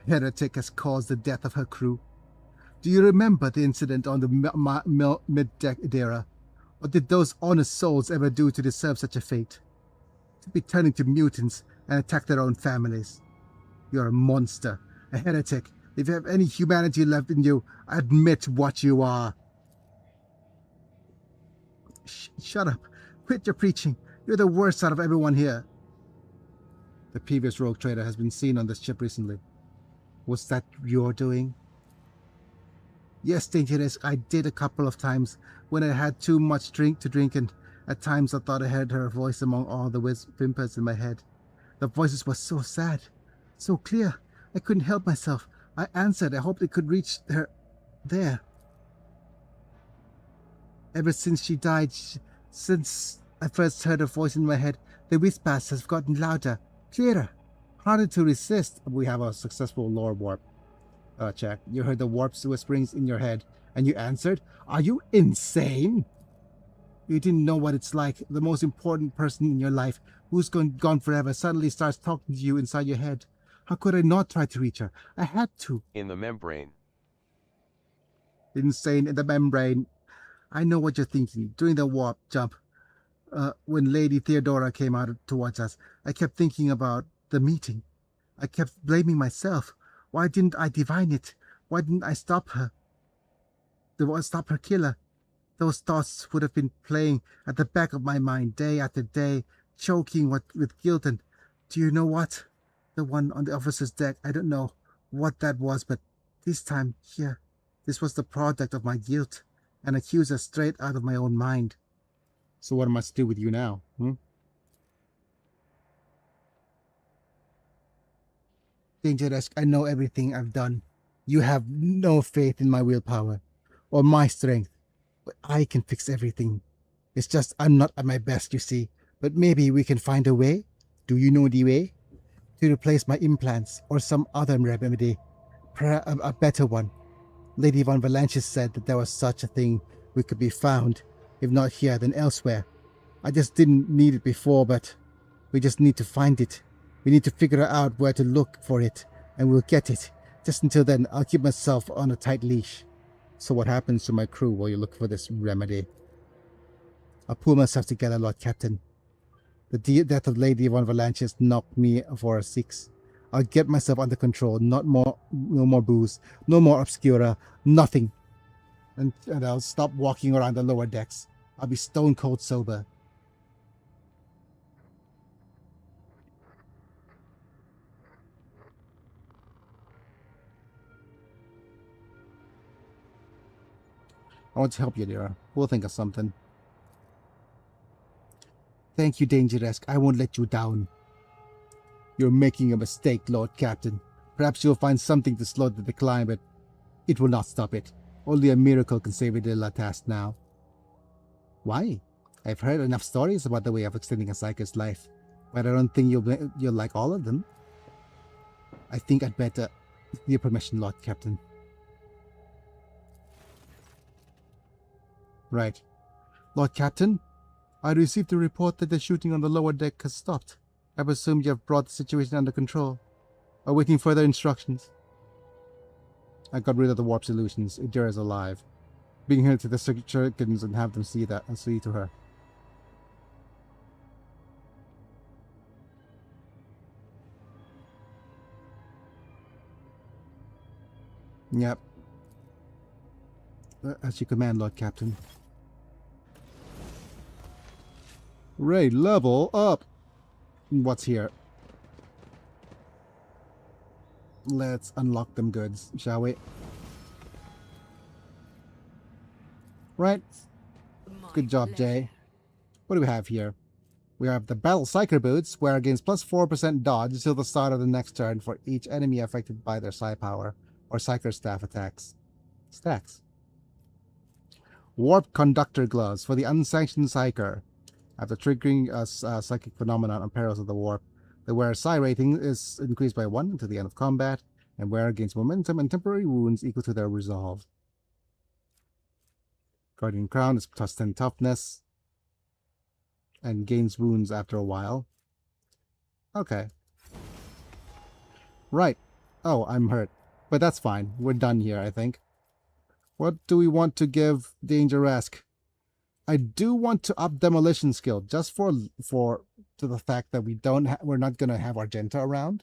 Speaker 7: heretic has caused the death of her crew. Do you remember the incident on the mid-deck Adira? What did those honest souls ever do to deserve such a fate? To be turning to mutants and attack their own families. You're a monster, a heretic. If you have any humanity left in you, admit what you are. Shut up. Quit your preaching. You're the worst out of everyone here. The previous rogue trader has been seen on this ship recently. Was that your doing? Yes, Dangerous, I did a couple of times when I had too much to drink, and at times I thought I heard her voice among all the whimpers in my head. The voices were so sad, so clear. I couldn't help myself. I answered. I hoped it could reach her there. Ever since she died, since I first heard her voice in my head, the whispers have gotten louder, clearer, harder to resist. We have a successful lore warp check. You heard the warp's whisperings in your head, and you answered, "Are you insane?" You didn't know what it's like. The most important person in your life, who's gone forever, suddenly starts talking to you inside your head. How could I not try to reach her? I had to.
Speaker 2: In the membrane.
Speaker 7: Insane in the membrane. I know what you're thinking. During the warp jump, when Lady Theodora came out towards us, I kept thinking about the meeting. I kept blaming myself. Why didn't I divine it? Why didn't I stop her? Stop her killer? Those thoughts would have been playing at the back of my mind day after day, choking with guilt. And do you know what? The one on the officer's deck, I don't know what that was, but this time, here, this was the product of my guilt, an accuser straight out of my own mind. So what am I to do with you now? Dangerous, I know everything I've done. You have no faith in my willpower or my strength, but I can fix everything. It's just I'm not at my best, you see, but maybe we can find a way. Do you know the way? To replace my implants or some other remedy, a better one. Lady Von Valanches said that there was such a thing we could be found, if not here then elsewhere. I just didn't need it before, but we just need to find it. We need to figure out where to look for it, and we'll get it. Just until then, I'll keep myself on a tight leash. So what happens to my crew while you look for this remedy? I'll pull myself together, Lord Captain. The death of Lady Von Valanches knocked me for a 6. I'll get myself under control. No more booze, no more obscura, nothing. And I'll stop walking around the lower decks. I'll be stone cold sober. I want to help you, Lyra. We'll think of something. Thank you, Dangeresque. I won't let you down. You're making a mistake, Lord Captain. Perhaps you'll find something to slow the decline, but it will not stop it. Only a miracle can save the task now. Why? I've heard enough stories about the way of extending a psyker's life, but I don't think you'll like all of them. I think I'd better, with your permission, Lord Captain. Right. Lord Captain, I received a report that the shooting on the lower deck has stopped. I presume you have brought the situation under control. Awaiting further instructions. I got rid of the warp solutions. Idira is alive. Bring her to the circuits and have them see that and see to her. Yep. As you command, Lord Captain. Ray, level up! What's here? Let's unlock them goods, shall we? Right. Good job, Jay. What do we have here? We have the Battle Psyker Boots, where against plus 4% dodge until the start of the next turn for each enemy affected by their Psi Power or Psyker Staff attacks. Stacks. Warp Conductor Gloves for the unsanctioned Psyker. After triggering a psychic phenomenon on perils of the warp, the wearer's psi rating is increased by 1 until the end of combat, and wearer gains momentum and temporary wounds equal to their resolve. Guardian Crown is plus 10 toughness, and gains wounds after a while. Okay. Right. Oh, I'm hurt. But that's fine. We're done here, I think. What do we want to give Dangeresque? I do want to up demolition skill just for to the fact that we're not gonna have Argenta around.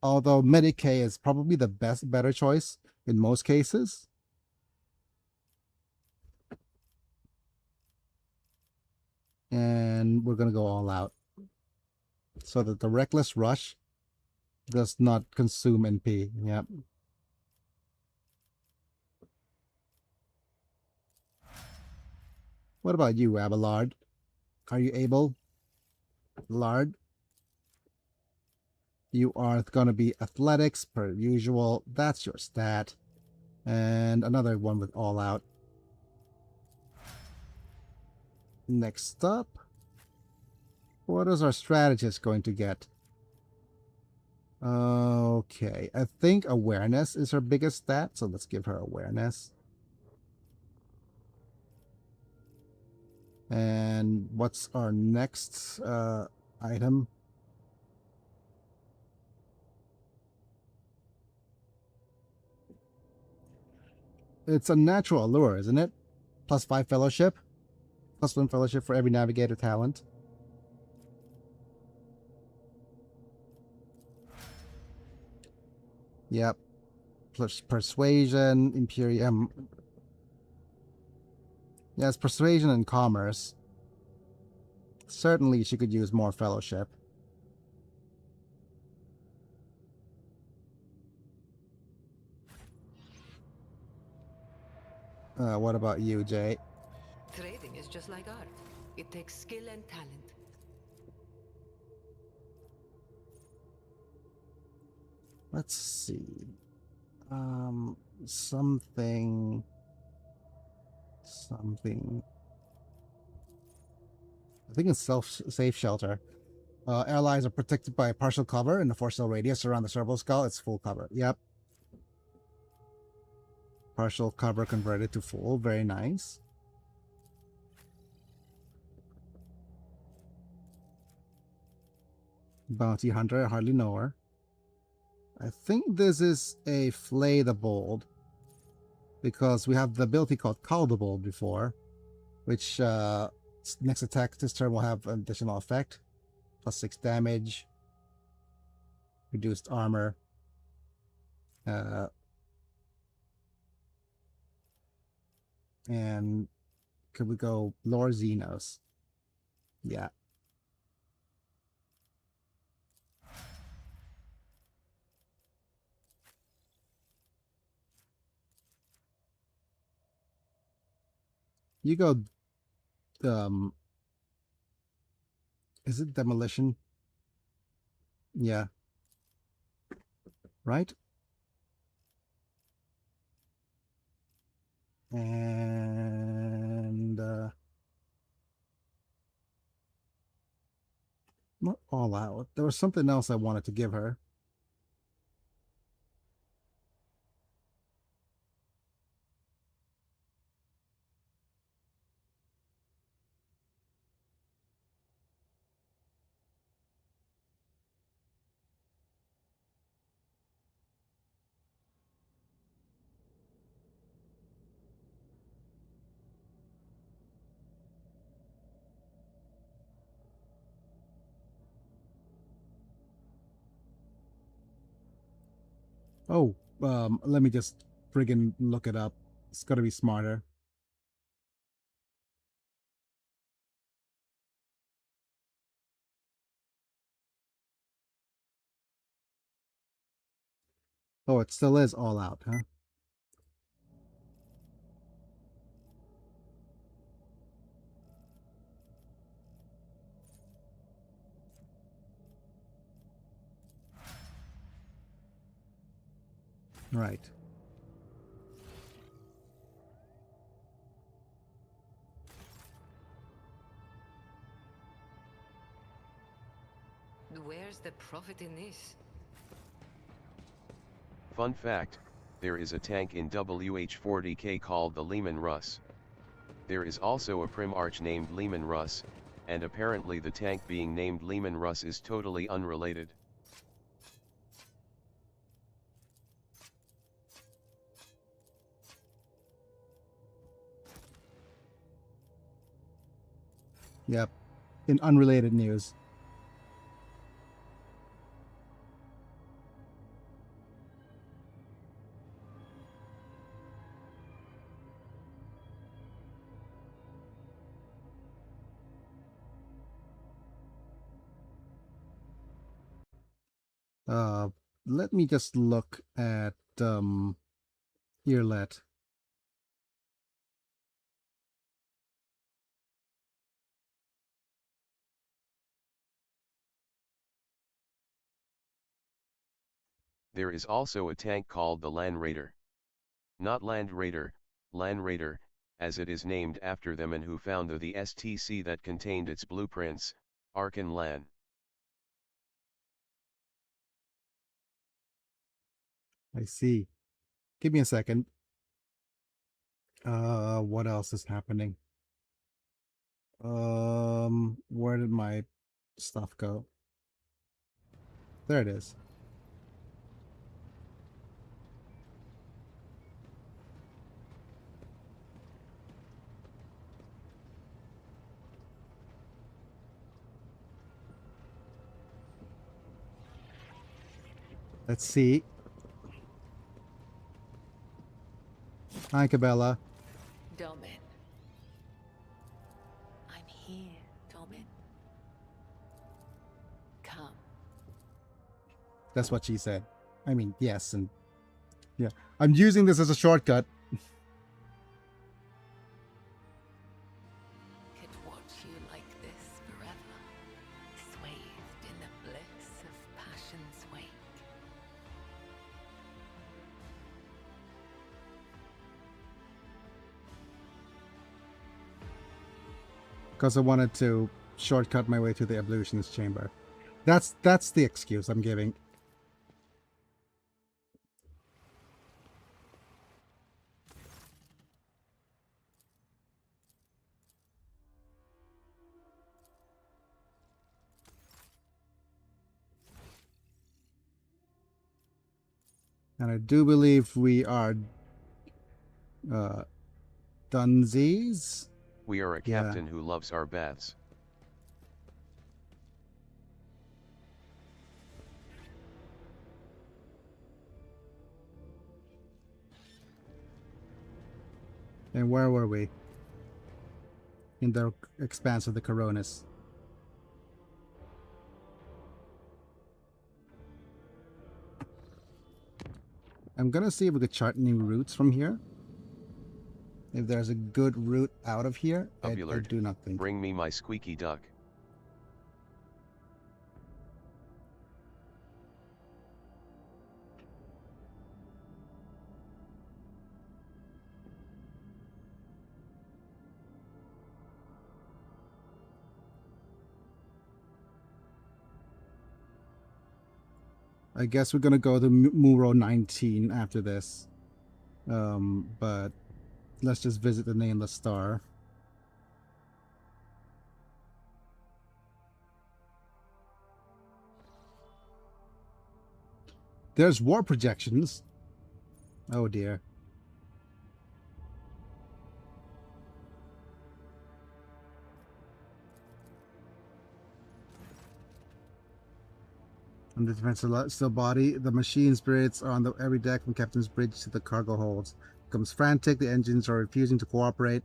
Speaker 7: Although Medicae is probably the better choice in most cases. And we're gonna go all out so that the Reckless Rush Does not consume NP. Yep. What about you, Abelard? Are you able? Lard? You are going to be athletics per usual. That's your stat. And another one with all out. Next up. What is our strategist going to get? Okay, I think awareness is her biggest stat, so let's give her awareness. And what's our next item? It's a natural allure, isn't it? +5 fellowship. +1 fellowship for every navigator talent. Yep. Plus persuasion, Imperium. Yes, persuasion and commerce. Certainly she could use more fellowship. What about you, Jay?
Speaker 8: Trading is just like art. It takes skill and talent.
Speaker 7: Let's see. Something. I think it's safe shelter. Allies are protected by partial cover in the 4-cell radius around the servo skull. It's full cover. Yep. Partial cover converted to full. Very nice. Bounty Hunter. I hardly know her. I think this is a Flay the Bold, because we have the ability called Call the Bold before, which next attack this turn will have an additional effect. +6 damage. Reduced armor. And could we go Lord Xenos? Yeah. You go, is it demolition? Yeah. Right? And, not all out. There was something else I wanted to give her. Oh, let me just friggin' look it up. It's gotta be smarter. Oh, it still is all out, huh? Right.
Speaker 8: Where's the profit in this?
Speaker 2: Fun fact, there is a tank in WH-40K called the Lehman Russ. There is also a Prim Arch named Lehman Russ, and apparently the tank being named Lehman Russ is totally unrelated.
Speaker 7: Yep. In unrelated news. Let me just look at Earlet.
Speaker 2: There is also a tank called the Land Raider. Not Land Raider, Land Raider, as it is named after the man who found the STC that contained its blueprints, Arkan Lan.
Speaker 7: I see. Give me a second. What else is happening? Where did my stuff go? There it is. Let's see. Hi, Cabela.
Speaker 8: Domin. I'm here, Domin. Come.
Speaker 7: That's what she said. I mean, yes, and yeah. I'm using this as a shortcut.
Speaker 8: Could watch you like this forever, swathed in the bliss of passion's wake.
Speaker 7: Because I wanted to shortcut my way to the ablutionist chamber. That's the excuse I'm giving. And I do believe we are Dunsies.
Speaker 2: We are a captain who loves our baths.
Speaker 7: And where were we? In the expanse of the Coronis. I'm gonna see if we could chart any routes from here. If there's a good route out of here, I do not think.
Speaker 2: Bring me my squeaky duck.
Speaker 7: I guess we're gonna go to Muro 19 after this. But let's just visit the Nameless Star. There's war projections. Oh dear. On the defensive still body, the machine spirits are on the every deck from Captain's Bridge to the cargo holds. Becomes frantic, the engines are refusing to cooperate.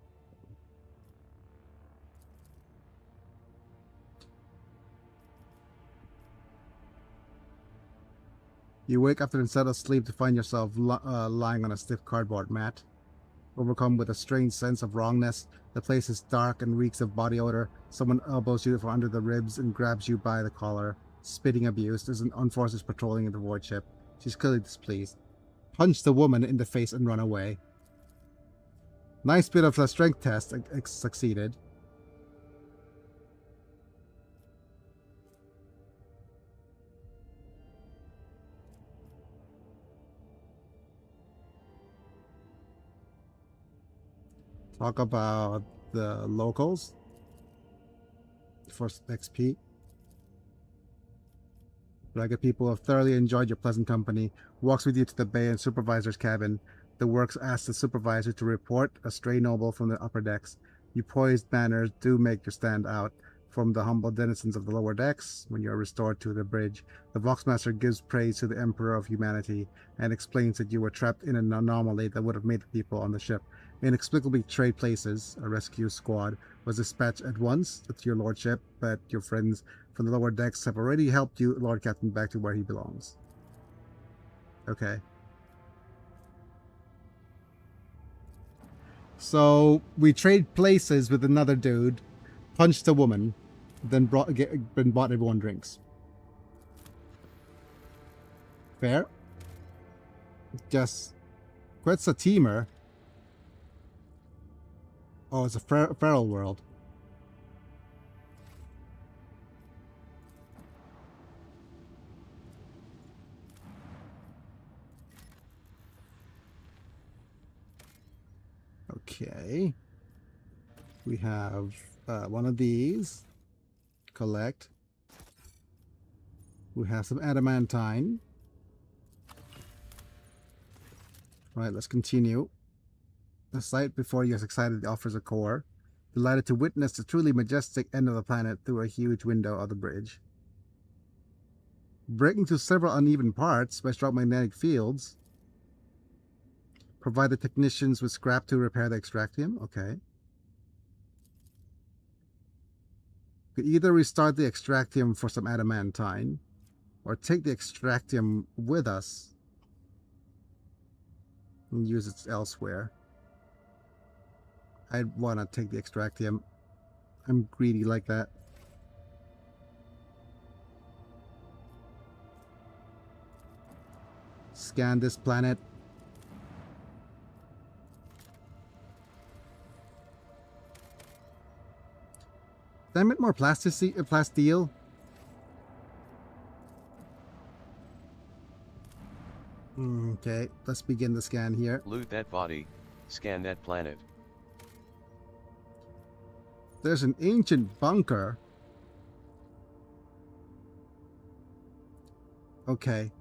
Speaker 7: You wake after unsettled sleep to find yourself lying on a stiff cardboard mat. Overcome with a strange sense of wrongness, the place is dark and reeks of body odor. Someone elbows you from under the ribs and grabs you by the collar. Spitting abuse. There's an unforced patrolling in the void ship. She's clearly displeased. Punch the woman in the face and run away. Nice bit of a strength test succeeded. Talk about the locals. First XP. Ragged people have thoroughly enjoyed your pleasant company. Walks with you to the bay and supervisor's cabin. The works asks the supervisor to report a stray noble from the upper decks. Your poised manners do make you stand out from the humble denizens of the lower decks. When you are restored to the bridge, the Voxmaster gives praise to the Emperor of Humanity and explains that you were trapped in an anomaly that would have made the people on the ship inexplicably trade places. A rescue squad was dispatched at once to your lordship, but your friends from the lower decks have already helped you, Lord Captain, back to where he belongs. Okay. So we trade places with another dude, punched a woman, then bought everyone drinks. Fair? Just quits a teamer. Oh, it's a feral world. Okay. We have one of these. Collect. We have some adamantine. Right, let's continue. The sight before you is excited offers a core. Delighted to witness the truly majestic end of the planet through a huge window of the bridge. Breaking through several uneven parts by strong magnetic fields. Provide the technicians with scrap to repair the extractium. Okay. We could either restart the extractium for some adamantine, or take the extractium with us and use it elsewhere. I'd want to take the extractium. I'm greedy like that. Scan this planet. Damn it, more plasteel. Okay, let's begin the scan here.
Speaker 2: Loot that body. Scan that planet.
Speaker 7: There's an ancient bunker. Okay.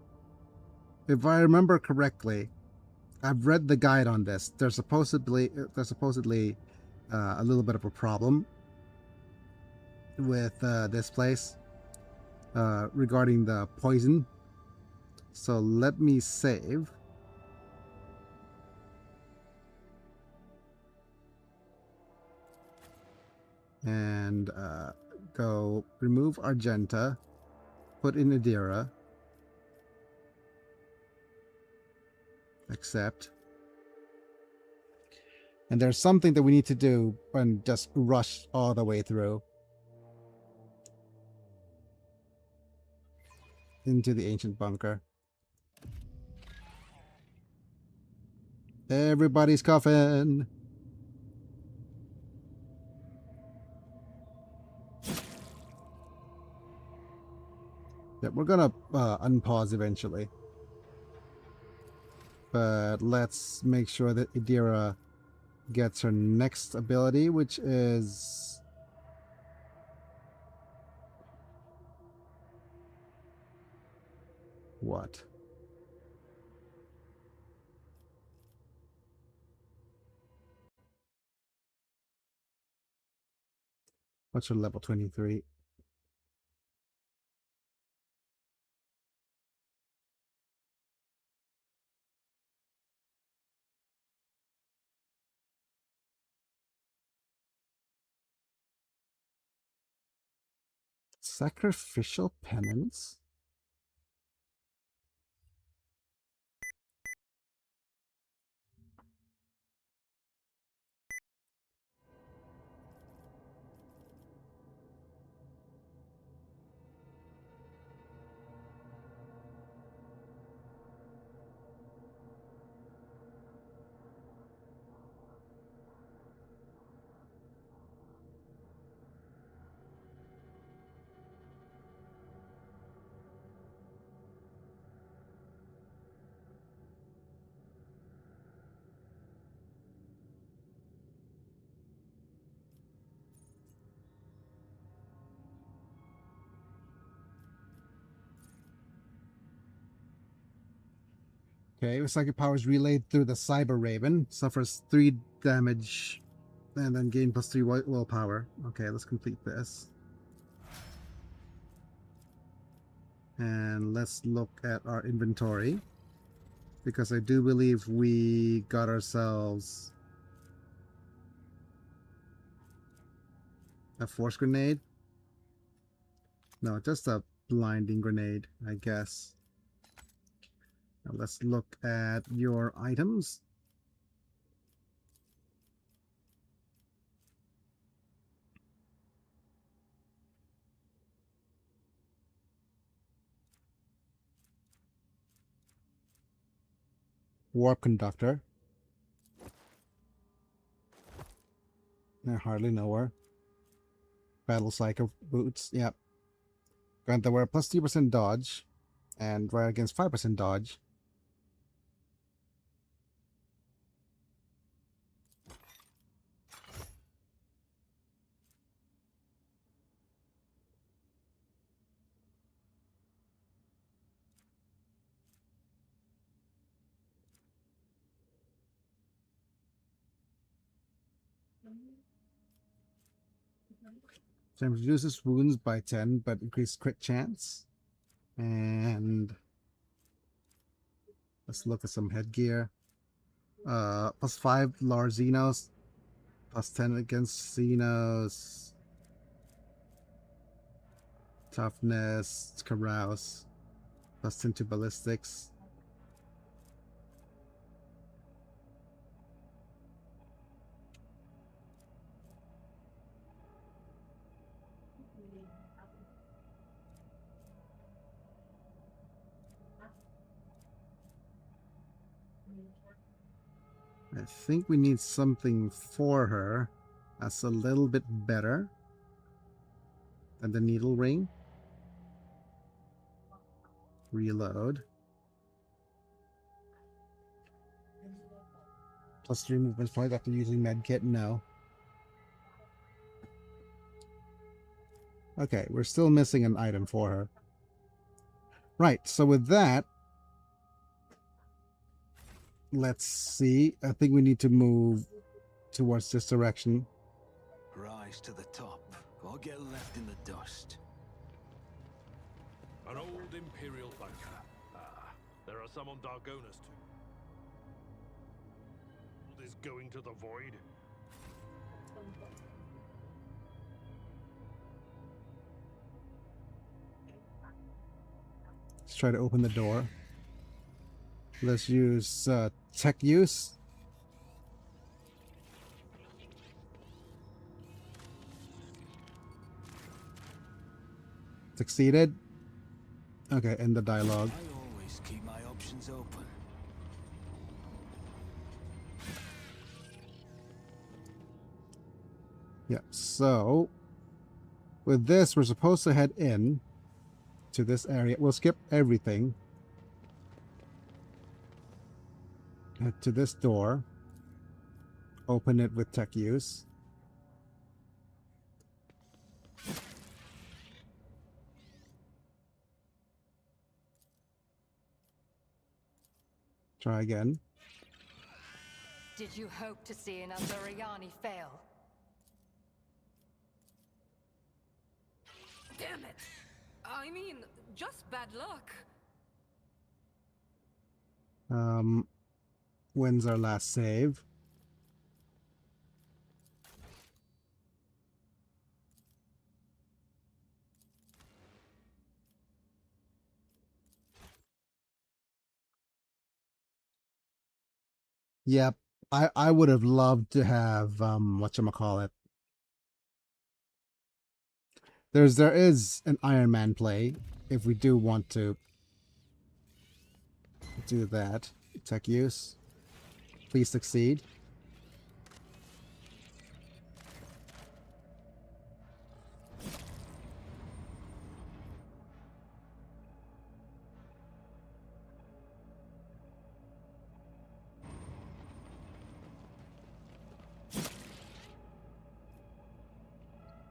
Speaker 7: If I remember correctly, I've read the guide on this. There's supposedly a little bit of a problem with this place regarding the poison. So let me save. And go remove Argenta, put in Adira, accept. And there's something that we need to do and just rush all the way through into the ancient bunker. Everybody's coughing. Yeah, we're gonna unpause eventually. But let's make sure that Adira gets her next ability, which is... what? What's her level 23? Sacrificial penance? Okay, psychic powers relayed through the Cyber Raven. Suffers 3 damage and then gain +3 willpower. Okay, let's complete this. And let's look at our inventory, because I do believe we got ourselves A force grenade? No, just a blinding grenade, I guess. Now let's look at your items. Warp conductor. I hardly know her. Battle Psycho boots. Yep. Grant the wearer plus 2% dodge. And right against 5% dodge. So it reduces wounds by 10, but increased crit chance. And let's look at some headgear. Plus 5 large Xenos. Plus 10 against Xenos. Toughness, carouse. Plus 10 to ballistics. I think we need something for her that's a little bit better than the needle ring. Reload. Plus 3 movement points after using medkit? No. Okay, we're still missing an item for her. Right, so with that, let's see. I think we need to move towards this direction.
Speaker 3: Rise to the top, or get left in the dust.
Speaker 6: An old Imperial bunker. Ah, there are some on Dargonas too. All is going to the void.
Speaker 7: Let's try to open the door. Let's use tech use. Succeeded. Okay, end the dialogue.
Speaker 3: I always keep my options open.
Speaker 7: Yeah, so with this, we're supposed to head in to this area. We'll skip everything. Head to this door. Open it with tech use. Try again.
Speaker 4: Did you hope to see an Azoriani fail?
Speaker 9: Damn it! I mean, just bad luck.
Speaker 7: When's our last save? Yep, I would have loved to have whatchamacallit. There is an Iron Man play if we do want to do that. Tech use. Please succeed.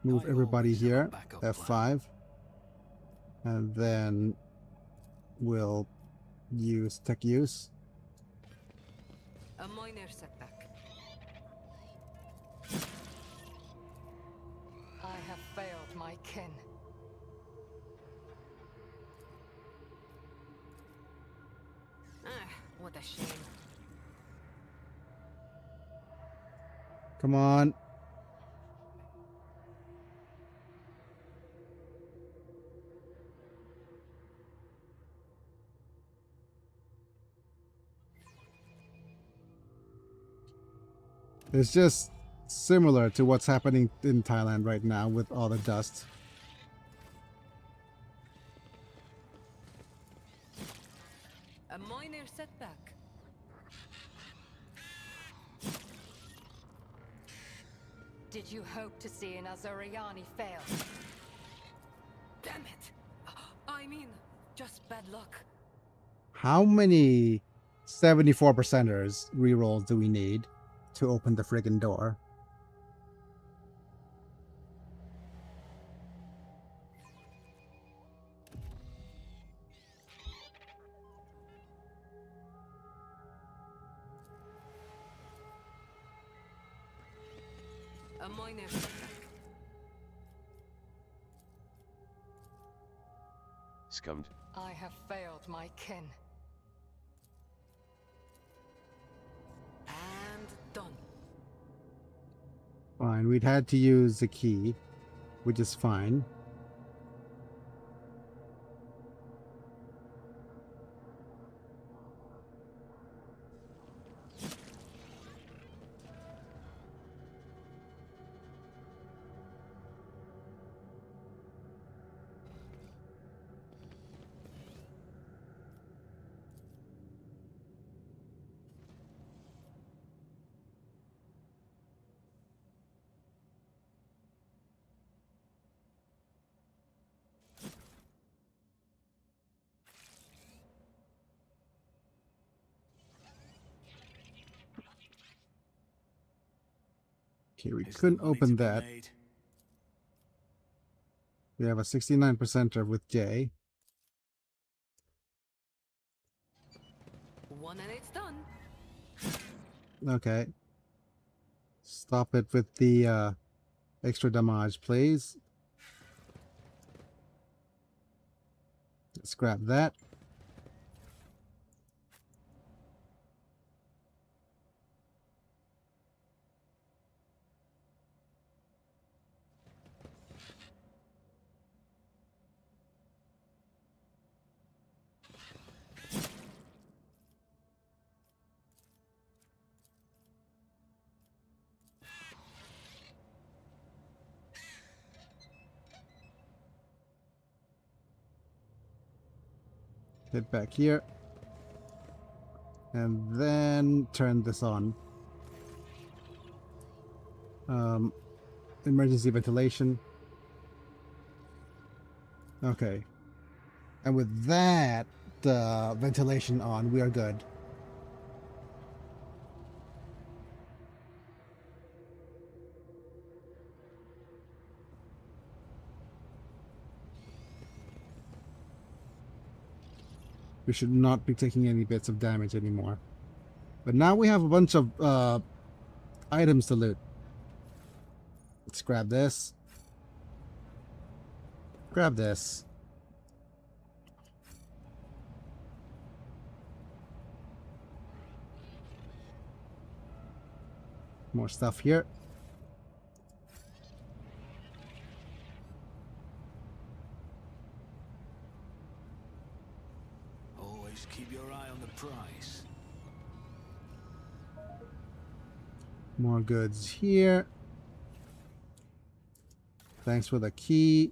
Speaker 7: Move everybody here. F5. And then we'll use tech use.
Speaker 9: A minor setback.
Speaker 4: I have failed my kin.
Speaker 9: Ah, what a shame.
Speaker 7: Come on. It's just similar to what's happening in Thailand right now with all the dust.
Speaker 9: A minor setback.
Speaker 4: Did you hope to see an Azuriani fail?
Speaker 9: Damn it! I mean, just bad luck.
Speaker 7: How many 74%ers rerolls do we need to open the friggin' door?
Speaker 9: A minor setback.
Speaker 2: Scummed.
Speaker 4: I have failed my kin.
Speaker 9: And done.
Speaker 7: Fine, we'd had to use the key, which is fine. Okay, we couldn't open that. We have a 69%er with J.
Speaker 9: One and it's done.
Speaker 7: Okay. Stop it with the extra damage, please. Let's grab that. Head back here. And then turn this on. Emergency ventilation. Okay. And with that ventilation on, we are good. We should not be taking any bits of damage anymore. But now we have a bunch of items to loot. Let's grab this. Grab this. More stuff here.
Speaker 3: Always keep your eye on the prize.
Speaker 7: More goods here. Thanks for the key.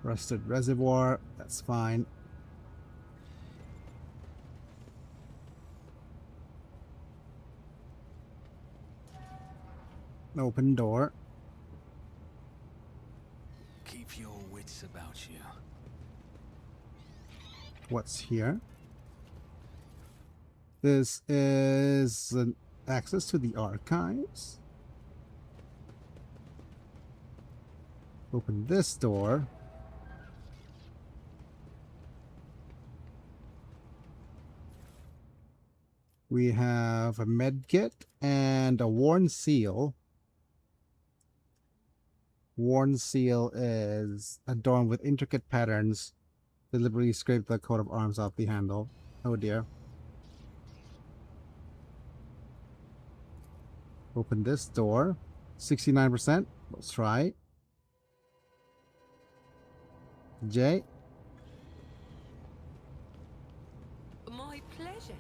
Speaker 7: Rusted reservoir, that's fine. Open door.
Speaker 3: Keep your wits about you.
Speaker 7: What's here? This is an access to the archives. Open this door. We have a med kit and a worn seal. Worn seal is adorned with intricate patterns. Deliberately scraped the coat of arms off the handle. Oh dear. Open this door. 69%. Let's try. J.
Speaker 9: My pleasure.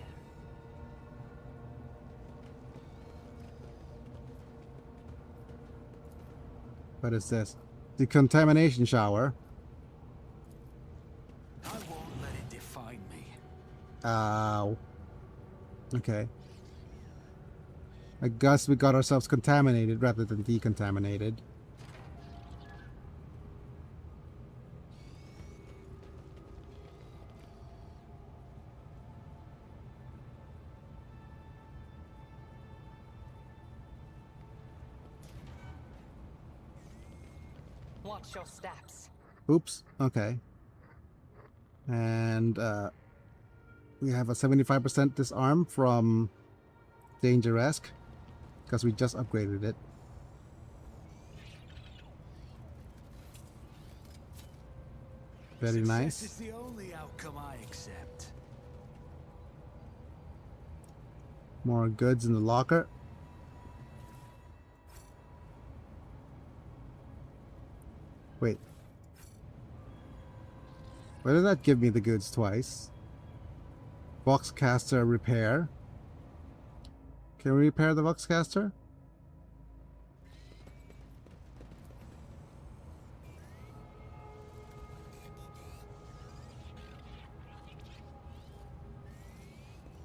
Speaker 7: What is this? Decontamination shower.
Speaker 3: I won't let it define me.
Speaker 7: Ow. Okay. I guess we got ourselves contaminated rather than decontaminated.
Speaker 4: Watch your steps.
Speaker 7: Oops. Okay. And we have a 75% disarm from Danger-esque because we just upgraded it. Very nice.
Speaker 3: This is the only outcome I accept.
Speaker 7: More goods in the locker. Wait. Why did that give me the goods twice? Voxcaster repair. Can we repair the Voxcaster?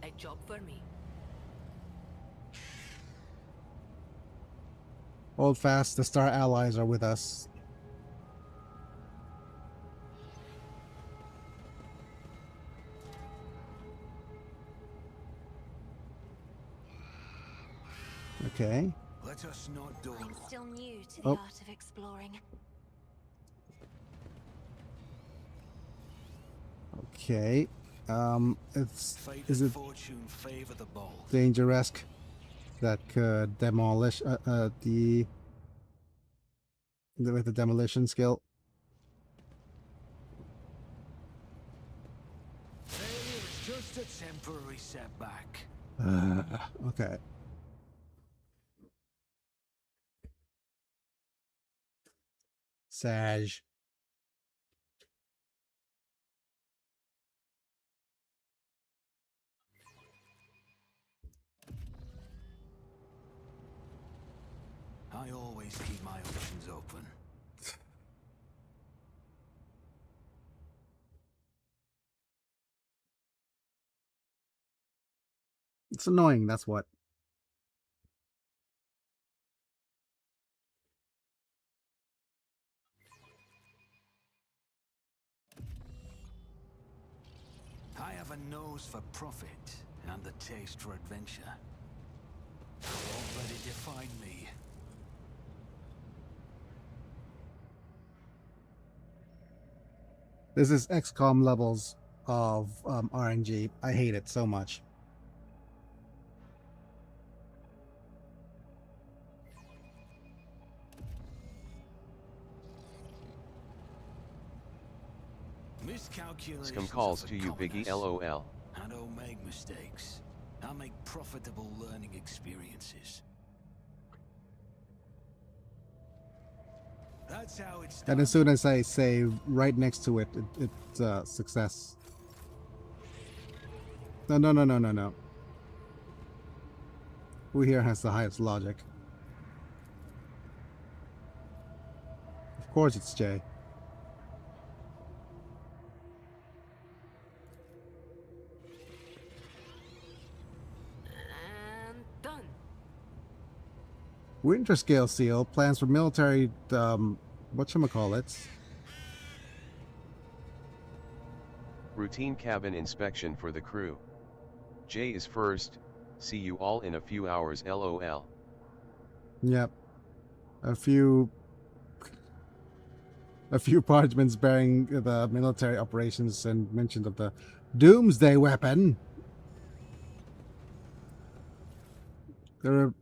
Speaker 9: A job for me.
Speaker 7: Hold fast, the star allies are with us. Okay.
Speaker 3: Let us not do.
Speaker 5: I'm still new to the
Speaker 7: Oh.
Speaker 5: art of exploring.
Speaker 7: Okay. It's
Speaker 3: Fate
Speaker 7: is
Speaker 3: and
Speaker 7: it
Speaker 3: fortune favor the bold.
Speaker 7: Danger-esque that could demolish the with the demolition skill.
Speaker 3: Failure is just a temporary setback.
Speaker 7: Okay. Sag.
Speaker 3: I always keep my options open.
Speaker 7: It's annoying, that's what.
Speaker 3: I have a nose for profit and the taste for adventure. I won't let it define me.
Speaker 7: This is XCOM levels of RNG. I hate it so much.
Speaker 3: Miscalculations
Speaker 2: Scum calls
Speaker 3: are
Speaker 2: to you, Biggie.
Speaker 3: commoners.
Speaker 2: LOL.
Speaker 3: I don't make mistakes. I make profitable learning experiences. That's how it's done.
Speaker 7: And as soon as I save right next to it, it's success. No, no, no, no, no, no. Who here has the highest logic? Of course it's Jay.
Speaker 9: And done.
Speaker 7: Winter Scale Seal plans for military, whatchamacallit.
Speaker 2: Routine cabin inspection for the crew. Jay is first. See you all in a few hours. LOL.
Speaker 7: Yep. A few parchments bearing the military operations and mention of the doomsday weapon. There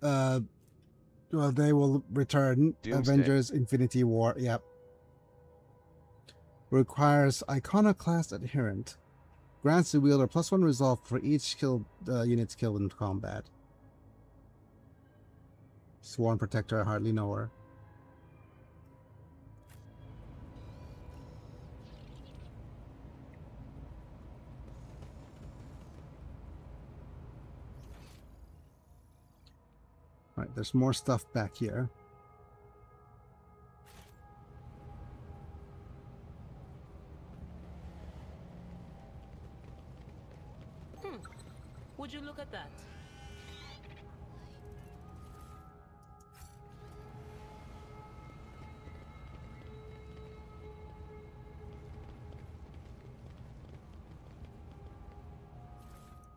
Speaker 7: are, well, they will return.
Speaker 2: Doomsday.
Speaker 7: Avengers Infinity War. Yep. Requires Iconoclast Adherent. Grants the wielder +1 resolve for each unit's killed in combat. Sworn protector, I hardly know her. Right, there's more stuff back here.
Speaker 9: Would you look at that?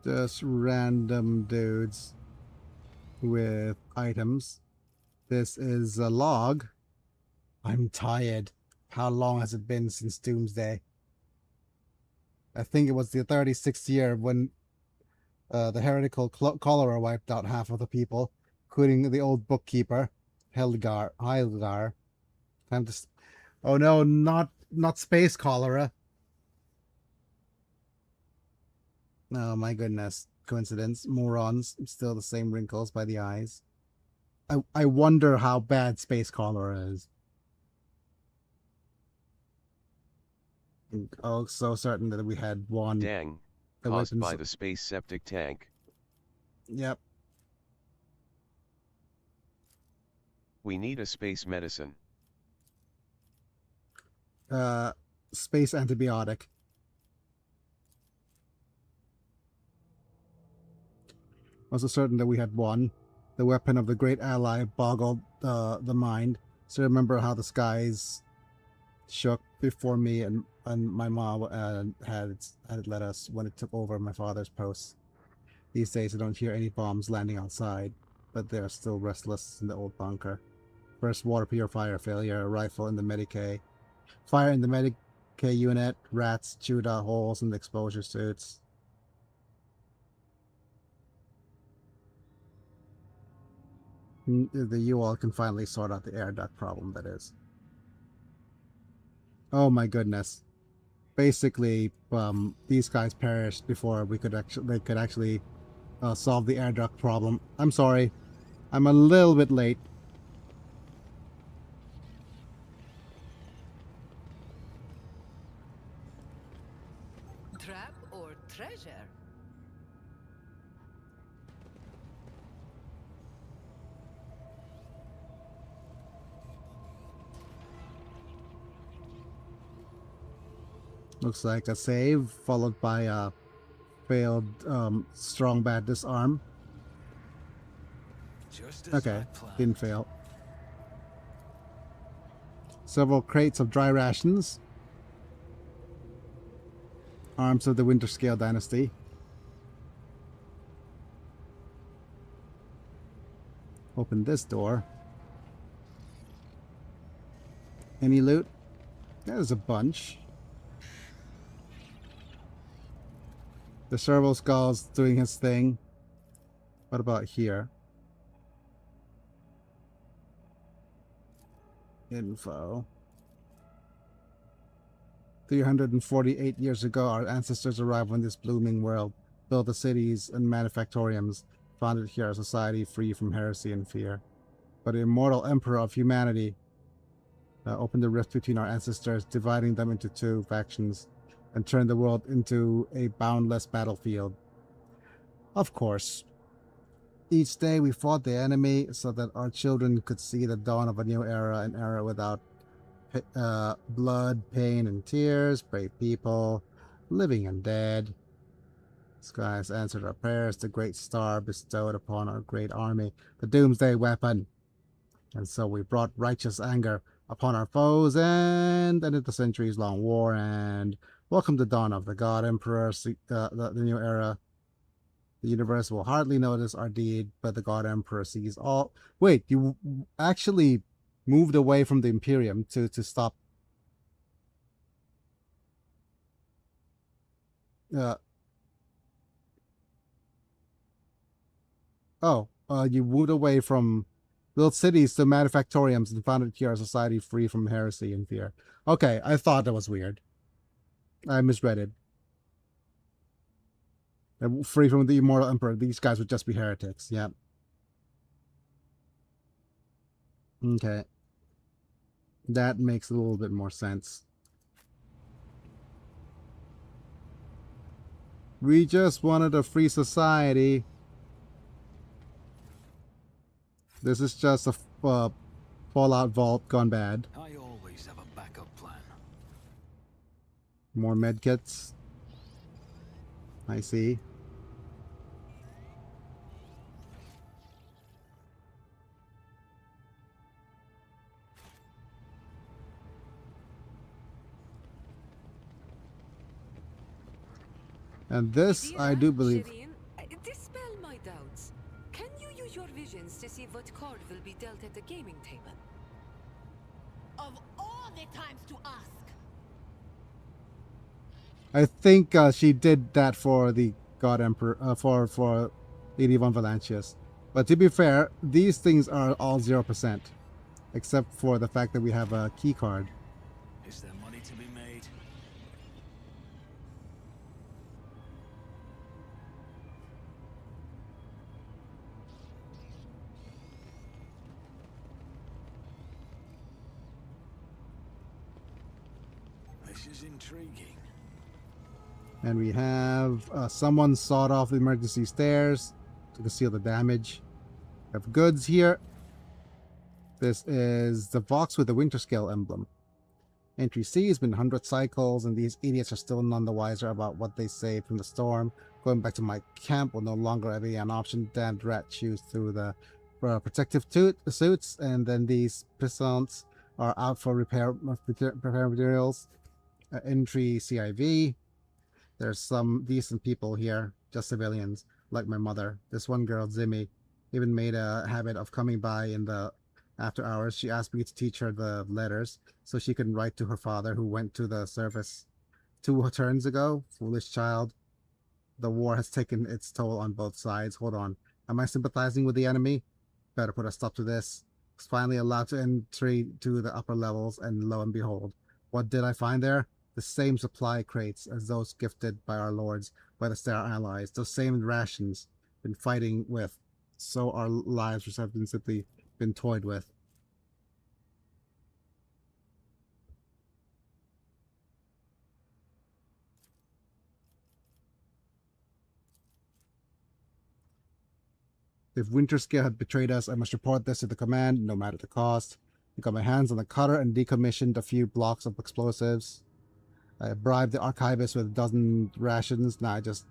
Speaker 7: Just random dudes with items. This is a log. I'm tired. How long has it been since Doomsday? I think it was the 36th year when the heretical cholera wiped out half of the people, including the old bookkeeper, Hildgar. Time to... Oh no, not space cholera. Oh my goodness. Coincidence. Morons. Still the same wrinkles by the eyes. I wonder how bad space cholera is. Oh, so certain that we had one.
Speaker 2: Dang. Caused by the space septic tank.
Speaker 7: Yep.
Speaker 2: We need a space medicine.
Speaker 7: Space antibiotic. Also certain that we had one. The weapon of the great ally boggled the mind. So remember how the skies shook before me and my mom had let us when it took over my father's post. These days I don't hear any bombs landing outside, but they're still restless in the old bunker. First water purifier failure, a rifle in the Medicaid. Fire in the Medicaid unit, rats chewed out holes in the exposure suits. The U-all can finally sort out the air duct problem, that is. Oh my goodness. Basically, these guys perished before they could actually solve the air duct problem. I'm sorry. I'm a little bit late.
Speaker 9: Trap or treasure?
Speaker 7: Looks like a save, followed by a failed strong bad disarm. Okay, didn't fail. Several crates of dry rations. Arms of the Winter Scale Dynasty. Open this door. Any loot? There's a bunch. The servo skull's doing his thing. What about here? Info. 348 years ago, our ancestors arrived on this blooming world, built the cities and manufactoriums, founded here a society free from heresy and fear. But the immortal emperor of humanity opened the rift between our ancestors, dividing them into two factions, and turned the world into a boundless battlefield. Of course. Each day we fought the enemy so that our children could see the dawn of a new era, an era without blood, pain, and tears, brave people, living and dead. Skies answered our prayers, the great star bestowed upon our great army the doomsday weapon. And so we brought righteous anger upon our foes and ended the centuries-long war and welcomed the dawn of the God Emperor, the new era. The universe will hardly notice our deed, but the God Emperor sees all. Wait, you actually moved away from the Imperium to stop. You moved away from built cities to manufactoriums and founded here a society free from heresy and fear. Okay, I thought that was weird. I misread it. Free from the immortal emperor, these guys would just be heretics. Yeah. Okay. That makes a little bit more sense. We just wanted a free society. This is just a Fallout Vault gone bad.
Speaker 3: I always have a backup plan.
Speaker 7: More medkits. I see. And this, I do believe.
Speaker 9: Dispel my doubts. Can you use your visions to see what card will be dealt at the gaming table?
Speaker 10: Of all the times to ask.
Speaker 7: I think she did that for the God Emperor, for 81 Valancius. But to be fair, these things are all 0%, except for the fact that we have a key card.
Speaker 3: Is there money to be made? This is intriguing.
Speaker 7: And we have someone sawed off the emergency stairs to conceal the damage. We have goods here. This is the Vox with the Winter Scale emblem. Entry C has been 100 cycles, and these idiots are still none the wiser about what they saved from the storm. Going back to my camp will no longer be an option. Damned rat chews through the protective suits, and then these pissants are out for repair materials. Entry CIV. There's some decent people here, just civilians, like my mother. This one girl, Zimmy, even made a habit of coming by in the after hours. She asked me to teach her the letters so she can write to her father, who went to the service 2 turns ago. Foolish child. The war has taken its toll on both sides. Hold on. Am I sympathizing with the enemy? Better put a stop to this. Was finally allowed to entry to the upper levels, and lo and behold, what did I find there? The same supply crates as those gifted by our lords, by the Star Allies. Those same rations been fighting with. So our lives have been simply been toyed with. If Winterscale had betrayed us, I must report this to the command, no matter the cost. I got my hands on the cutter and decommissioned a few blocks of explosives. I bribed the archivist with a dozen rations. Now I just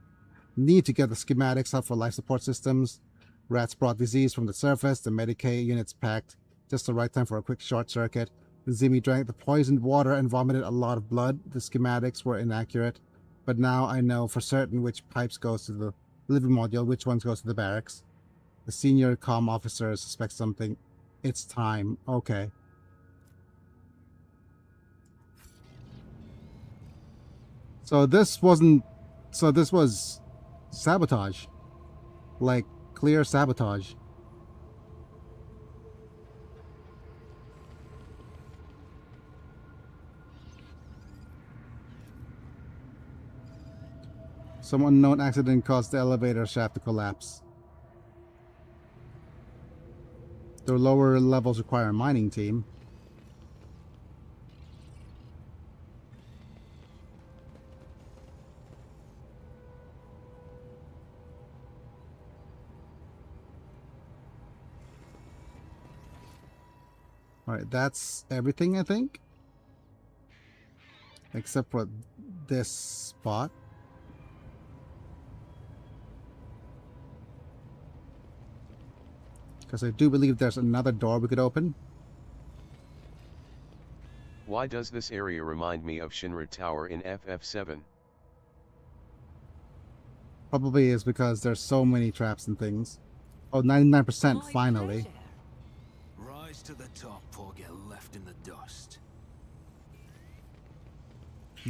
Speaker 7: need to get the schematics up for life support systems. Rats brought disease from the surface, the Medicaid units packed. Just the right time for a quick short circuit. Zimi drank the poisoned water and vomited a lot of blood. The schematics were inaccurate, but now I know for certain which pipes goes to the living module, which ones goes to the barracks. The senior comm officer suspects something. It's time. Okay. So this wasn't... So this was sabotage. Like, clear sabotage. Some unknown accident caused the elevator shaft to collapse. The lower levels require a mining team. Alright, that's everything, I think. Except for this spot. Because I do believe there's another door we could open.
Speaker 2: Why does this area remind me of Shinra Tower in FF7?
Speaker 7: Probably is because there's so many traps and things. Oh, 99% finally.
Speaker 3: Rise to the top or get left in the dust.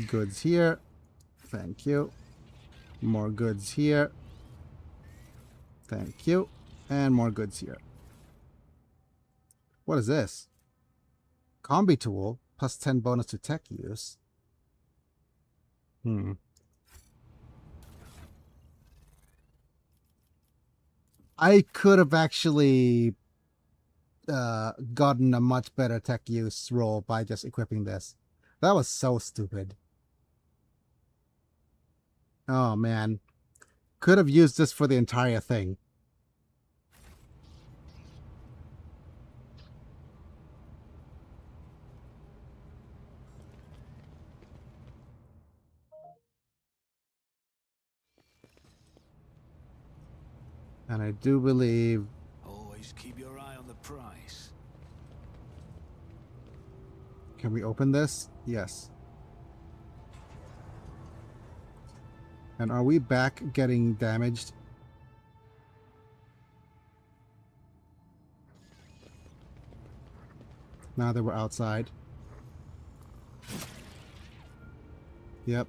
Speaker 7: Goods here. Thank you. More goods here. Thank you. And more goods here. What is this? Combi tool, plus 10 bonus to tech use. I could have actually gotten a much better tech use roll by just equipping this. That was so stupid. Oh man. Could have used this for the entire thing. And I do believe...
Speaker 3: Always keep your eye on the price.
Speaker 7: Can we open this? Yes. And are we back getting damaged? Now that we're outside. Yep.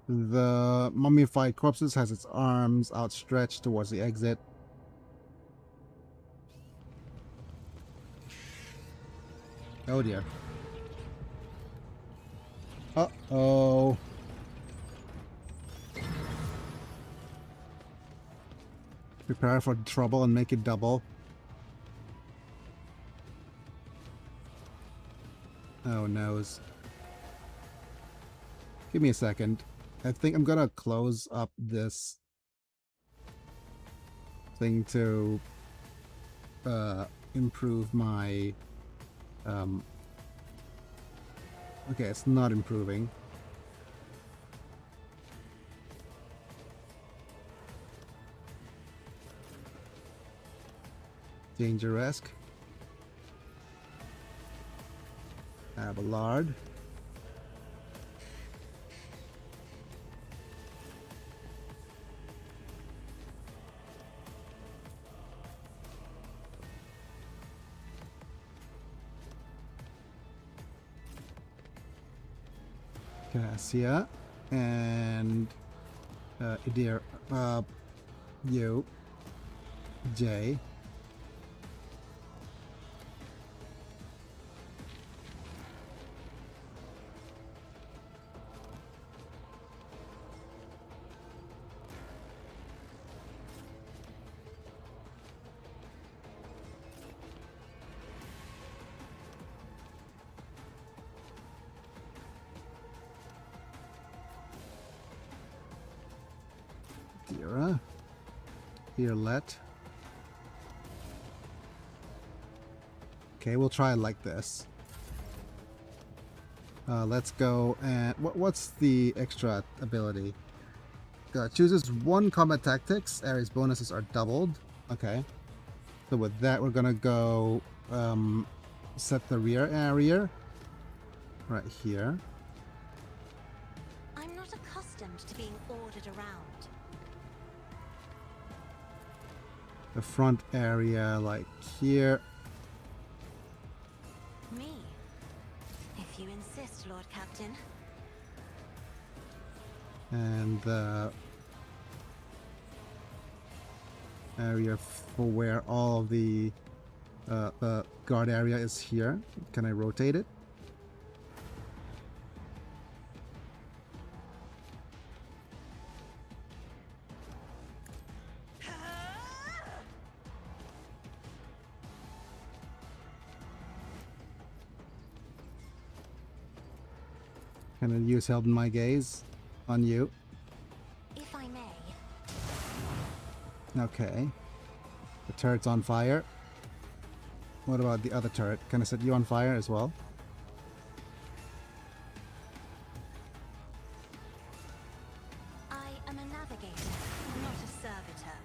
Speaker 7: The mummified corpses has its arms outstretched towards the exit. Oh dear. Uh-oh. Prepare for trouble and make it double. Oh noes. Give me a second. I think I'm gonna close up this thing to improve my okay, it's not improving. Danger-esque. Abelard. Cassia and Idir, you, Jay. Dira. Here, let. Okay, we'll try it like this. Let's go and what's the extra ability? Chooses one combat tactics. Ares bonuses are doubled. Okay. So with that, we're gonna go set the rear area right here.
Speaker 5: I'm not accustomed to being ordered around.
Speaker 7: The front area like here.
Speaker 5: Me? If you insist, Lord Captain.
Speaker 7: And the area for where all of the guard area is here. Can I rotate it? Can I use Held in My Gaze on you?
Speaker 5: If I may.
Speaker 7: Okay. The turret's on fire. What about the other turret? Can I set you on fire as well?
Speaker 5: I am a navigator, not a servitor.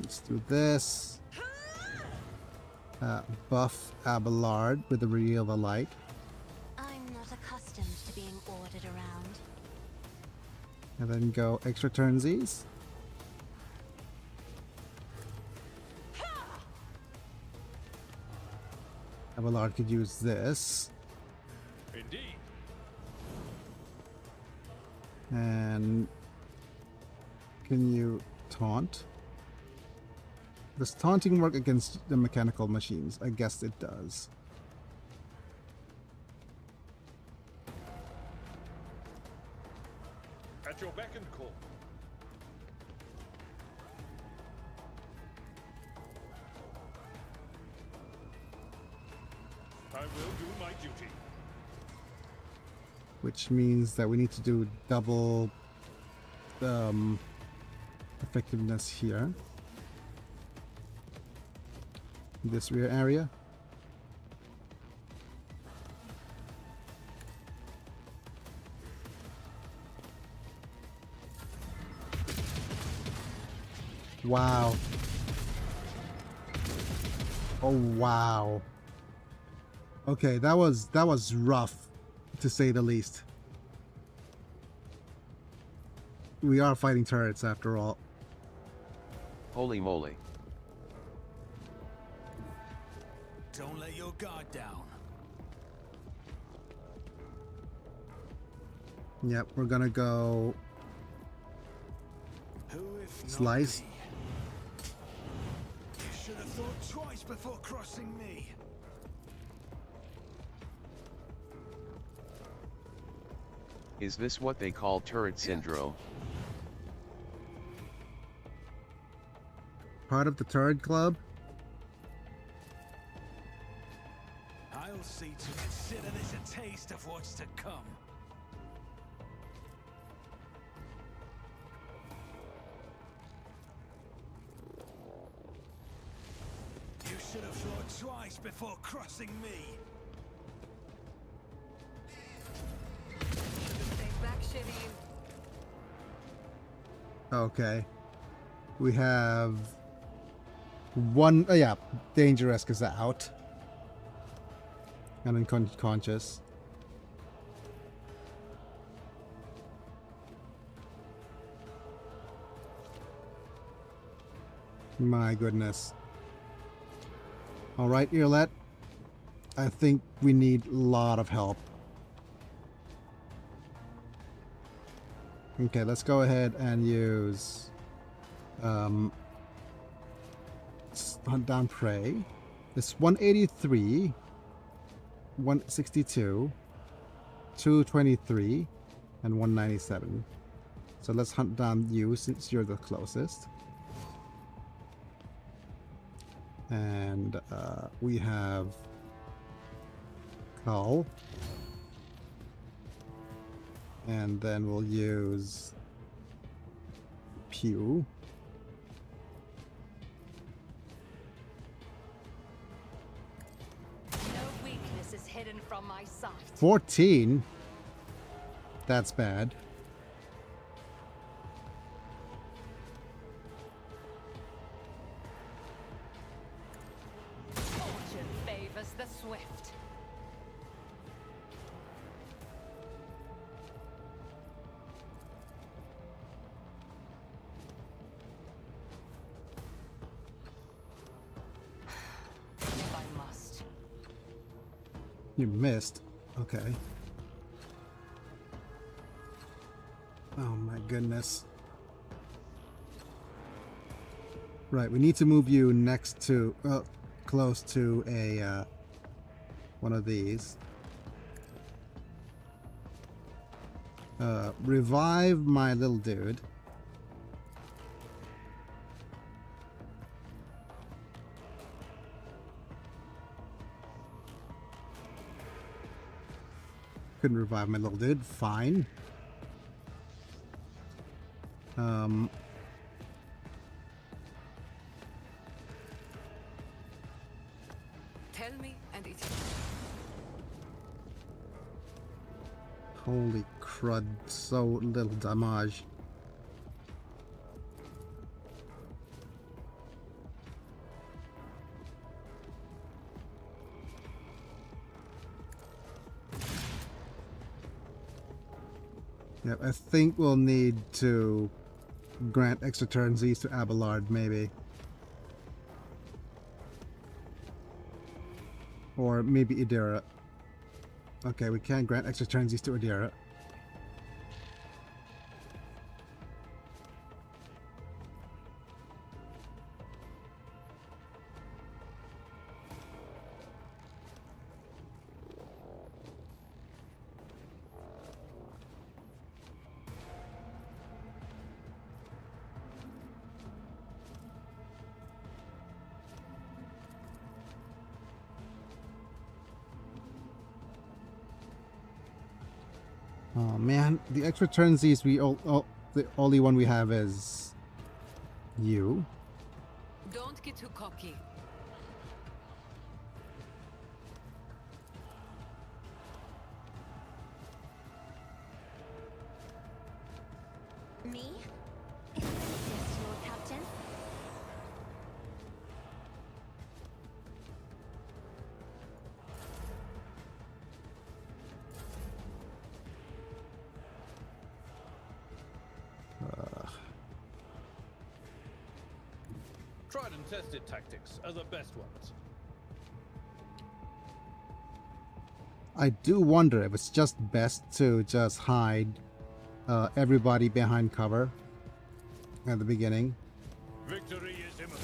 Speaker 7: Let's do this. Buff Abelard with the Reveal of the Light.
Speaker 5: I'm not accustomed to being ordered around.
Speaker 7: And then go extra turnsies. Abelard could use this.
Speaker 6: Indeed.
Speaker 7: And can you taunt? Does taunting work against the mechanical machines? I guess it does.
Speaker 6: At your beck and call. I will do my duty.
Speaker 7: Which means that we need to do double effectiveness here. This rear area. Wow. Oh wow. Okay, that was rough, to say the least. We are fighting turrets after all.
Speaker 2: Holy moly.
Speaker 3: Don't let your guard down.
Speaker 7: Yep, we're gonna go
Speaker 3: Who if not
Speaker 7: slice.
Speaker 3: me? You should have thought twice before crossing me.
Speaker 2: Is this what they call turret syndrome?
Speaker 7: Part of the turret club.
Speaker 3: I'll see to consider this a taste of what's to come. You should have thought twice before crossing me.
Speaker 9: Take back shit you.
Speaker 7: Okay. We have one. Oh yeah, dangerous is out. And unconscious. My goodness. Alright, Earlet. I think we need a lot of help. Okay, let's go ahead and use hunt down prey. It's 183, 162, 223, and 197. So let's hunt down you since you're the closest. And we have Cull. And then we'll use Pew.
Speaker 4: No weakness is hidden from my sight.
Speaker 7: 14? That's bad.
Speaker 4: Fortune favors the swift. If I must.
Speaker 7: You missed. Okay. Oh my goodness. Right, we need to move you next to, close to a, one of these. Revive my little dude. Couldn't revive my little dude. Fine.
Speaker 9: Tell me and it's
Speaker 7: Holy crud, so little damage. Yep, I think we'll need to grant extra turns east to Abelard, maybe. Or maybe Idira. Okay, we can't grant extra turns east to Idira. Oh man, the extra turnsies the only one we have is you.
Speaker 8: Don't get too cocky.
Speaker 5: Me? Yes, Lord Captain.
Speaker 6: Tried and tested tactics are the best ones.
Speaker 7: I do wonder if it's just best to just hide everybody behind cover at the beginning.
Speaker 6: Victory is imminent.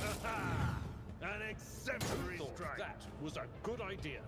Speaker 6: An exemplary strike. That was a good idea.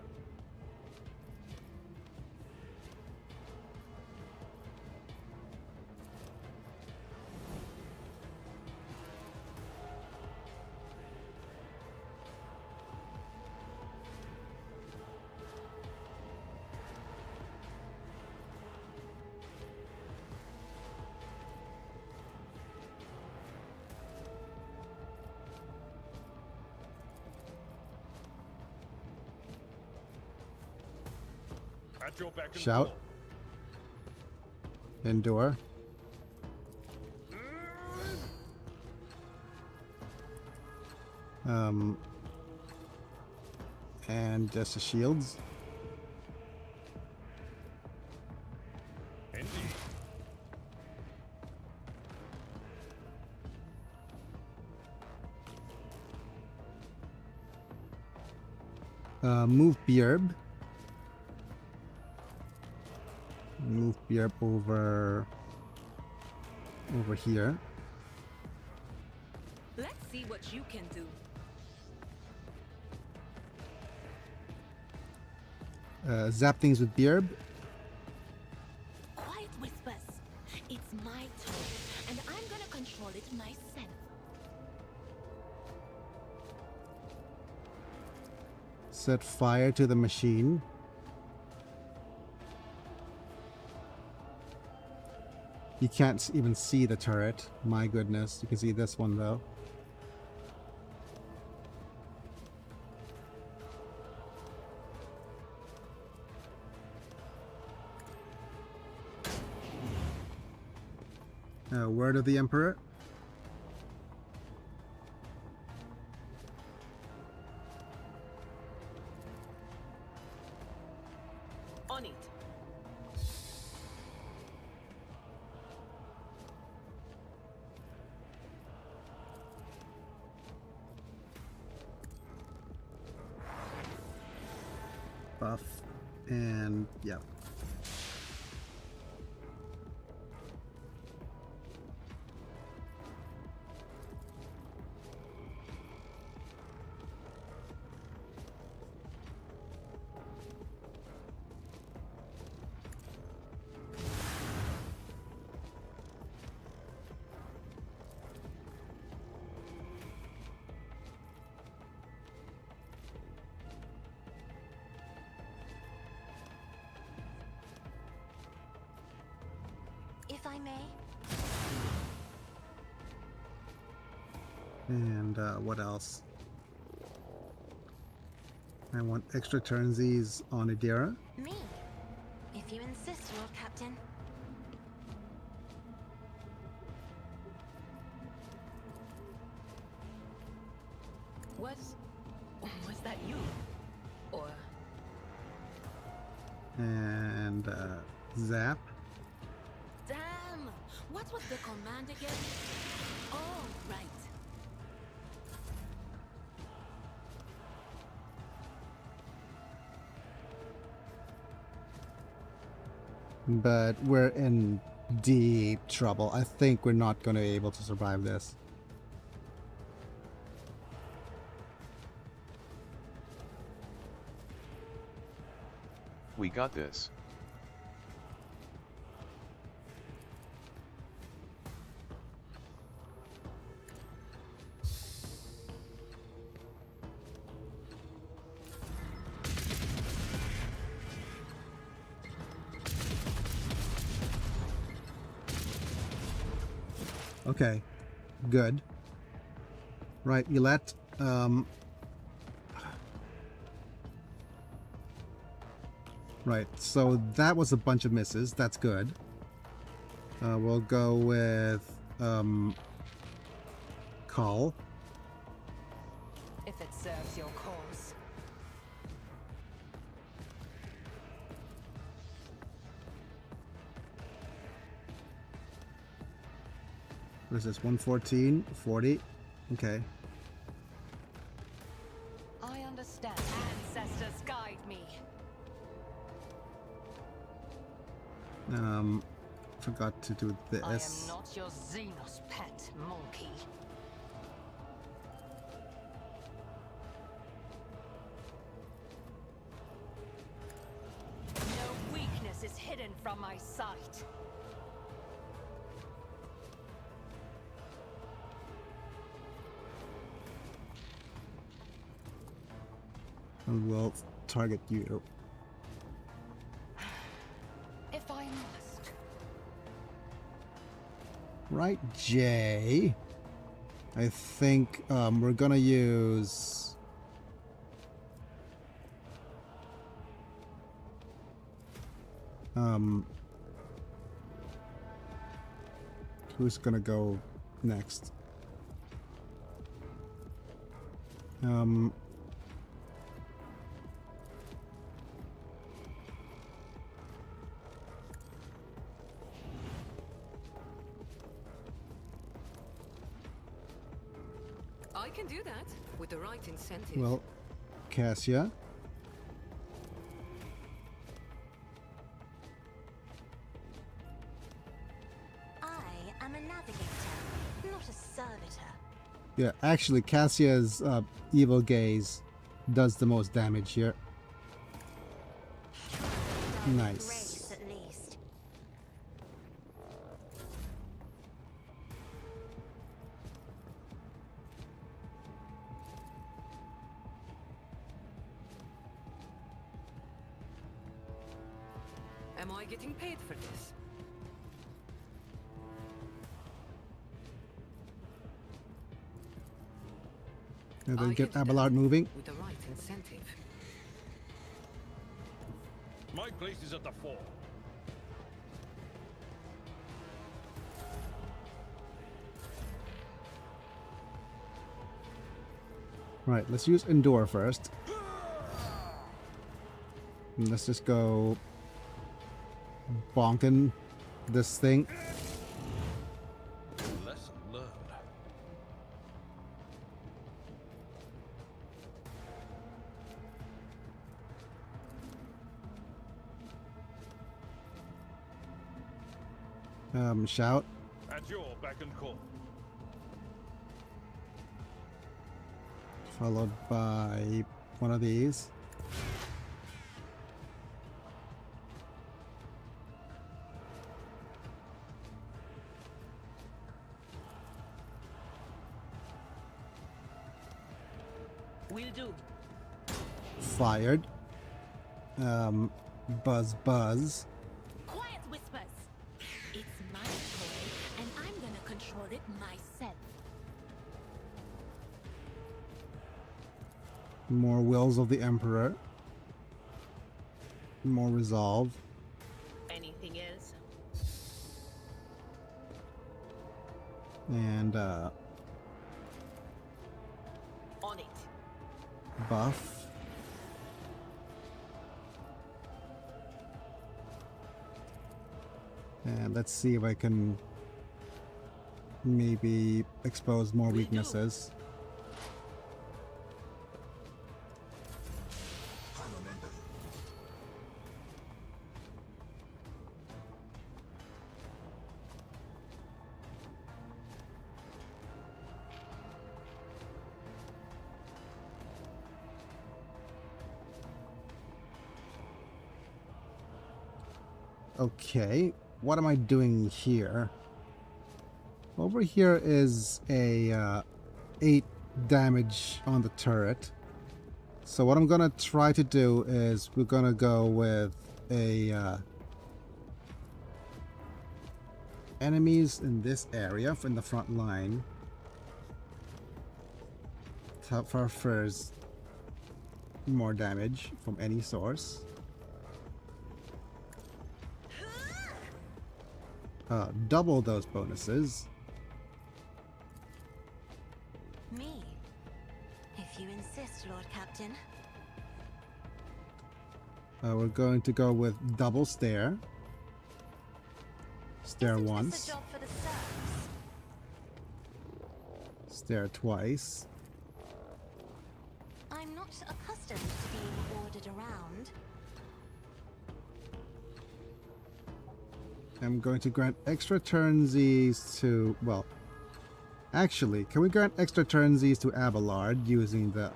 Speaker 6: At your beck and
Speaker 7: Shout.
Speaker 6: call.
Speaker 7: Endure. And just the shields.
Speaker 6: Indeed.
Speaker 7: Move Bjerb. Move Bjerb over here.
Speaker 9: Let's see what you can do.
Speaker 7: Zap things with Bjerb.
Speaker 10: Quiet whispers. It's my turn, and I'm gonna control it myself.
Speaker 7: Set fire to the machine. You can't even see the turret. My goodness. You can see this one though. Word of the Emperor.
Speaker 9: On it.
Speaker 7: Buff. And yeah.
Speaker 5: If I may.
Speaker 7: And what else? I want extra turnsies on Idera.
Speaker 5: Me? If you insist, Lord Captain.
Speaker 9: Was that you? Or
Speaker 7: And Zap.
Speaker 10: Damn! What was the command again? Oh, right.
Speaker 7: But we're in deep trouble. I think we're not going to be able to survive this.
Speaker 2: We got this.
Speaker 7: Okay, good. Right, Yolette. Right, so that was a bunch of misses. That's good. We'll go with Cull.
Speaker 4: If it serves your cause.
Speaker 7: What is this? 114, 40. Okay.
Speaker 4: I understand. Ancestors guide me.
Speaker 7: Forgot to do this.
Speaker 4: I am not your Xenos pet monkey. No weakness is hidden from my sight.
Speaker 7: And we'll target you.
Speaker 4: If I must.
Speaker 7: Right, Jay. I think we're gonna use who's gonna go next?
Speaker 9: I can do that with the right incentive.
Speaker 7: Well, Cassia.
Speaker 5: I am a navigator, not a servitor.
Speaker 7: Yeah, actually, Cassia's evil gaze does the most damage here. Nice.
Speaker 5: Grace, at least.
Speaker 9: Am I getting paid for this?
Speaker 7: And then
Speaker 9: I
Speaker 7: get
Speaker 9: get
Speaker 7: Abelard moving.
Speaker 9: with the right incentive.
Speaker 6: My place is at the fore.
Speaker 7: Right, let's use Endure first. And let's just go bonking this thing.
Speaker 6: Lesson learned.
Speaker 7: Shout.
Speaker 6: At your beck and call.
Speaker 7: Followed by one of these.
Speaker 10: Will do.
Speaker 7: Fired. Buzz buzz.
Speaker 10: Quiet, whispers. It's my toy, and I'm gonna control it myself.
Speaker 7: More wills of the Emperor. More resolve.
Speaker 10: Anything else?
Speaker 7: And
Speaker 10: On it.
Speaker 7: buff. And let's see if I can maybe expose more weaknesses. Okay, what am I doing here? Over here is a 8 damage on the turret. So what I'm gonna try to do is we're gonna go with a enemies in this area from the front line suffers more damage from any source. Double those bonuses.
Speaker 5: Me? If you insist, Lord Captain.
Speaker 7: We're going to go with double stare. Stare
Speaker 5: Isn't
Speaker 7: once.
Speaker 5: this a job for the serfs?
Speaker 7: Stare twice.
Speaker 5: I'm not accustomed to being ordered around.
Speaker 7: I'm going to grant extra turnsies to, well, actually, can we grant extra turnsies to Abelard using the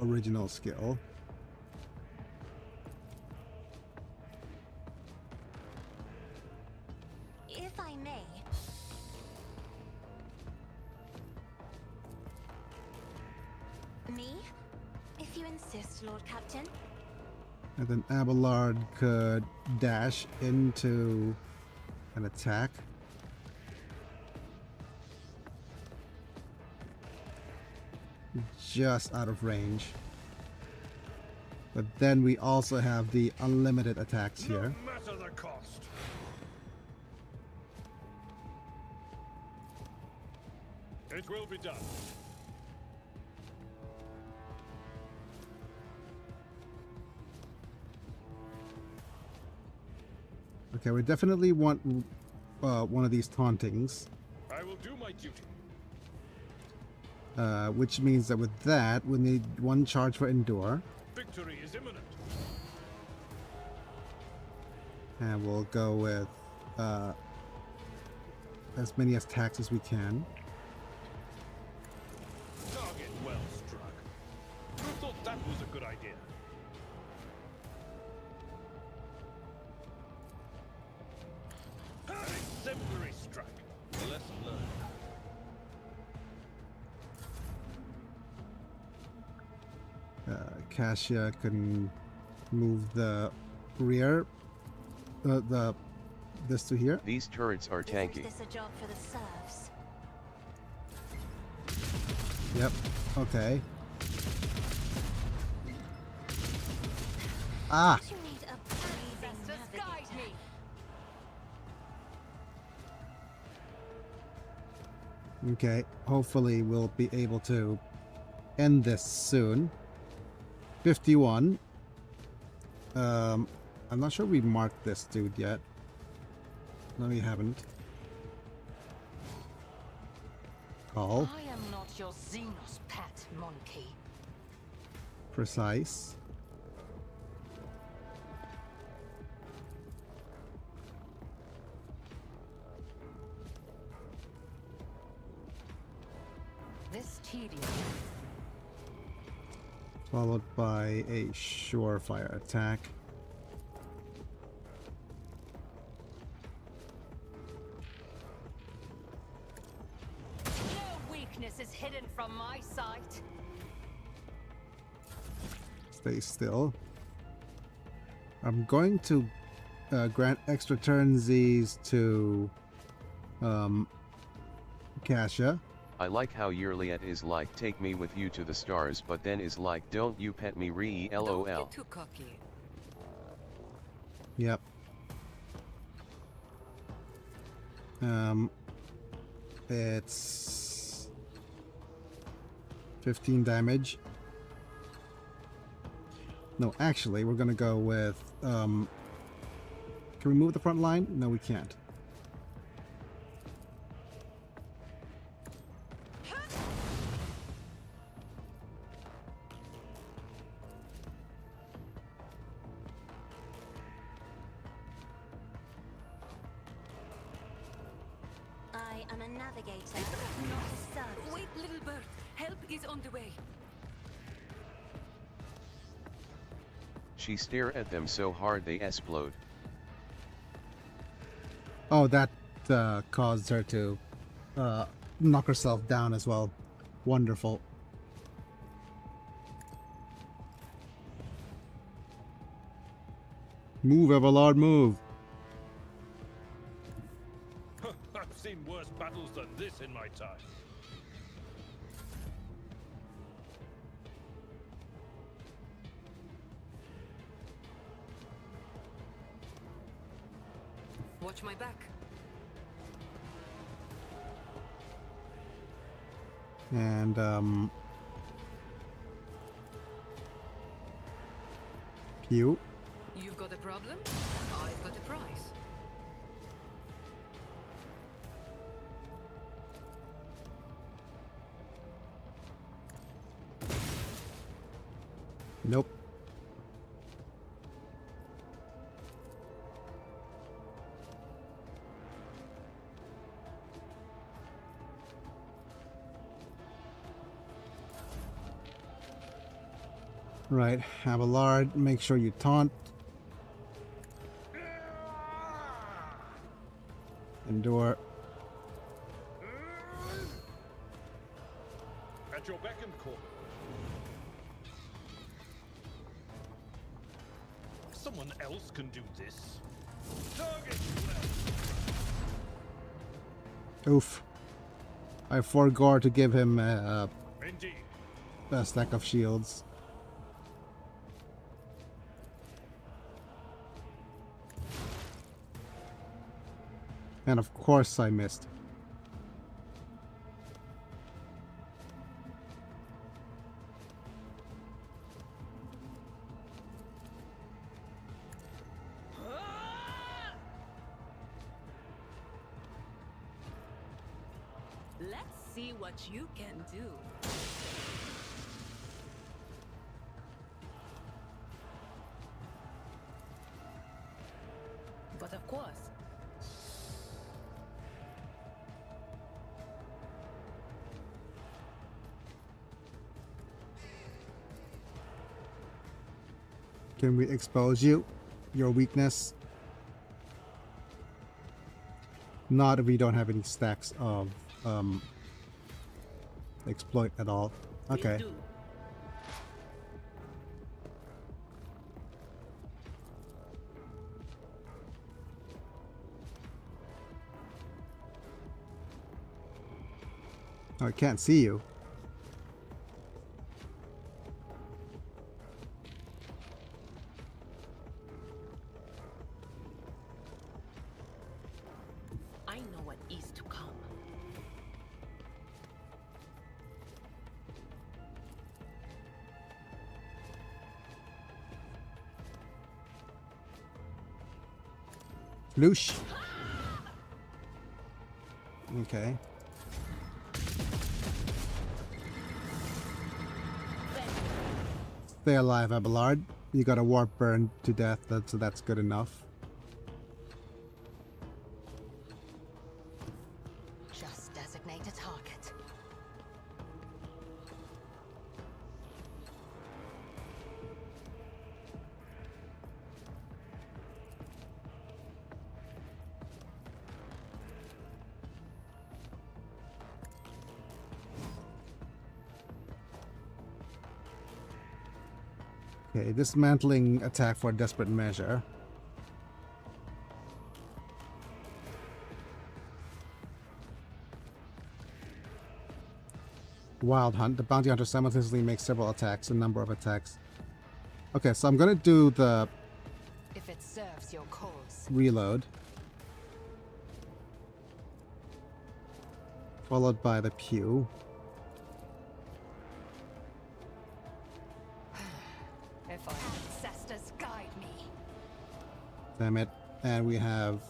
Speaker 7: original skill?
Speaker 5: If I may. Me? If you insist, Lord Captain.
Speaker 7: And then Abelard could dash into an attack. Just out of range. But then we also have the unlimited attacks here.
Speaker 6: No matter the cost. It will be done.
Speaker 7: Okay, we definitely want one of these tauntings.
Speaker 6: I will do my duty.
Speaker 7: Which means that with that, we need one charge for Endure.
Speaker 6: Victory is imminent.
Speaker 7: And we'll go with as many attacks as we can.
Speaker 6: Target well struck. Who thought that was a good idea? An exemplary strike. Lesson learned.
Speaker 7: Cassia can move the rear, this to here.
Speaker 2: These turrets are tanky.
Speaker 5: Isn't this a job for the serfs?
Speaker 7: Yep. Okay. Ah.
Speaker 5: You need a breathing navigator.
Speaker 7: Okay. Hopefully we'll be able to end this soon. 51. I'm not sure we marked this dude yet. No, we haven't. Call.
Speaker 4: I am not your Xenos pet, monkey.
Speaker 7: Precise.
Speaker 4: This tedium.
Speaker 7: Followed by a surefire attack.
Speaker 4: No weakness is hidden from my sight.
Speaker 7: Stay still. I'm going to grant extra turnsies to Cassia.
Speaker 2: I like how Yearliet is like take me with you to the stars, but then is like don't you pet me re lol.
Speaker 8: Don't get too cocky.
Speaker 7: Yep. It's 15 damage. No, actually, we're gonna go with can we move the front line? No, we can't.
Speaker 5: I am a navigator, not a serf.
Speaker 8: Wait, little bird. Help is on the way.
Speaker 2: She stare at them so hard they explode.
Speaker 7: Oh, that caused her to knock herself down as well. Wonderful. Move, Abelard, move.
Speaker 6: I've seen worse battles than this in my time.
Speaker 9: Watch my back.
Speaker 7: And Pew.
Speaker 9: You've got a problem? I've got a prize.
Speaker 7: Nope. Right, Abelard, make sure you taunt. Endure.
Speaker 6: At your beck and call. Someone else can do this. Target
Speaker 7: Oof. I forgot to give him a
Speaker 6: Indeed.
Speaker 7: stack of shields. And of course I missed.
Speaker 9: Let's see what you can do. But of course,
Speaker 7: Can we expose you? Your weakness? Not if we don't have any stacks of exploit at all. Okay.
Speaker 9: do.
Speaker 7: Oh, I can't see you.
Speaker 9: I know what is to come.
Speaker 7: Loosh. Okay. Stay alive, Abelard. You got a warp burn to death, so that's good enough.
Speaker 4: Just designate a target.
Speaker 7: Okay, dismantling attack for desperate measure. Wild Hunt. The bounty hunter simultaneously makes several attacks, a number of attacks. Okay, so I'm gonna do the
Speaker 4: If it serves your cause.
Speaker 7: reload. Followed by the pew.
Speaker 4: If our ancestors guide me.
Speaker 7: Damn it. And we have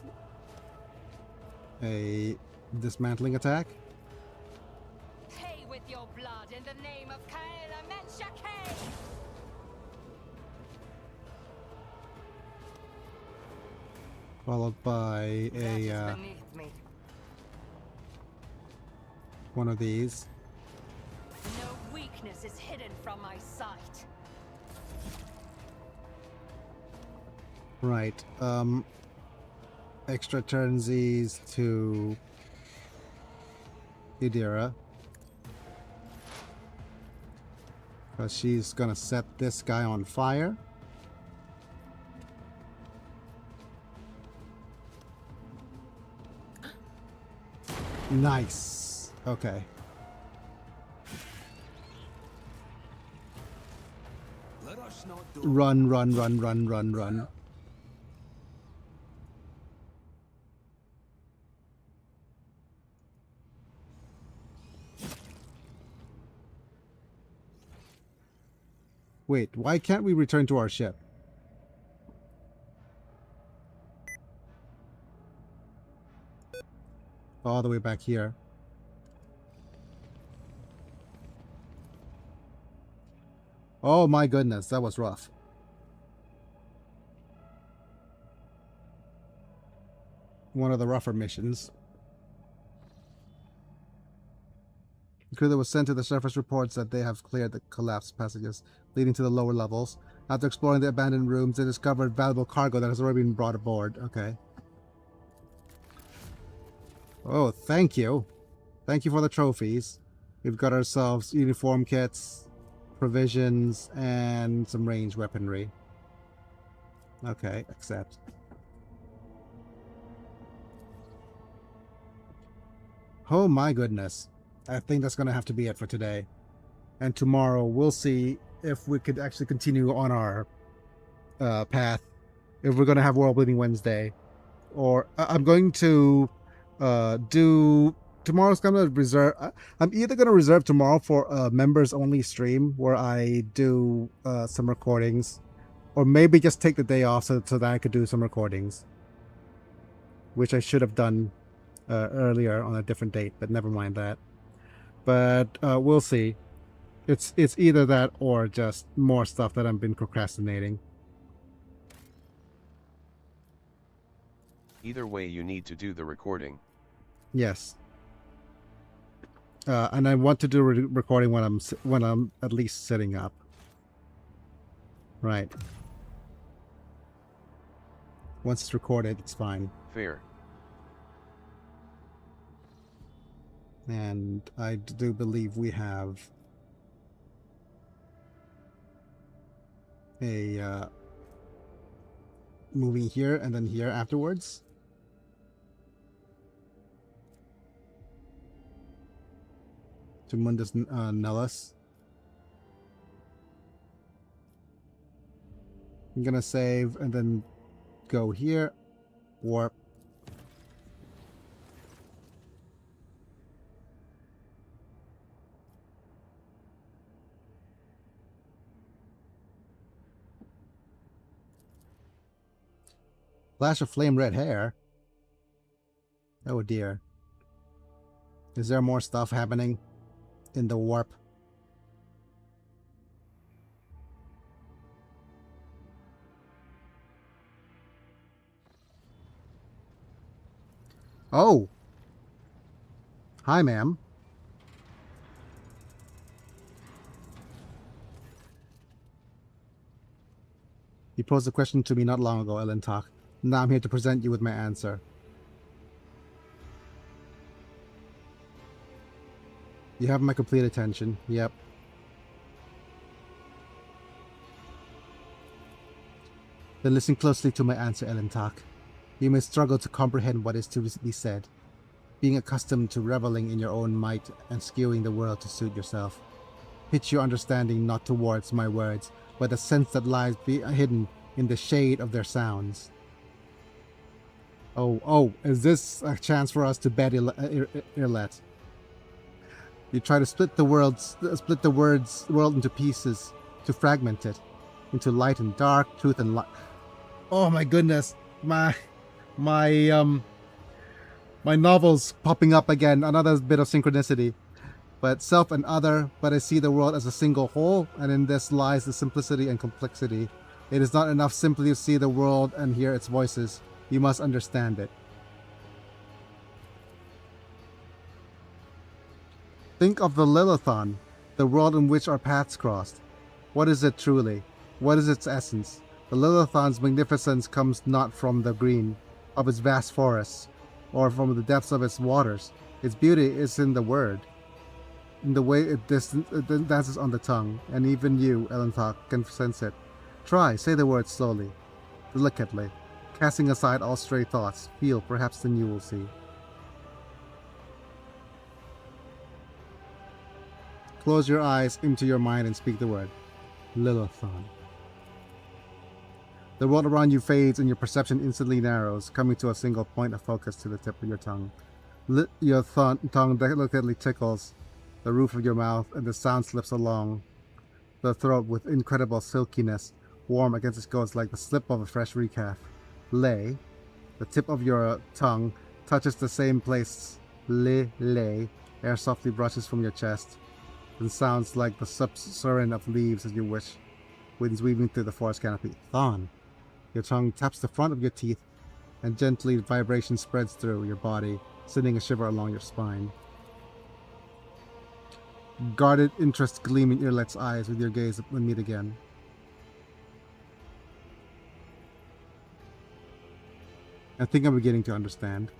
Speaker 7: a dismantling attack.
Speaker 4: Pay with your blood in the name of Kaela Menshake!
Speaker 7: Followed by
Speaker 4: That
Speaker 7: a
Speaker 4: is beneath me.
Speaker 7: one of these.
Speaker 4: No weakness is hidden from my sight.
Speaker 7: Right. Extra turnsies to Idira. Because she's gonna set this guy on fire. Nice. Okay.
Speaker 3: Let us not do
Speaker 7: Run, run, run, run, run, run. Wait, why can't we return to our ship? All the way back here. Oh my goodness, that was rough. One of the rougher missions. The crew that was sent to the surface reports that they have cleared the collapsed passages leading to the lower levels. After exploring the abandoned rooms, they discovered valuable cargo that has already been brought aboard. Okay. Oh, thank you. Thank you for the trophies. We've got ourselves uniform kits, provisions, and some ranged weaponry. Okay, accept. Oh my goodness. I think that's going to have to be it for today. And tomorrow we'll see if we could actually continue on our path. If we're going to have World Bleeding Wednesday. Or I'm going to do... Tomorrow's going to reserve... I'm either going to reserve tomorrow for a members only stream where I do some recordings. Or maybe just take the day off so that I could do some recordings. Which I should have done earlier on a different date, but never mind that. But we'll see. It's either that or just more stuff that I've been procrastinating.
Speaker 2: Either way, you need to do the recording.
Speaker 7: Yes. And I want to do recording when I'm at least sitting up. Right. Once it's recorded, it's fine.
Speaker 2: Fair.
Speaker 7: And I do believe we have a moving here and then here afterwards. To Mundus Nellis. I'm gonna save and then go here. Warp. Flash of flame red hair. Oh dear. Is there more stuff happening in the warp? Oh. Hi, ma'am. You posed a question to me not long ago, Ellen Talk. Now I'm here to present you with my answer. You have my complete attention. Yep. Then listen closely to my answer, Ellen Talk. You may struggle to comprehend what is to be said, being accustomed to reveling in your own might and skewing the world to suit yourself. Pitch your understanding not towards my words, but the sense that lies hidden in the shade of their sounds. Oh, is this a chance for us to bet Irlet? You try to split the world into pieces, to fragment it, into light and dark, truth and light. Oh my goodness, my novel's popping up again, another bit of synchronicity. But self and other, but I see the world as a single whole, and in this lies the simplicity and complexity. It is not enough simply to see the world and hear its voices. You must understand it. Think of the Lilithon, the world in which our paths crossed. What is it truly? What is its essence? The Lilithon's magnificence comes not from the green of its vast forests, or from the depths of its waters. Its beauty is in the word, in the way it dances on the tongue, and even you, Elenthok, can sense it. Try, say the word slowly, delicately, casting aside all stray thoughts. Feel, perhaps then you will see. Close your eyes into your mind and speak the word. Lilithon. The world around you fades and your perception instantly narrows, coming to a single point of focus to the tip of your tongue. Your tongue delicately tickles the roof of your mouth and the sound slips along the throat with incredible silkiness, warm against its ghost like the slip of a fresh recalf. Lay. The tip of your tongue touches the same place. Lay. Air softly brushes from your chest and sounds like the susurrus of leaves as you wish. Winds weaving through the forest canopy. Thon. Your tongue taps the front of your teeth and gently vibration spreads through your body, sending a shiver along your spine. Guarded interest gleam in Earlet's eyes with your gaze when meet again. I think I'm beginning to understand.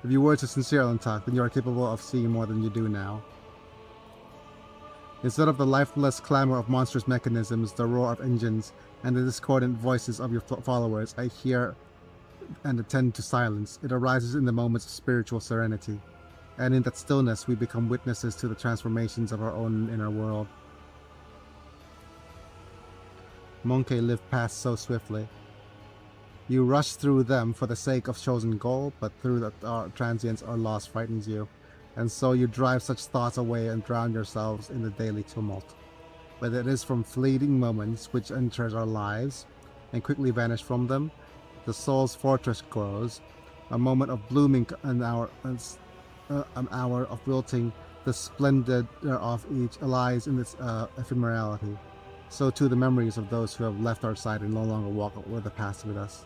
Speaker 7: If your words are sincere, Alantak, then you are capable of seeing more than you do now. Instead of the lifeless clamor of monstrous mechanisms, the roar of engines, and the discordant voices of your followers, I hear and attend to silence. It arises in the moments of spiritual serenity. And in that stillness, we become witnesses to the transformations of our own inner world. Monkey lived past so swiftly. You rush through them for the sake of chosen goal, but through that transience or loss frightens you. And so you drive such thoughts away and drown yourselves in the daily tumult. But it is from fleeting moments which enters our lives and quickly vanish from them. The soul's fortress grows, a moment of blooming, an hour of wilting. The splendor of each lies in its ephemerality. So too the memories of those who have left our side and no longer walk over the past with us.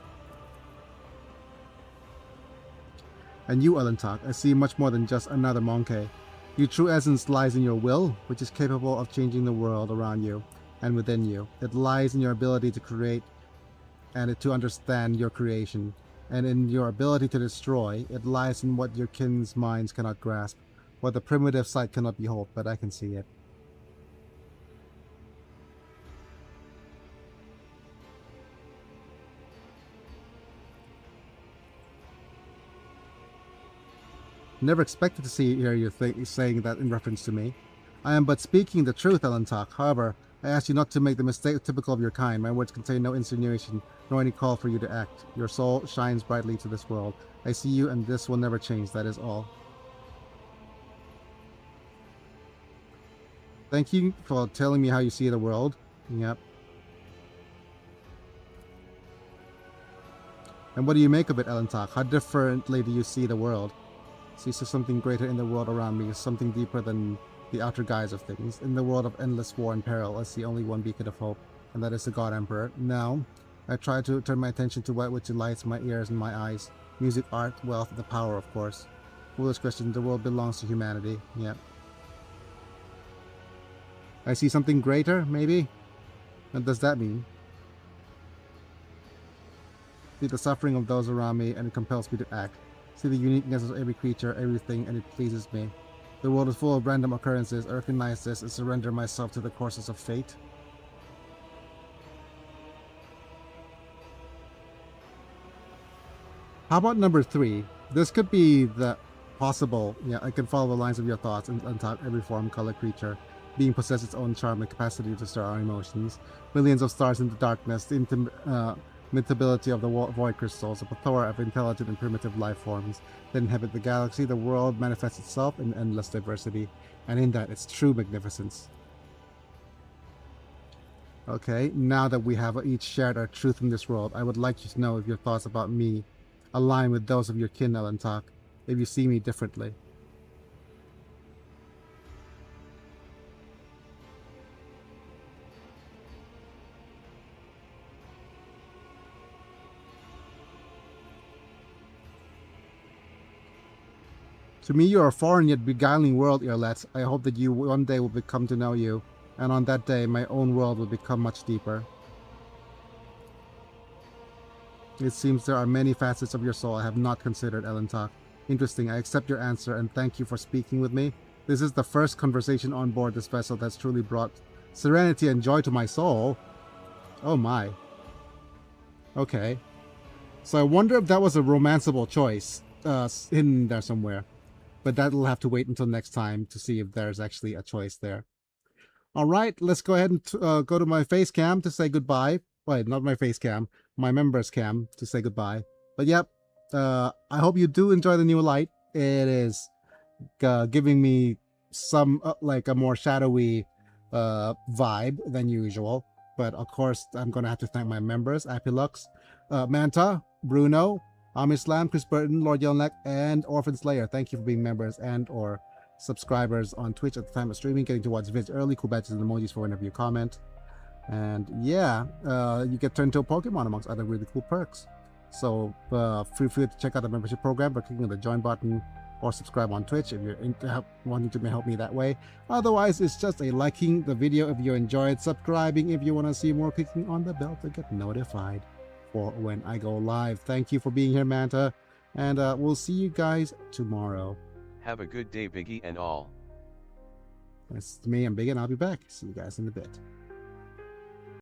Speaker 7: And you, Alantak, I see much more than just another monkey. Your true essence lies in your will, which is capable of changing the world around you and within you. It lies in your ability to create and to understand your creation. And in your ability to destroy, it lies in what your kin's minds cannot grasp, what the primitive sight cannot behold, but I can see it. Never expected to hear you saying that in reference to me. I am but speaking the truth, Alantak. However, I ask you not to make the mistake typical of your kind. My words contain no insinuation, nor any call for you to act. Your soul shines brightly to this world. I see you, and this will never change. That is all. Thank you for telling me how you see the world. Yep. And what do you make of it, Alantak? How differently do you see the world? See something greater in the world around me, something deeper than the outer guise of things. In the world of endless war and peril, I see only one beacon of hope, and that is the God Emperor. Now, I try to turn my attention to what which delights my ears and my eyes. Music, art, wealth, the power, of course. Foolish question, the world belongs to humanity. Yep. I see something greater, maybe? What does that mean? See the suffering of those around me, and it compels me to act. See the uniqueness of every creature, everything, and it pleases me. The world is full of random occurrences. I recognize this and surrender myself to the courses of fate. How about number 3? This could be the possible. Yeah, I can follow the lines of your thoughts and untap every form, color, creature. Being possesses its own charm and capacity to stir our emotions. Millions of stars in the darkness, the immutability of the void crystals, a plethora of intelligent and primitive life forms that inhabit the galaxy. The world manifests itself in endless diversity, and in that its true magnificence. Okay, now that we have each shared our truth in this world, I would like you to know if your thoughts about me align with those of your kin, Alantak, if you see me differently. To me, you are a foreign yet beguiling world, Earlet. I hope that you one day will come to know you, and on that day, my own world will become much deeper. It seems there are many facets of your soul I have not considered, Alantak. Interesting, I accept your answer, and thank you for speaking with me. This is the first conversation on board this vessel that's truly brought serenity and joy to my soul. Oh my. Okay. So I wonder if that was a romanceable choice, hidden there somewhere. But that'll have to wait until next time to see if there's actually a choice there. All right, let's go ahead and go to my face cam to say goodbye. Wait, not my face cam, my members cam to say goodbye. But yep, I hope you do enjoy the new light. It is giving me some like a more shadowy vibe than usual. But of course, I'm gonna have to thank my members: Apilux, Manta, Bruno, Amislam, Chris Burton, Lord Yelnek, and Orphan Slayer. Thank you for being members and/or subscribers on Twitch at the time of streaming, getting to watch vids early, cool badges and emojis for whenever you comment. And yeah, you get turned into a Pokemon amongst other really cool perks. So feel free to check out the membership program by clicking the join button, or subscribe on Twitch if you're wanting to help me that way. Otherwise, it's just a liking the video if you enjoyed, subscribing if you want to see more, clicking on the bell to get notified for when I go live. Thank you for being here, Manta, and we'll see you guys tomorrow.
Speaker 2: Have a good day, Biggie and all.
Speaker 7: It's me and Big, and I'll be back. See you guys in a bit.